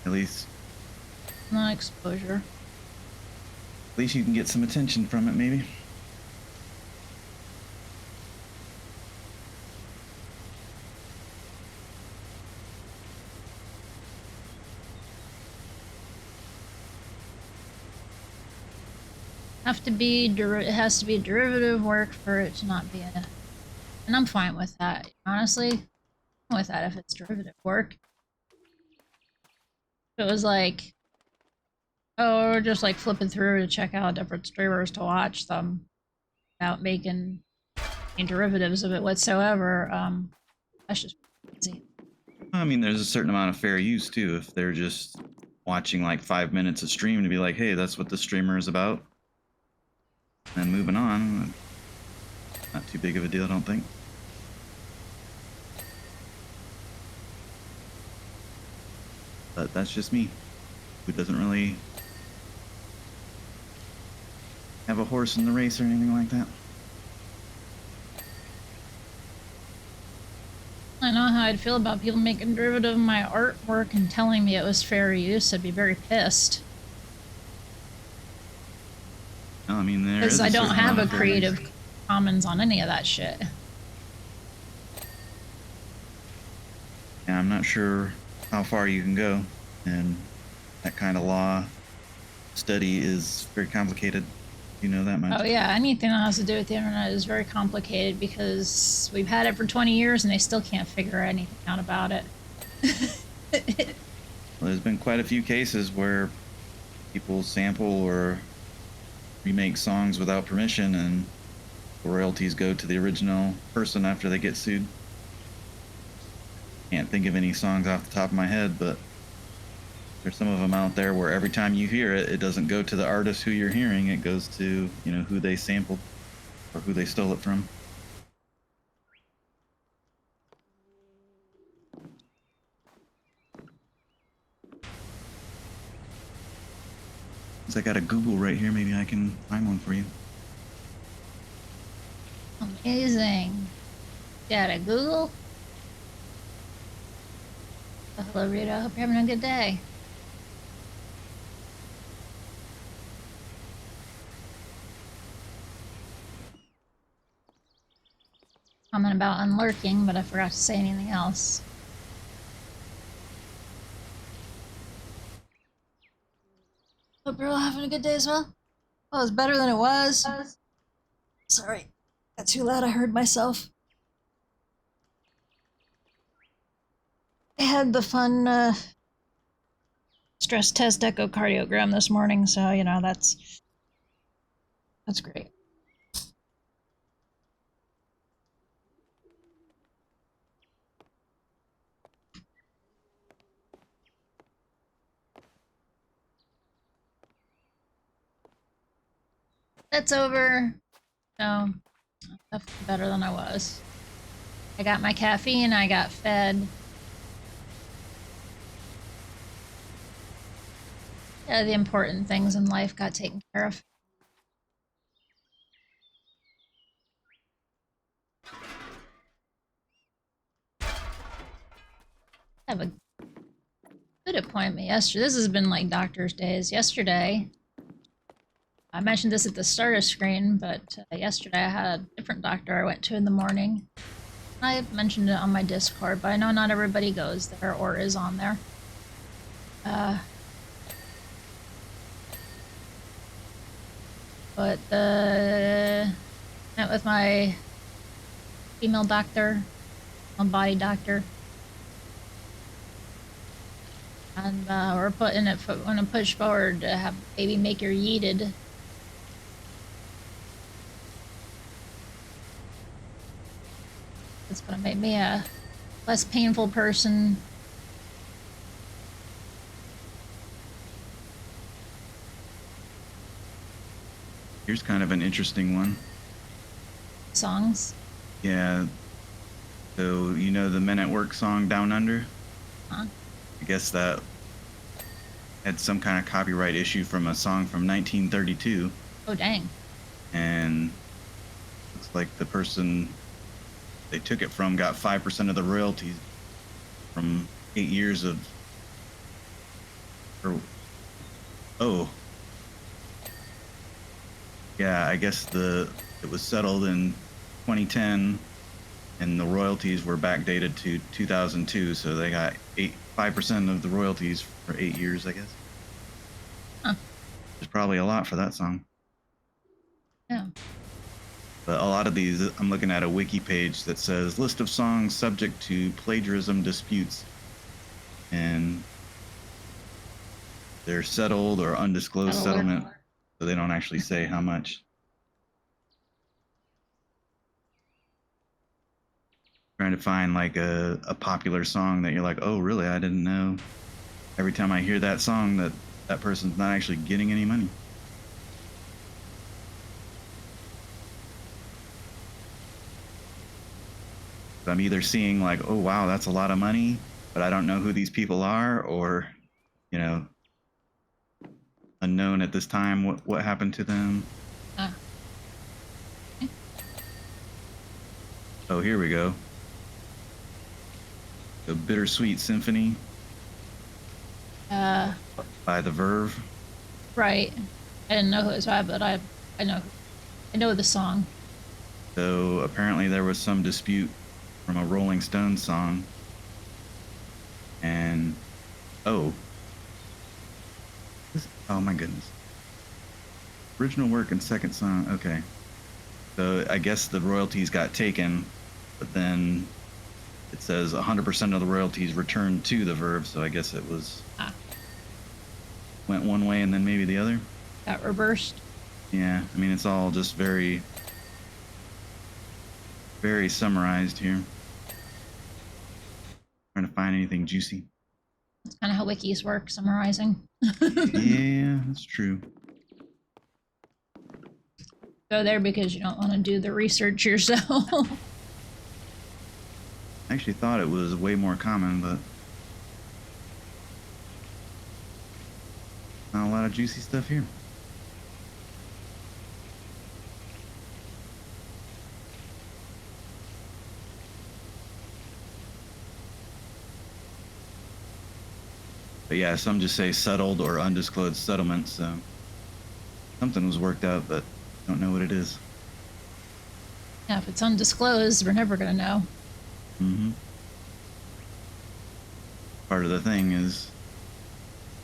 E: at least
H: Not exposure.
E: you can get some attention from it, maybe.
H: It has to be derivative work for it to not be and I'm fine with that. Honestly, I'm with that if it's derivative work. If it was like, oh, we're just like flipping through to check out different streamers to watch them without making any derivatives of it whatsoever, that's just easy.
E: I mean, there's a certain amount of fair use too. If they're just watching like 5 minutes of stream to be like, hey, that's what the streamer is about, and moving on, not too big of a deal, I don't think. But that's just me, who doesn't really have a horse in the race or anything like that.
H: I know how I'd feel about people making derivative of my artwork and telling me it was fair use. I'd be very pissed.
E: No, I mean, there
H: Because
E: is
H: I don't
E: certain
H: have a
E: amount of fair use.
H: Creative Commons on any of that shit.
E: Yeah, I'm not sure how far you can go, and that kind of law study is very complicated. You know that much.
H: Oh yeah, anything that has to do with the internet is very complicated because we've had it for 20 years and they still can't figure anything out about it.
E: Well, there's been quite a few cases where people sample or remake songs without permission, and the royalties go to the original person after they get sued. Can't think of any songs off the top of my head, but there's some of them out there where every time you hear it, it doesn't go to the artist who you're hearing, it goes to, you know, who they sampled or who they stole it from. Since I got a Google right here, maybe I can find one for you.
H: Amazing. Got a Google? Oh, hello, Rita. Hope you're having a good day. Comment about unlurking, but I forgot to say anything else. Hope you're all having a good day as well. Oh, it's better than it was. Sorry. Got too loud, I heard myself. I had the fun stress test echocardiogram this morning, so you know that's great. That's over. So definitely better than I was. I got my caffeine, I got fed. Yeah, the important things in life got taken care of. I have a good appointment yesterday. This has been like doctor's days. Yesterday, I mentioned this at the start of screen, but yesterday I had a different doctor I went to in the morning. I mentioned it on my Discord, but I know not everybody goes there or is on there. But met with my female doctor, my body doctor, and we're putting it on a push forward to have baby maker yeeted. It's gonna make me a less painful person.
E: Here's kind of an interesting one.
H: Songs.
E: Yeah. So, you know the Men at Work song Down Under?
H: Huh?
E: I guess that had some kind of copyright issue from a song from 1932.
H: Oh, dang.
E: And looks like the person they took it from got 5% of the royalties from 8 years of... Oh. Yeah, I guess it was settled in 2010, and the royalties were backdated to 2002, so they got 5% of the royalties for 8 years, I guess.
H: Huh.
E: There's probably a lot for that song.
H: Yeah.
E: But a lot of these, I'm looking at a wiki page that says list of songs subject to plagiarism disputes, and they're settled or undisclosed settlement. So they don't actually say how much. Trying to find like a popular song that you're like, oh really, I didn't know. Every time I hear that song that person's not actually getting any money. So I'm either seeing like, oh wow, that's a lot of money, but I don't know who these people are, or, you know, unknown at this time what happened to them.
H: Okay.
E: Oh, here we go. The Bittersweet Symphony by The Verve.
H: Right. I didn't know who it was by, but I know the song.
E: So apparently there was some dispute from a Rolling Stones song, and oh my goodness, original work and second song. Okay, so I guess the royalties got taken, but then it says 100% of the royalties returned to the Verve, so I guess it was went one way and then maybe the other.
H: Got reversed.
E: Yeah, I mean it's all just very summarized here. Trying to find anything juicy.
H: That's kind of how wikis work, summarizing.
E: Yeah, that's true.
H: Go there because you don't want to do the research yourself.
E: I actually thought it was way more common, but not a lot of juicy stuff here. But yeah, some just say settled or undisclosed settlement, so something was worked out, but don't know what it is.
H: Yeah, if it's undisclosed, we're never gonna know.
E: Mm-hmm. Part of the thing is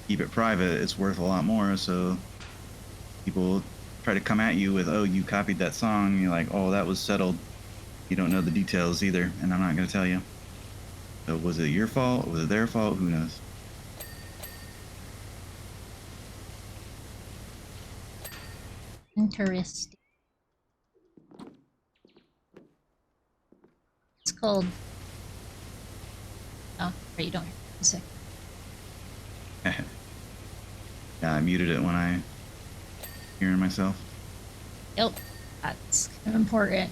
E: keep it private. It's worth a lot more, so people try to come at you with, oh, you copied that song, and you're like, oh, that was settled. You don't know the details either, and I'm not going to tell you. So was it your fault? Was it their fault? Who knows?
H: Interesting. It's cold. Oh, right, you don't hear music.
E: Yeah, I muted it when I hearing myself.
H: Yep, that's kind of important.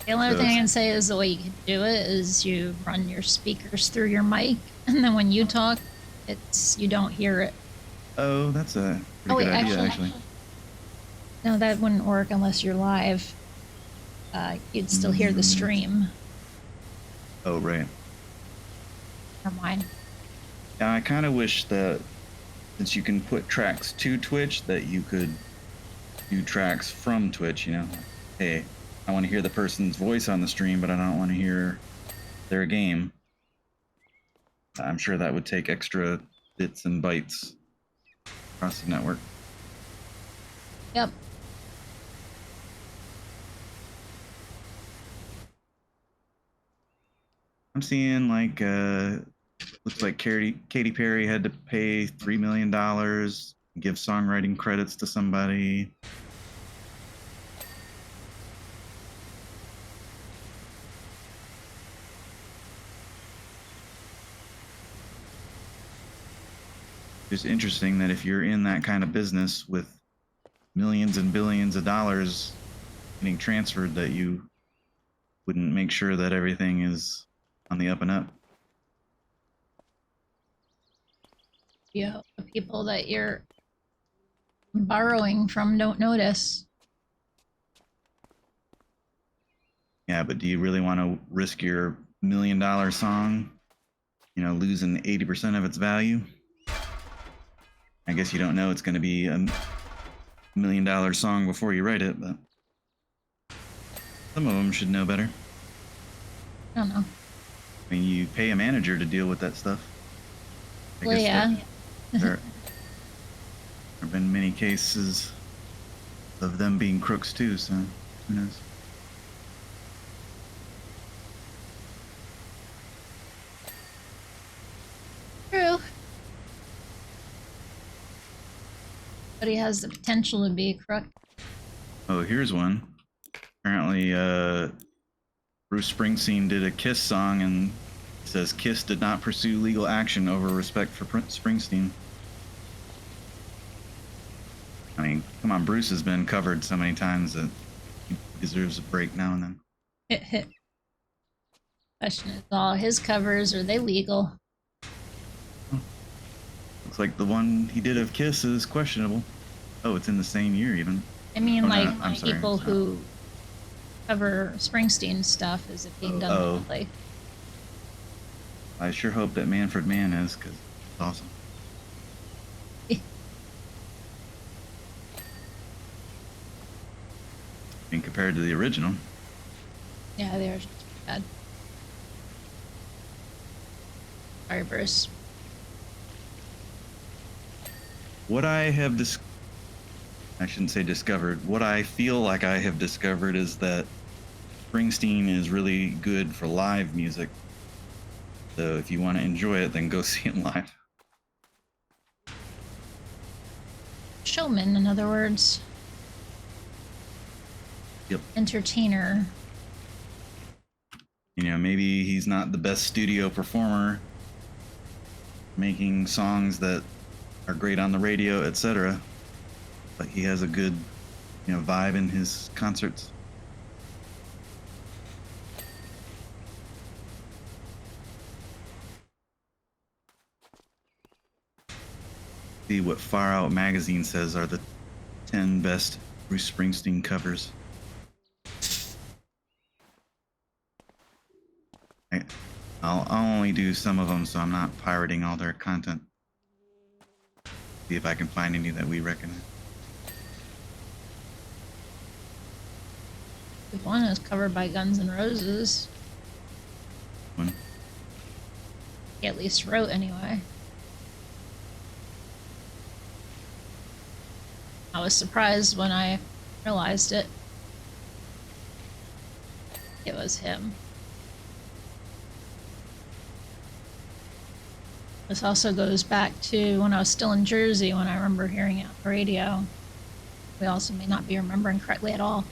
H: The only other
E: So
H: thing I
E: it's-
H: can say is the way you can do it is you run your speakers through your mic, and then when you talk, you don't hear it.
E: Oh, that's a pretty
H: Oh, wait,
E: good idea, actually.
H: No, that wouldn't work unless you're live. You'd still hear the stream.
E: Oh, right.
H: Never mind.
E: Yeah, I kind of wish that since you can put tracks to Twitch, that you could do tracks from Twitch, you know? Hey, I want to hear the person's voice on the stream, but I don't want to hear their game. I'm sure that would take extra bits and bytes across the network.
H: Yep.
E: I'm seeing like looks like Katy Perry had to pay $3 million, give songwriting credits to somebody. It's interesting that if you're in that kind of business with millions and billions of dollars getting transferred, that you wouldn't make sure that everything is on the up and up.
H: Yeah, the people that you're borrowing from don't notice.
E: Yeah, but do you really want to risk your $1 million song, you know, losing 80% of its value? I guess you don't know it's going to be a $1 million song before you write it, but some of them should know better.
H: I don't know.
E: I mean, you pay a manager to deal with that stuff. I
H: Well,
E: guess
H: yeah.
E: there have been many cases of them being crooks too, so who knows?
H: True. But he has the potential to be a crook.
E: Oh, here's one. Apparently, Bruce Springsteen did a Kiss song, and it says Kiss did not pursue legal action over respect for Springsteen. I mean, come on, Bruce has been covered so many times that he deserves a break now and then.
H: Hit hit. Question is, all his covers, are they legal?
E: Looks like the one he did of Kiss is questionable. Oh, it's in the same year even.
H: I mean,
E: Oh, no,
H: like
E: I'm sorry,
H: people
E: it's not.
H: who cover Springsteen stuff, is it being done
E: Oh.
H: legally?
E: I sure hope that Manfred Mann is, because it's awesome. I mean, compared to the original.
H: Yeah, they are just bad. Sorry, Bruce.
E: What I have I shouldn't say discovered. What I feel like I have discovered is that Springsteen is really good for live music. So if you want to enjoy it, then go see him live.
H: Showman, in other words.
E: Yep.
H: Entertainer.
E: You know, maybe he's not the best studio performer, making songs that are great on the radio, etc. But he has a good, you know, vibe in his concerts. See what Far Out magazine says are the 10 best Bruce Springsteen covers. I'll only do some of them, so I'm not pirating all their content. See if I can find any that we recognize.
H: If one is covered by Guns N' Roses,
E: One.
H: he at least wrote anyway. I was surprised when I realized it. It was him. This also goes back to when I was still in Jersey, when I remember hearing it on the radio. We also may not be remembering correctly at all.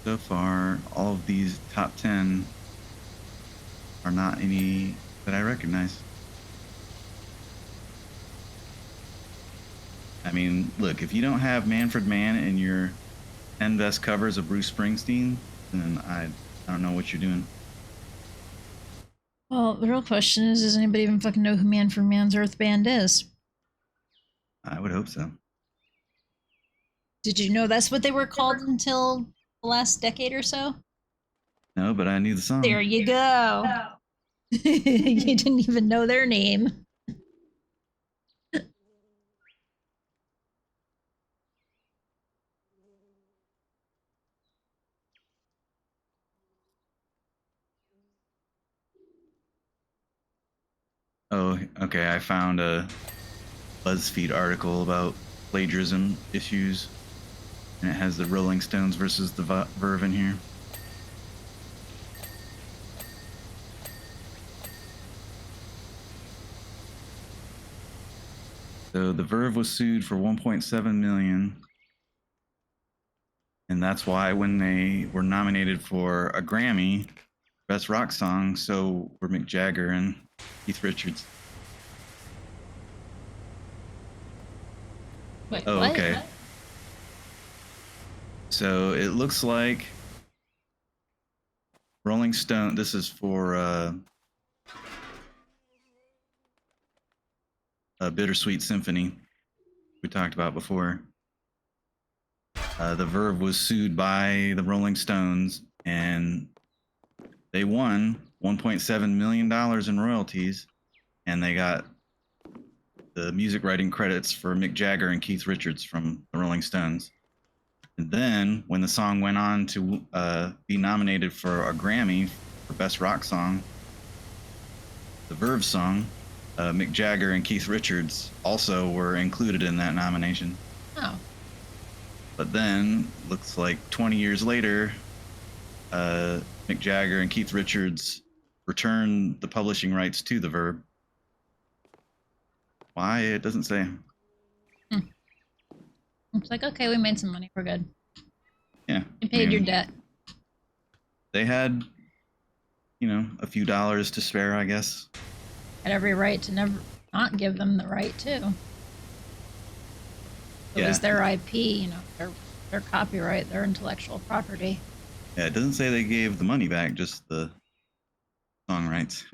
E: So far, all of these top 10 are not any that I recognize. I mean, look, if you don't have Manfred Mann in your 10 best covers of Bruce Springsteen, then I don't know what you're doing.
H: Well, the real question is, does anybody even fucking know who Manfred Mann's Earth Band is?
E: I would hope so.
A: Did you know that's what they were called until the last decade or so?
E: No, but I knew the song.
A: There you go. You didn't even know their name.
E: Oh, okay. I found a BuzzFeed article about plagiarism issues, and it has the Rolling Stones versus the Verve in here. So the Verve was sued for 1.7 million, and that's why when they were nominated for a Grammy, Best Rock Song, so were Mick Jagger and Keith Richards.
H: Wait,
E: Oh,
H: what?
E: okay. So it looks like Rolling Stone. This is for a Bittersweet Symphony we talked about before. The Verve was sued by the Rolling Stones, and they won $1.7 million in royalties, and they got the music writing credits for Mick Jagger and Keith Richards from the Rolling Stones. And then when the song went on to be nominated for a Grammy for Best Rock Song, the Verve song, Mick Jagger and Keith Richards also were included in that nomination.
H: Oh.
E: But then, looks like 20 years later, Mick Jagger and Keith Richards returned the publishing rights to the Verve. Why? It doesn't say.
H: It's like, okay, we made some money. We're good.
E: Yeah.
H: You paid your debt.
E: They had, a few dollars to spare, I guess.
H: Had every right to never not give them the right to. It was their IP, their copyright, their intellectual property.
E: Yeah, it doesn't say they gave the money back, just the song rights.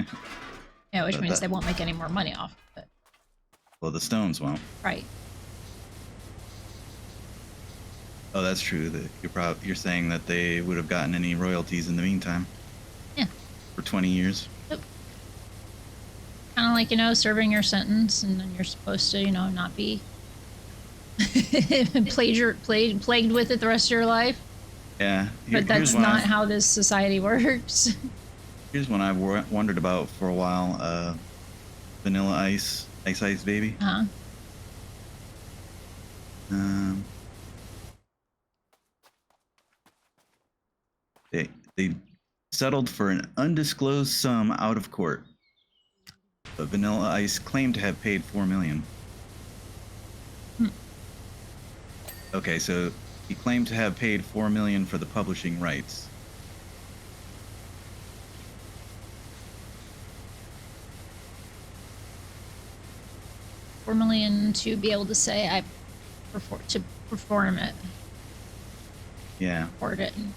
H: Yeah, which
E: But
H: means they won't make any more money off of it.
E: Well, the Stones won't.
H: Right.
E: Oh, that's true. That you're saying that they would have gotten any royalties in the meantime.
H: Yeah.
E: For 20 years.
H: Yep. Kind of like, serving your sentence, and then you're supposed to, not be plagued with it the rest of your life.
E: Yeah.
H: But that's not how this society works.
E: Here's one I've wondered about for a while. Vanilla Ice, Ice Baby.
H: Huh?
E: They settled for an undisclosed sum out of court, but Vanilla Ice claimed to have paid $4 million. Okay, so he claimed to have paid $4 million for the publishing rights.
H: $4 million to be able to say I perform it,
E: Yeah.
H: record it, and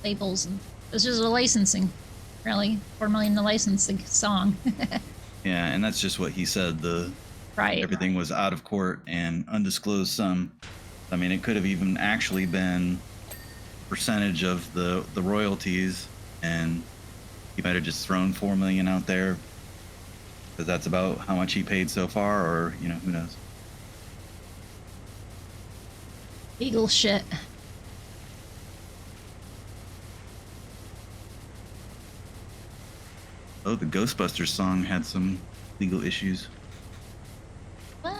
H: labels, and this is a licensing, really. $4 million to license the song.
E: Yeah, and that's just what he said.
H: Right.
E: Everything was out of court and undisclosed sum. I mean, it could have even actually been percentage of the royalties, and he might have just thrown 4 million out there because that's about how much he paid so far, or you know, who knows.
H: Legal shit.
E: Oh, the Ghostbusters song had some legal issues.
H: What?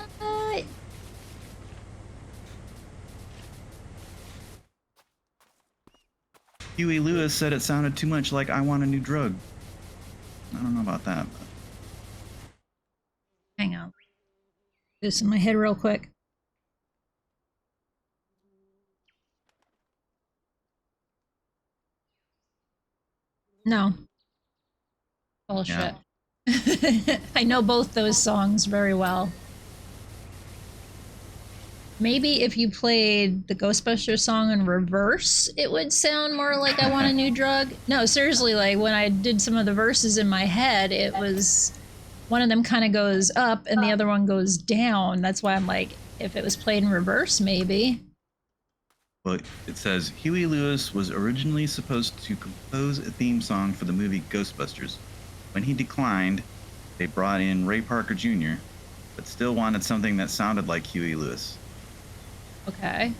E: Huey Lewis said it sounded too much like I Want a New Drug. I don't know about that. But...
H: Hang on.
A: This in my head real quick.
H: No. Bullshit. I know both those songs very well. Maybe if you played the Ghostbusters song in reverse, it would sound more like I Want a New Drug. No, seriously, like when I did some of the verses in my head, it was one of them kind of goes up and the other one goes down. That's why I'm like, if it was played in reverse, maybe.
E: Well, it says Huey Lewis was originally supposed to compose a theme song for the movie Ghostbusters. When he declined, they brought in Ray Parker Jr., but still wanted something that sounded like Huey Lewis.
H: Okay.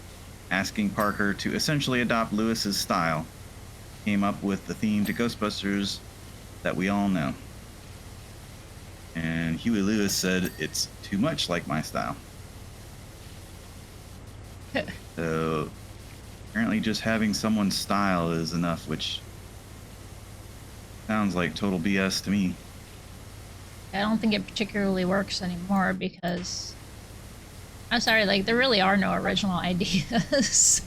E: Asking Parker to essentially adopt Lewis's style, came up with the theme to Ghostbusters that we all know. And Huey Lewis said, "It's too much like my style." So apparently just having someone's style is enough, which sounds like total BS to me.
H: I don't think it particularly works anymore because I'm sorry, like there really are no original ideas.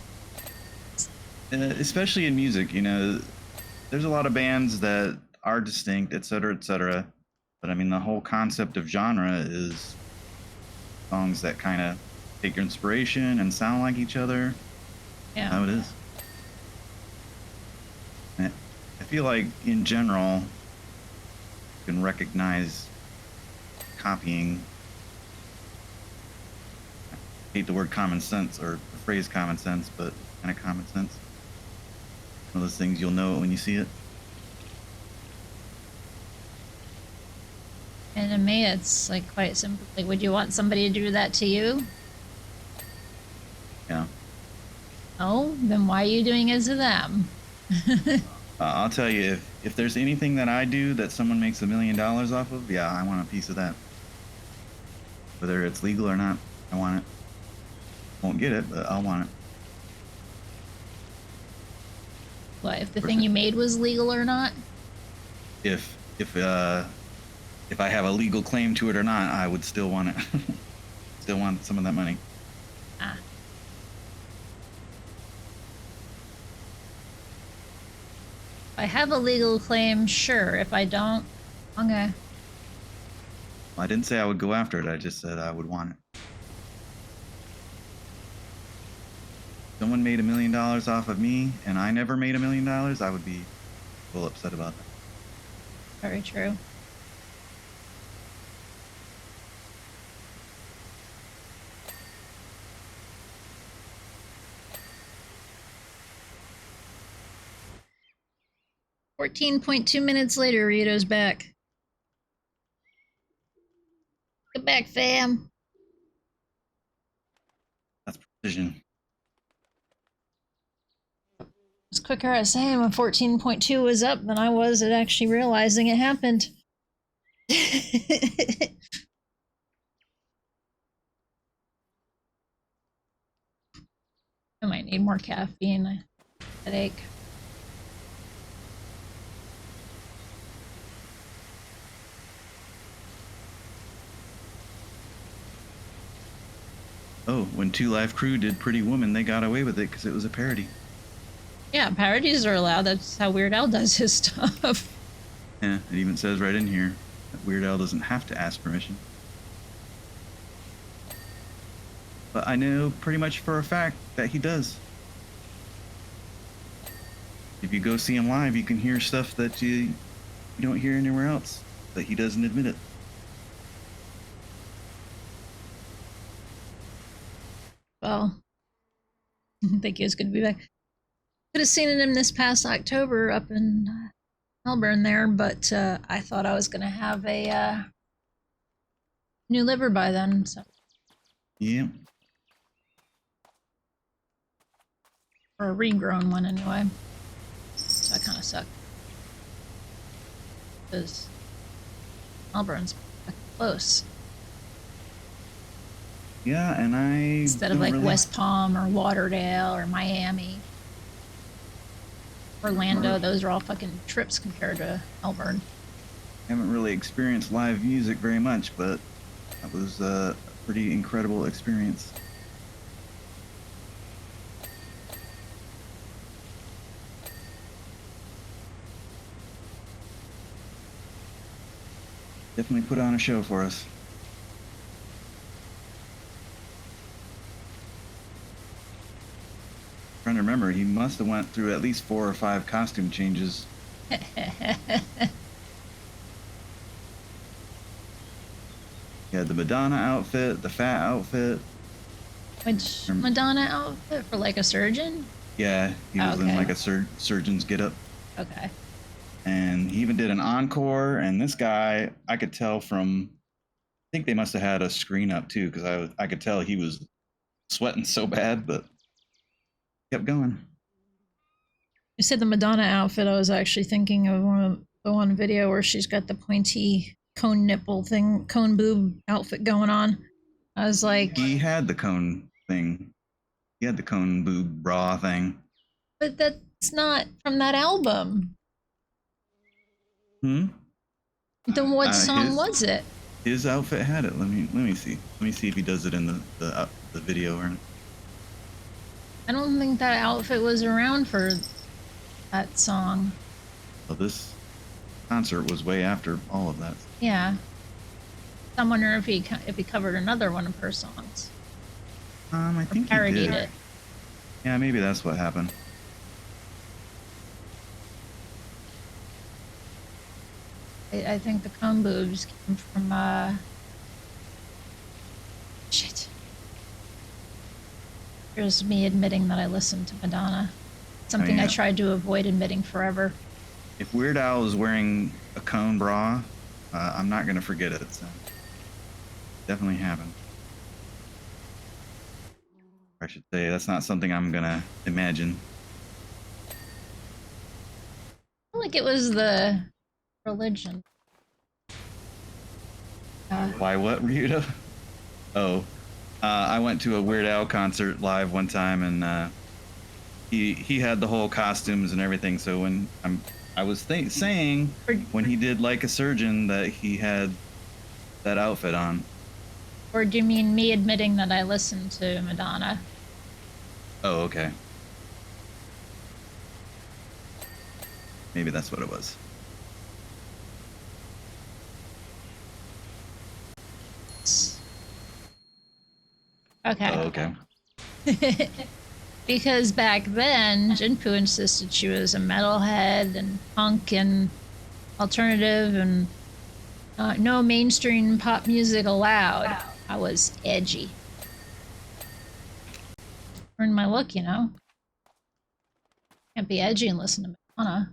E: Especially in music, you know, there's a lot of bands that are distinct, etc., etc. But I mean, the whole concept of genre is songs that kind of take your inspiration and sound like each other.
H: Yeah.
E: How it is. I feel like in general, you can recognize copying. I hate the word common sense or the phrase common sense, but kind of common sense. One of those things you'll know it when you see it.
H: And to me, it's like quite simple. Like, would you want somebody to do that to you?
E: Yeah.
H: No? Then why are you doing it to them?
E: I'll tell you, if there's anything that I do that someone makes $1 million off of, yeah, I want a piece of that. Whether it's legal or not, I want it. Won't get it, but I'll want it.
H: What, if the thing you made was legal or not?
E: If I have a legal claim to it or not, I would still want it. Still want some of that money.
H: Ah. If I have a legal claim, sure. If I don't, okay.
E: Well, I didn't say I would go after it. I just said I would want it. Someone made $1 million off of me, and I never made $1 million, I would be a little upset about that.
H: Very true. .2 minutes later, Rito's back. Get back, fam.
E: That's precision.
A: It's quicker at saying when 14.2 was up than I was at actually realizing it happened.
H: I might need more caffeine. Headache.
E: Oh, when Two Live Crew did Pretty Woman, they got away with it because it was a parody.
H: Yeah, parodies are allowed. That's how Weird Al does his stuff.
E: Yeah, it even says right in here that Weird Al doesn't have to ask permission. But I know pretty much for a fact that he does. If you go see him live, you can hear stuff that you don't hear anywhere else, but he doesn't admit it.
A: Well, I think he was going to be back. Could have seen him this past October up in
H: Melbourne there, but I thought I was gonna have a new liver by then, so
E: Yeah.
H: or a regrown one anyway. So that kind of sucked because Melbourne's close
E: Yeah, and I
H: instead of
E: don't
H: like
E: really,
H: West Palm or Lauderdale or Miami, Orlando. Those are all fucking trips compared to Melbourne.
E: haven't really experienced live music very much, but that was a pretty incredible experience. Definitely put on a show for us. Trying to remember, he must have went through at least 4 or 5 costume changes. He had the Madonna outfit, the fat outfit.
H: Which Madonna outfit for like a surgeon?
E: Yeah, he was in
H: Okay.
E: like a surgeon's getup.
H: Okay.
E: And he even did an encore. And this guy, I could tell from, I think they must have had a screen up too, because I could tell he was sweating so bad, but kept going.
A: You said the Madonna outfit. I was actually thinking of the one video where she's got the pointy cone nipple thing, cone boob outfit going on. I was like,
E: He had the cone thing. He had the cone boob bra thing.
A: but that's not from that album.
E: Hmm.
A: Then what song
E: his-
A: was it?
E: His outfit had it. Let me see. Let me see if he does it in the video or.
H: I don't think that outfit was around for that song.
E: Well, this concert was way after all of that.
H: Yeah. I'm wondering if he covered another one of her songs.
E: I think he
H: Parodied
E: did.
H: it.
E: Yeah, maybe that's what happened.
H: I think the cone boobs came from shit. Here's me admitting that I listened to Madonna. Something I
E: yeah.
H: tried to avoid admitting forever.
E: If Weird Al is wearing a cone bra, I'm not gonna forget it. So definitely happened. I should say that's not something I'm gonna imagine.
H: I feel like it was the religion.
E: Why what, Ryuta? Oh, I went to a Weird Al concert live one time, and he had the whole costumes and everything. So when I was saying when he did Like a Surgeon that he had that outfit on.
H: Or do you mean me admitting that I listened to Madonna?
E: Oh, okay. Maybe that's what it was.
H: Okay.
E: Oh, okay.
H: Because back then, Ginpu insisted she was a metalhead and punk and alternative and no mainstream pop music allowed. I was edgy. Earned my look, you know. Can't be edgy and listen to Madonna.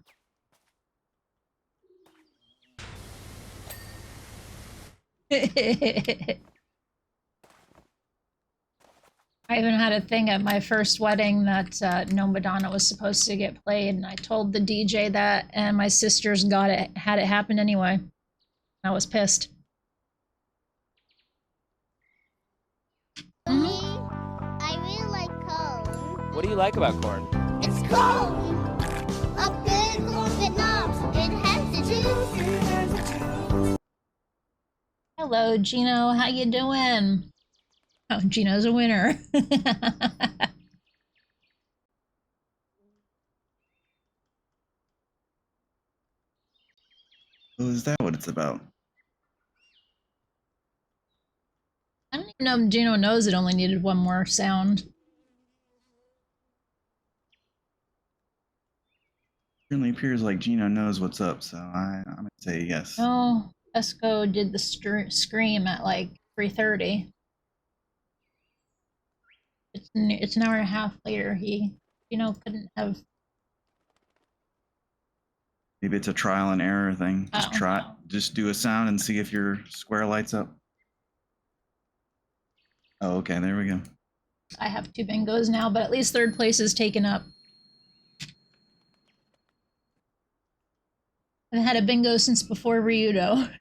H: I even had a thing at my first wedding that no Madonna was supposed to get played, and I told the DJ that, and my sisters had it happen anyway. I was pissed.
I: For me, I really like corn.
J: What do you like about corn?
I: It's corn! A good corn Vietnam. It has the juice.
H: Hello, Gino. How you doing? Oh, Gino's a winner.
E: Oh, is that what it's about?
H: I don't even know if Gino knows it only needed one more sound.
E: Certainly appears like Gino knows what's up, so I'm gonna say yes.
H: Oh, Esco did the scream at like 3:30. It's an hour and a half later. He, couldn't have.
E: Maybe it's a trial and error thing. Just
H: Oh.
E: just do a sound and see if your square lights up. Oh, okay, there we go.
H: I have 2 bingos now, but at least 3rd place is taken up. I've had a bingo since before Ryudo.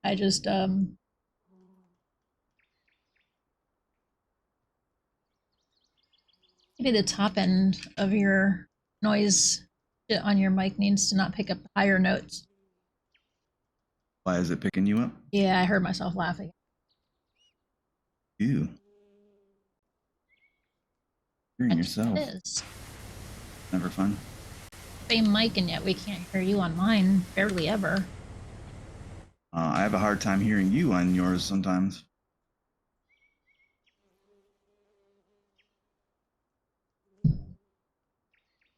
H: I just, maybe the top end of your noise on your mic needs to not pick up the higher notes.
E: Why is it picking you up?
H: Yeah, I heard myself laughing.
E: Ew. Hearing yourself.
H: It is.
E: Never fun.
H: Same mic, and yet we can't hear you on mine. Barely ever.
E: I have a hard time hearing you on yours sometimes.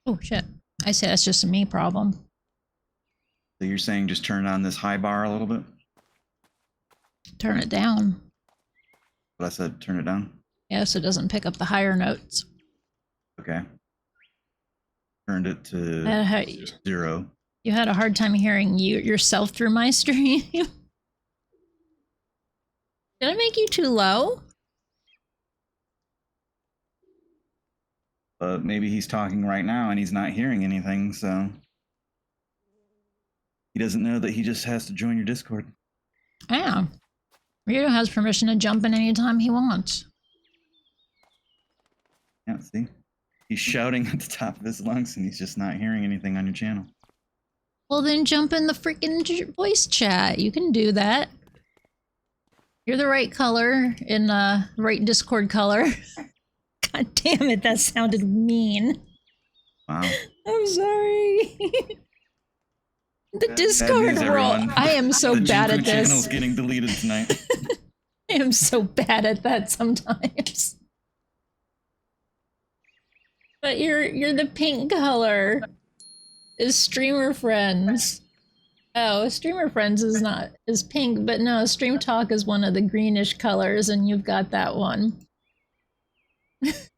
H: Oh, shit. I say that's just a me problem.
E: So you're saying just turn on this high bar a little bit?
H: Turn it down.
E: But I said turn it down?
H: Yeah, so it doesn't pick up the higher notes.
E: Okay. Turned it to 0.
H: You had a hard time hearing yourself through my stream. Did I make you too low?
E: But maybe he's talking right now and he's not hearing anything, so he doesn't know that he just has to join your Discord.
H: Yeah. Rito has permission to jump in anytime he wants.
E: Yeah, see? He's shouting at the top of his lungs and he's just not hearing anything on your channel.
H: Well, then jump in the freaking voice chat. You can do that. You're the right color in the right Discord color. God damn it, that sounded mean.
E: Wow.
H: I'm sorry. The
E: Bad
H: Discord
E: news,
H: roll.
E: everyone.
H: I am so
E: The
H: bad
E: Ginpu
H: at
E: channel's
H: this.
E: getting deleted tonight.
H: I am so bad at that sometimes. But you're the pink color. Is Streamer Friends. Oh, Streamer Friends is pink, but no, Stream Talk is one of the greenish colors, and you've got that one. It's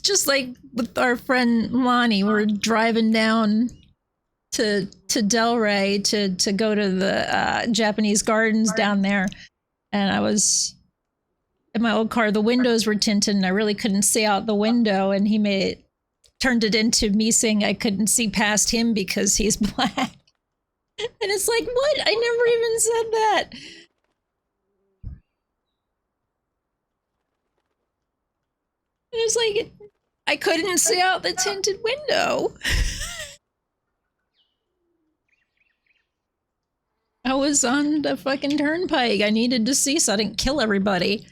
H: just like with our friend Lonnie, we're driving down to Delray to go to the Japanese gardens down there, and I was in my old car. The windows were tinted, and I really couldn't see out the window, and he turned it into me saying I couldn't see past him because he's black. And it's like, what? I never even said that. It's like, I couldn't see out the tinted window. I was on the fucking turnpike. I needed to see so I didn't kill everybody.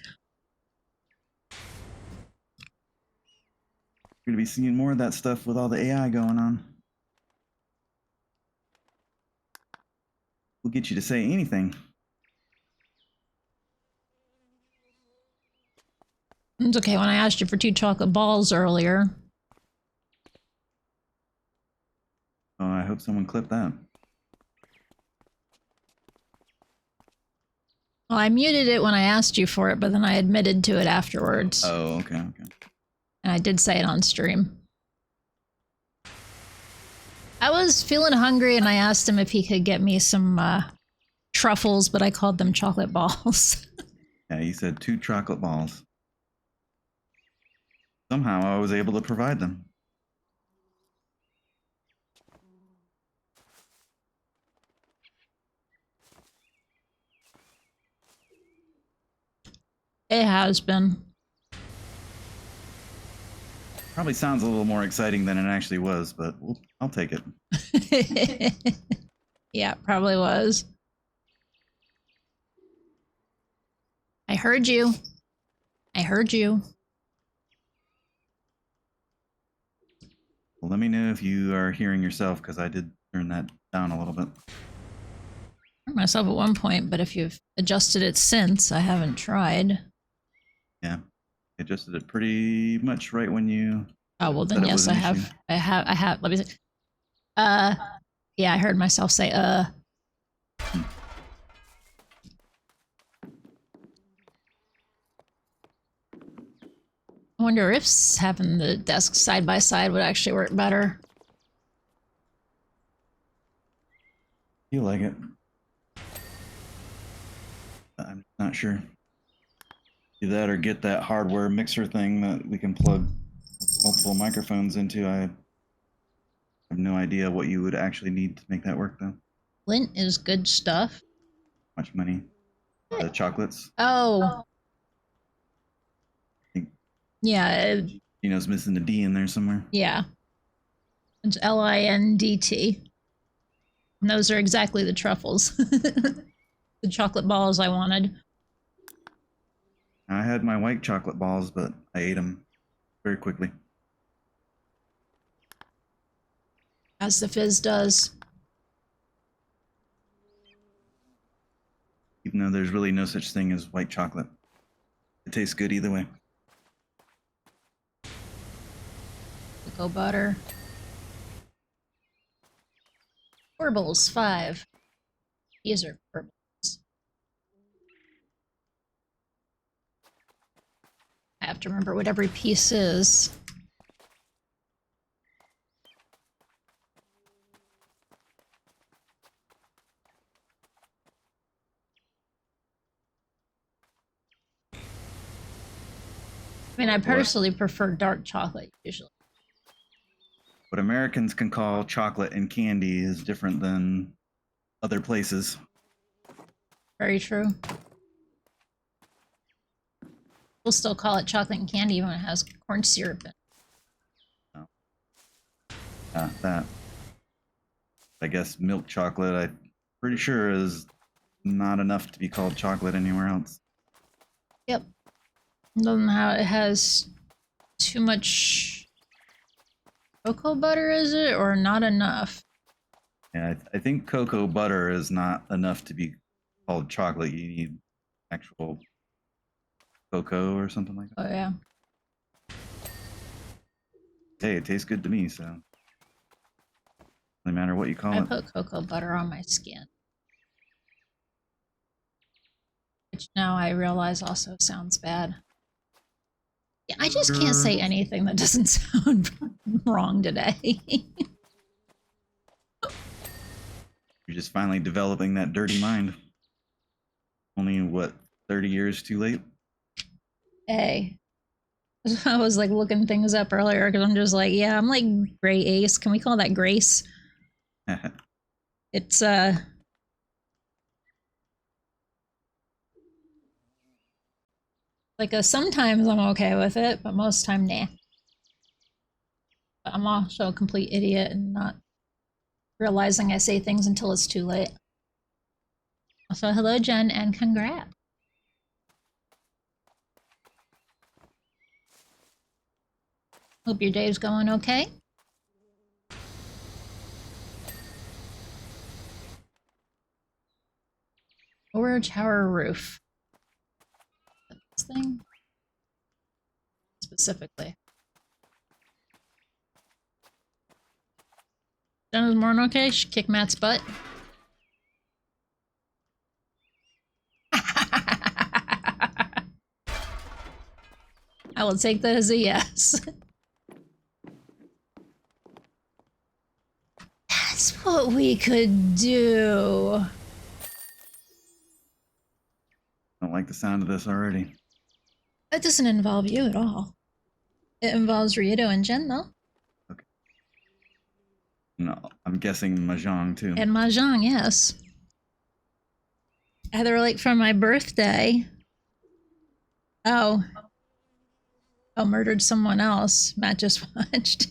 E: You're gonna be seeing more of that stuff with all the AI going on. We'll get you to say anything.
H: It's okay, when I asked you for 2 chocolate balls earlier.
E: Oh, I hope someone clipped that.
H: Well, I muted it when I asked you for it, but then I admitted to it afterwards.
E: Oh, okay.
H: And I did say it on stream. I was feeling hungry and I asked him if he could get me some truffles, but I called them chocolate balls.
E: Yeah, you said 2 chocolate balls. Somehow I was able to provide them.
H: It has been.
E: Probably sounds a little more exciting than it actually was, but I'll take it.
H: Yeah, it probably was. I heard you. I heard you.
E: Well, let me know if you are hearing yourself, because I did turn that down a little bit.
H: I heard myself at one point, but if you've adjusted it since, I haven't tried.
E: Yeah, I adjusted it pretty much right when you.
H: Oh, well then
E: said it
H: yes,
E: was
H: I
E: an
H: have.
E: issue.
H: I have. Let me see. Yeah, I heard myself say, I wonder if having the desks side by side would actually work better.
E: Feel like it. I'm not sure. Do that or get that hardware mixer thing that we can plug multiple microphones into. I have no idea what you would actually need to make that work, though.
H: Lint is good stuff.
E: Much money. The chocolates.
H: Oh.
E: think-
H: Yeah.
E: Gino's missing a D in there somewhere.
H: Yeah. It's LINDT. And those are exactly the truffles. The chocolate balls I wanted.
E: I had my white chocolate balls, but I ate them very quickly.
H: As the fizz does.
E: Even though there's really no such thing as white chocolate. It tastes good either way.
H: Cocoa butter. Purbles, 5. These are purbles. I have to remember what every piece is. I mean, I personally prefer dark chocolate usually.
E: What Americans can call chocolate and candy is different than other places.
H: Very true. We'll still call it chocolate and candy when it has corn syrup in it.
E: That. I guess milk chocolate, I'm pretty sure, is not enough to be called chocolate anywhere else.
H: Yep. Doesn't have, it has too much cocoa butter, is it? Or not enough?
E: Yeah, I think cocoa butter is not enough to be called chocolate. You need actual cocoa or something like that.
H: Oh, yeah.
E: Hey, it tastes good to me, so no matter what you call
H: I
E: it.
H: put cocoa butter on my skin. Which now I realize also sounds bad. Yeah, I just can't say anything that doesn't sound wrong today.
E: You're just finally developing that dirty mind. Only, what, 30 years too late?
H: Hey. I was like looking things up earlier because I'm just like, yeah, I'm like gray ace. Can we call that grace? It's like sometimes I'm okay with it, but most time nah. But I'm also a complete idiot and not realizing I say things until it's too late. Also, hello Jen and congrats. Hope your day's going okay. Or tower roof. This thing? Specifically. Jenna's morning okay? She kicked Matt's butt. I will take that as a yes. That's what we could do.
E: I don't like the sound of this already.
H: That doesn't involve you at all. It involves Rito and Jen, though.
E: Okay. No, I'm guessing Mahjong too.
H: And Mahjong, yes. Either like for my birthday. Oh. Oh, murdered someone else. Matt just watched.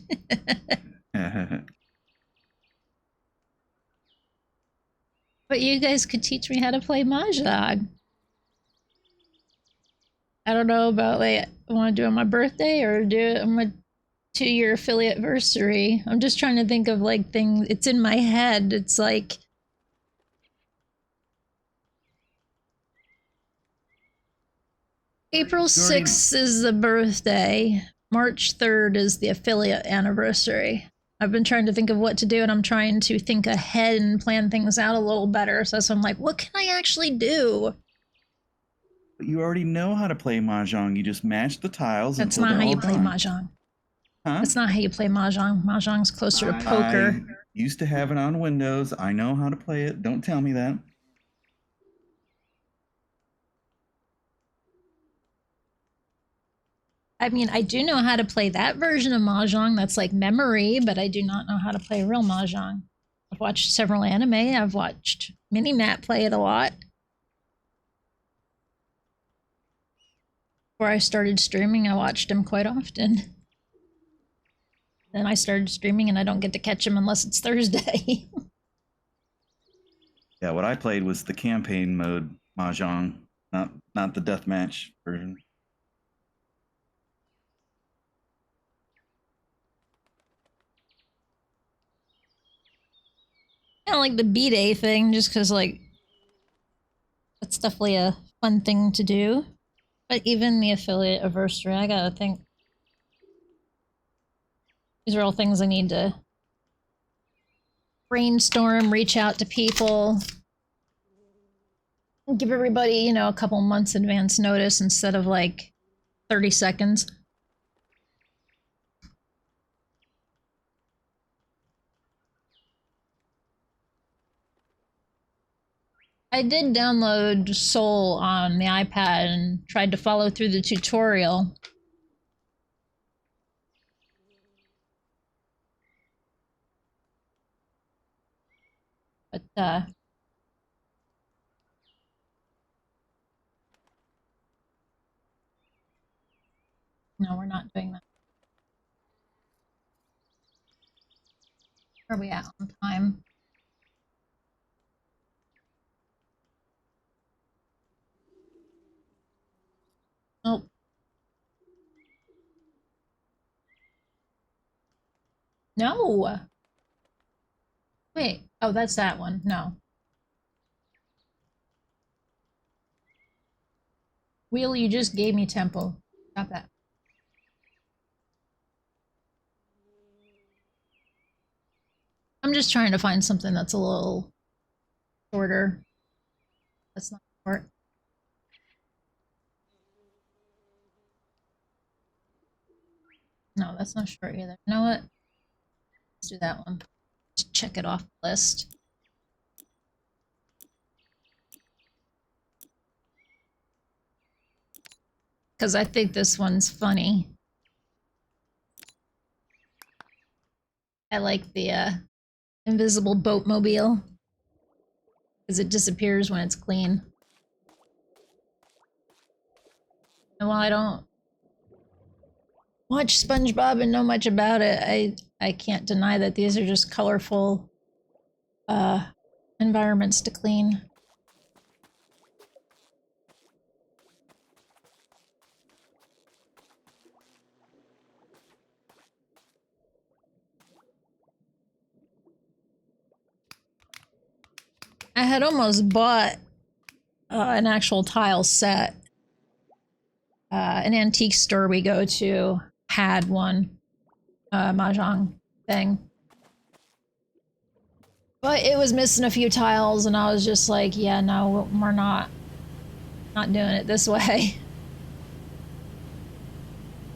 H: But you guys could teach me how to play Mahjong. I don't know about like I want to do it on my birthday or do it on my 2-year affiliate anniversary. I'm just trying to think of like things. It's in my head. It's like April 6th is the birthday. March 3rd is the affiliate anniversary. I've been trying to think of what to do, and I'm trying to think ahead and plan things out a little better. So I'm like, what can I actually do?
E: But you already know how to play Mahjong. You just match the tiles.
H: That's not how you play Mahjong.
E: Huh?
H: That's not how you play Mahjong. Mahjong's closer to poker.
E: Used to have it on Windows. I know how to play it. Don't tell me that.
H: I mean, I do know how to play that version of Mahjong that's like memory, but I do not know how to play real Mahjong. I've watched several anime. I've watched Mini-Matt play it a lot. Before I started streaming, I watched him quite often. Then I started streaming and I don't get to catch him unless it's Thursday.
E: Yeah, what I played was the campaign mode Mahjong, not the deathmatch version.
H: Kind of like the B-Day thing, just because, like, that's definitely a fun thing to do. But even the affiliate anniversary, I gotta think. These are all things I need to brainstorm, reach out to people, give everybody, you know, a couple months advance notice instead of like 30 seconds. I did download Soul on the iPad and tried to follow through the tutorial. But, no, we're not doing that. Where are we at on time? Nope. No! Wait, oh, that's that one. No. Wheel, you just gave me tempo. Stop that. I'm just trying to find something that's a little shorter. That's not short. No, that's not short either. You know what? Let's do that one. Just check it off the list. Because I think this one's funny. I like the invisible boatmobile. Because it disappears when it's clean. And while I don't watch SpongeBob and know much about it, I can't deny that these are just colorful environments to clean. I had almost bought an actual tile set. An antique store we go to had one Mahjong thing. But it was missing a few tiles and I was just like, yeah, no, we're not doing it this way.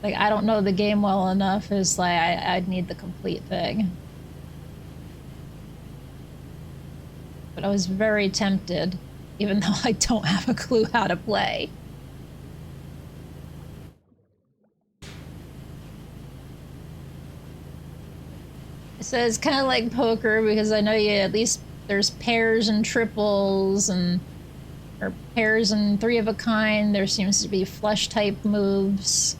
H: Like, I don't know the game well enough. It's like, I'd need the complete thing. But I was very tempted, even though I don't have a clue how to play. So it's kind of like poker because I know you at least there's pairs and triples and or pairs and three of a kind. There seems to be flush type moves.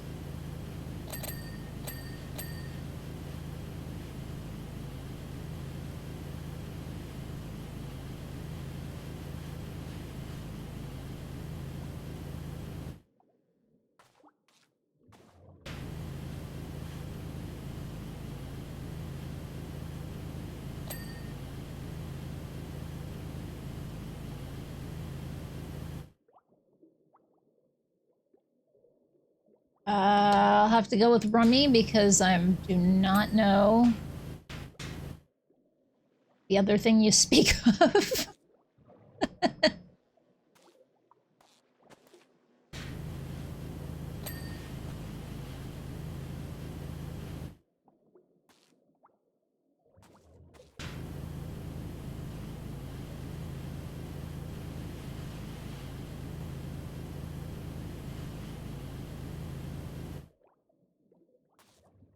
H: I'll have to go with Rummy because I do not know the other thing you speak of.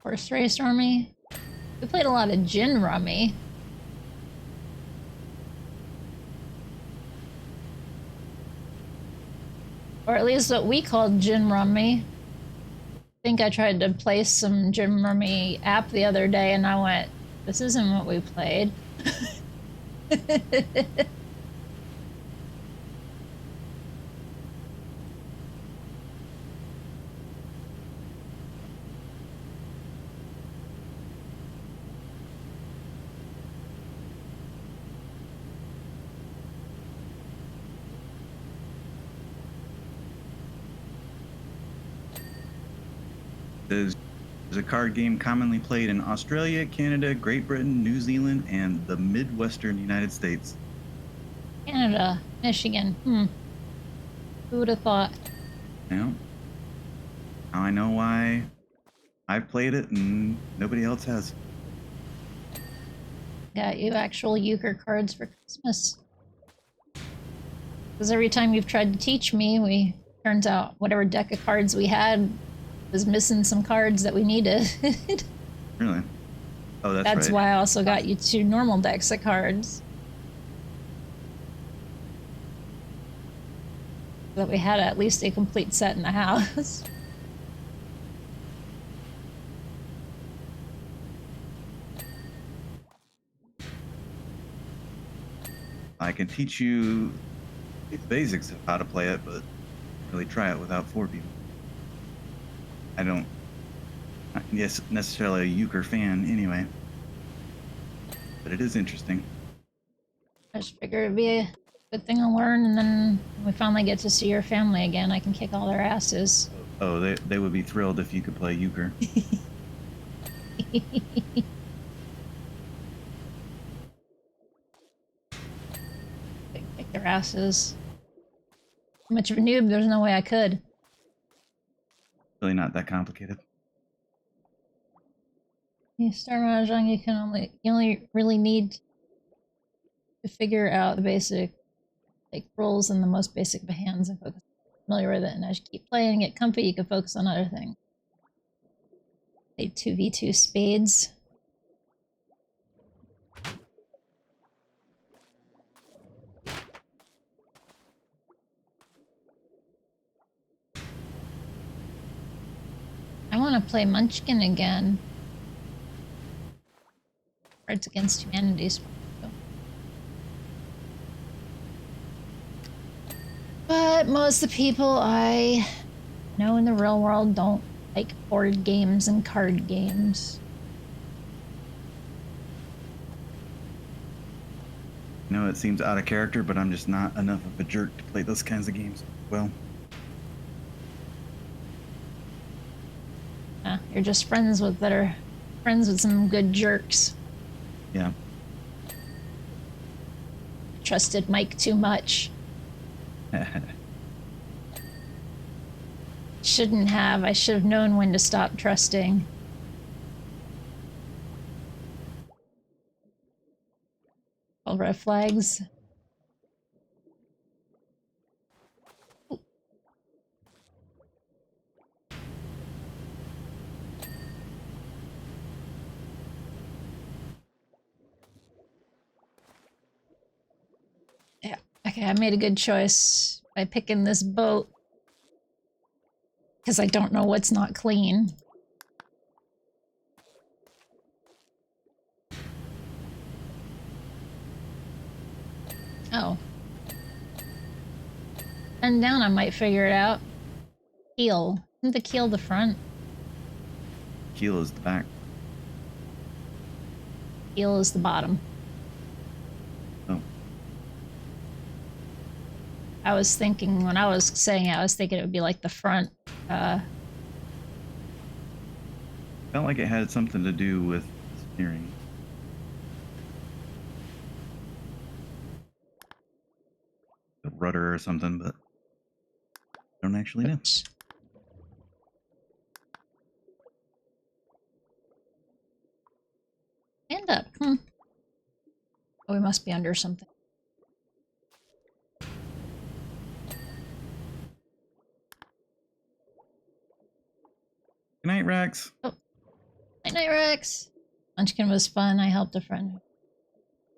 H: Horse race rummy. We played a lot of gin rummy. Or at least what we called gin rummy. I think I tried to play some gin rummy app the other day and I went, this isn't what we played.
E: There's a card game commonly played in Australia, Canada, Great Britain, New Zealand, and the Midwestern United States.
H: Canada, Michigan. Who would have thought?
E: Yeah. Now I know why I've played it and nobody else has.
H: Got you actual euchre cards for Christmas. Because every time you've tried to teach me, turns out whatever deck of cards we had was missing some cards that we needed.
E: Really? Oh, that's right.
H: That's why I also got you 2 normal decks of cards. So that we had at least a complete set in the house.
E: I can teach you the basics of how to play it, but really try it without 4 people. I don't yes necessarily a euchre fan anyway, but it is interesting.
H: I just figured it'd be a good thing to learn, and then when we finally get to see your family again, I can kick all their asses.
E: Oh, they would be thrilled if you could play euchre.
H: Kick their asses. Too much of a noob, there's no way I could.
E: Really not that complicated.
H: You start Mahjong, you only really need to figure out the basic rules and the most basic of hands and focus familiar with it, and as you keep playing and get comfy, you can focus on other things. Play 2v2 spades. I want to play Munchkin again. Cards Against Humanity. But most of the people I know in the real world don't like board games and card games.
E: You know, it seems out of character, but I'm just not enough of a jerk to play those kinds of games well.
H: You're just friends with some good jerks.
E: Yeah.
H: Trusted Mike too much. Shouldn't have. I should have known when to stop trusting. All red flags. Yeah, okay, I made a good choice by picking this boat. Because I don't know what's not clean. Oh. And down I might figure it out. Keel. Isn't the keel the front?
E: Keel is the back.
H: Keel is the bottom.
E: Oh.
H: I was thinking, when I was saying it, I was thinking it would be like the front.
E: Felt like it had something to do with steering. The rudder or something, but I don't actually know.
H: Stand up. Oh, we must be under something.
E: Good night, Rex.
H: Oh. Night, Rex. Munchkin was fun. I helped a friend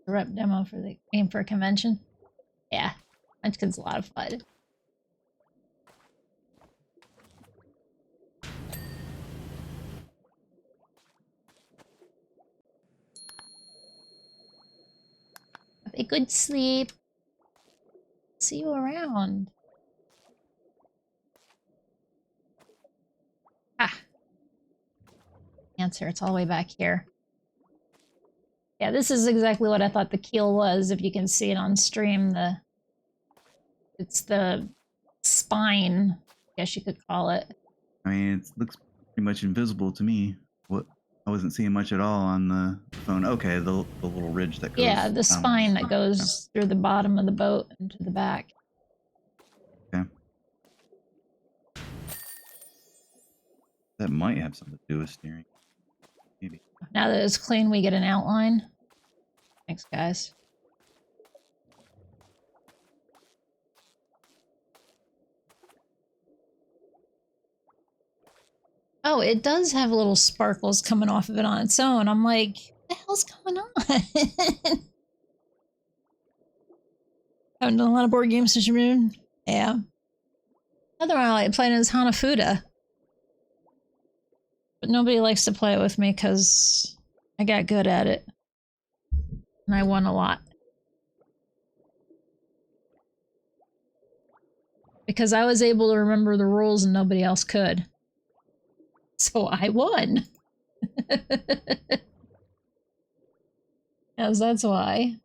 H: rep demo for the game for a convention. Yeah, Munchkin's a lot of fun. Have a good sleep. See you around. Ah. Answer, it's all the way back here. Yeah, this is exactly what I thought the keel was, if you can see it on stream. It's the spine, I guess you could call it.
E: I mean, it looks pretty much invisible to me. What I wasn't seeing much at all on the phone. Okay, the little ridge that goes.
H: Yeah, the spine that goes through the bottom of the boat and to the back.
E: Okay. That might have something to do with steering. Maybe.
H: Now that it's clean, we get an outline. Thanks, guys. Oh, it does have little sparkles coming off of it on its own. I'm like, what the hell's going on? Haven't done a lot of board games this moon. Yeah. Another one I like playing is Hanafuda. But nobody likes to play it with me because I got good at it. And I won a lot. Because I was able to remember the rules and nobody else could. So I won. Yes, that's why.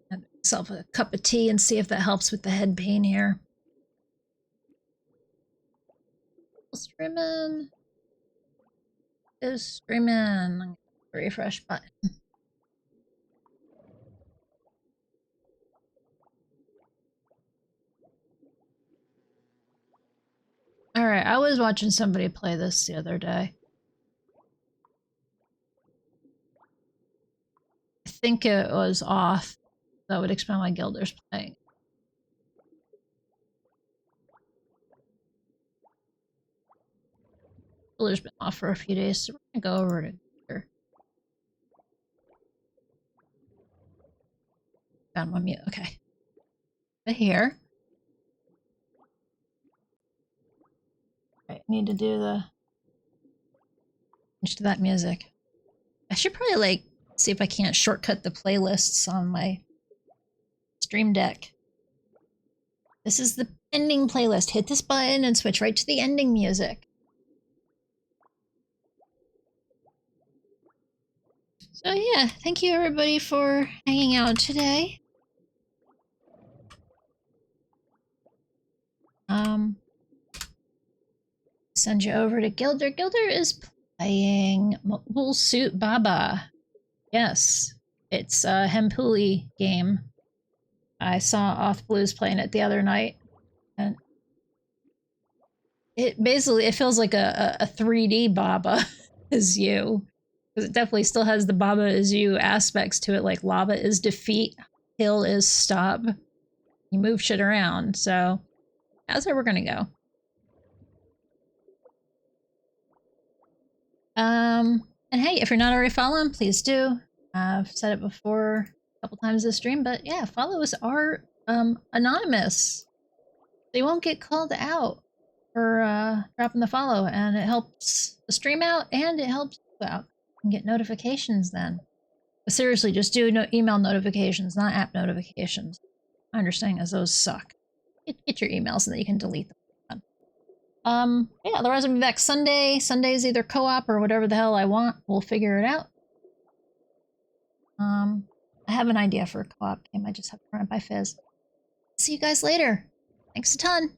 H: Have myself a cup of tea and see if that helps with the head pain here. Streaming is streaming. Refresh button. All right, I was watching somebody play this the other day. I think it was off. That would explain why Gilder's playing. Gilder's been off for a few days, so we're gonna go over to Gilder. Found my mute. Okay. But here. Right, need to do the change to that music. I should probably like see if I can't shortcut the playlists on my Stream Deck. This is the ending playlist. Hit this button and switch right to the ending music. So yeah, thank you everybody for hanging out today. Send you over to Gilder. Gilder is playing Mobile Suit Baba. Yes, it's a Hempuli game. I saw Off Blues playing it the other night, and it feels like a 3D Baba is you. Because it definitely still has the Baba is you aspects to it, like lava is defeat, hill is stop. You move shit around, so that's where we're gonna go. And hey, if you're not already following, please do. I've said it before a couple times this stream, but yeah, follows are anonymous. They won't get called out for dropping the follow, and it helps the stream out and it helps you out. You can get notifications then. But seriously, just do email notifications, not app notifications. My understanding is those suck. Get your emails and then you can delete them. Yeah, otherwise I'll be back Sunday. Sunday's either co-op or whatever the hell I want. We'll figure it out. I have an idea for a co-op game. I just have to run it by Fizz. See you guys later. Thanks a ton.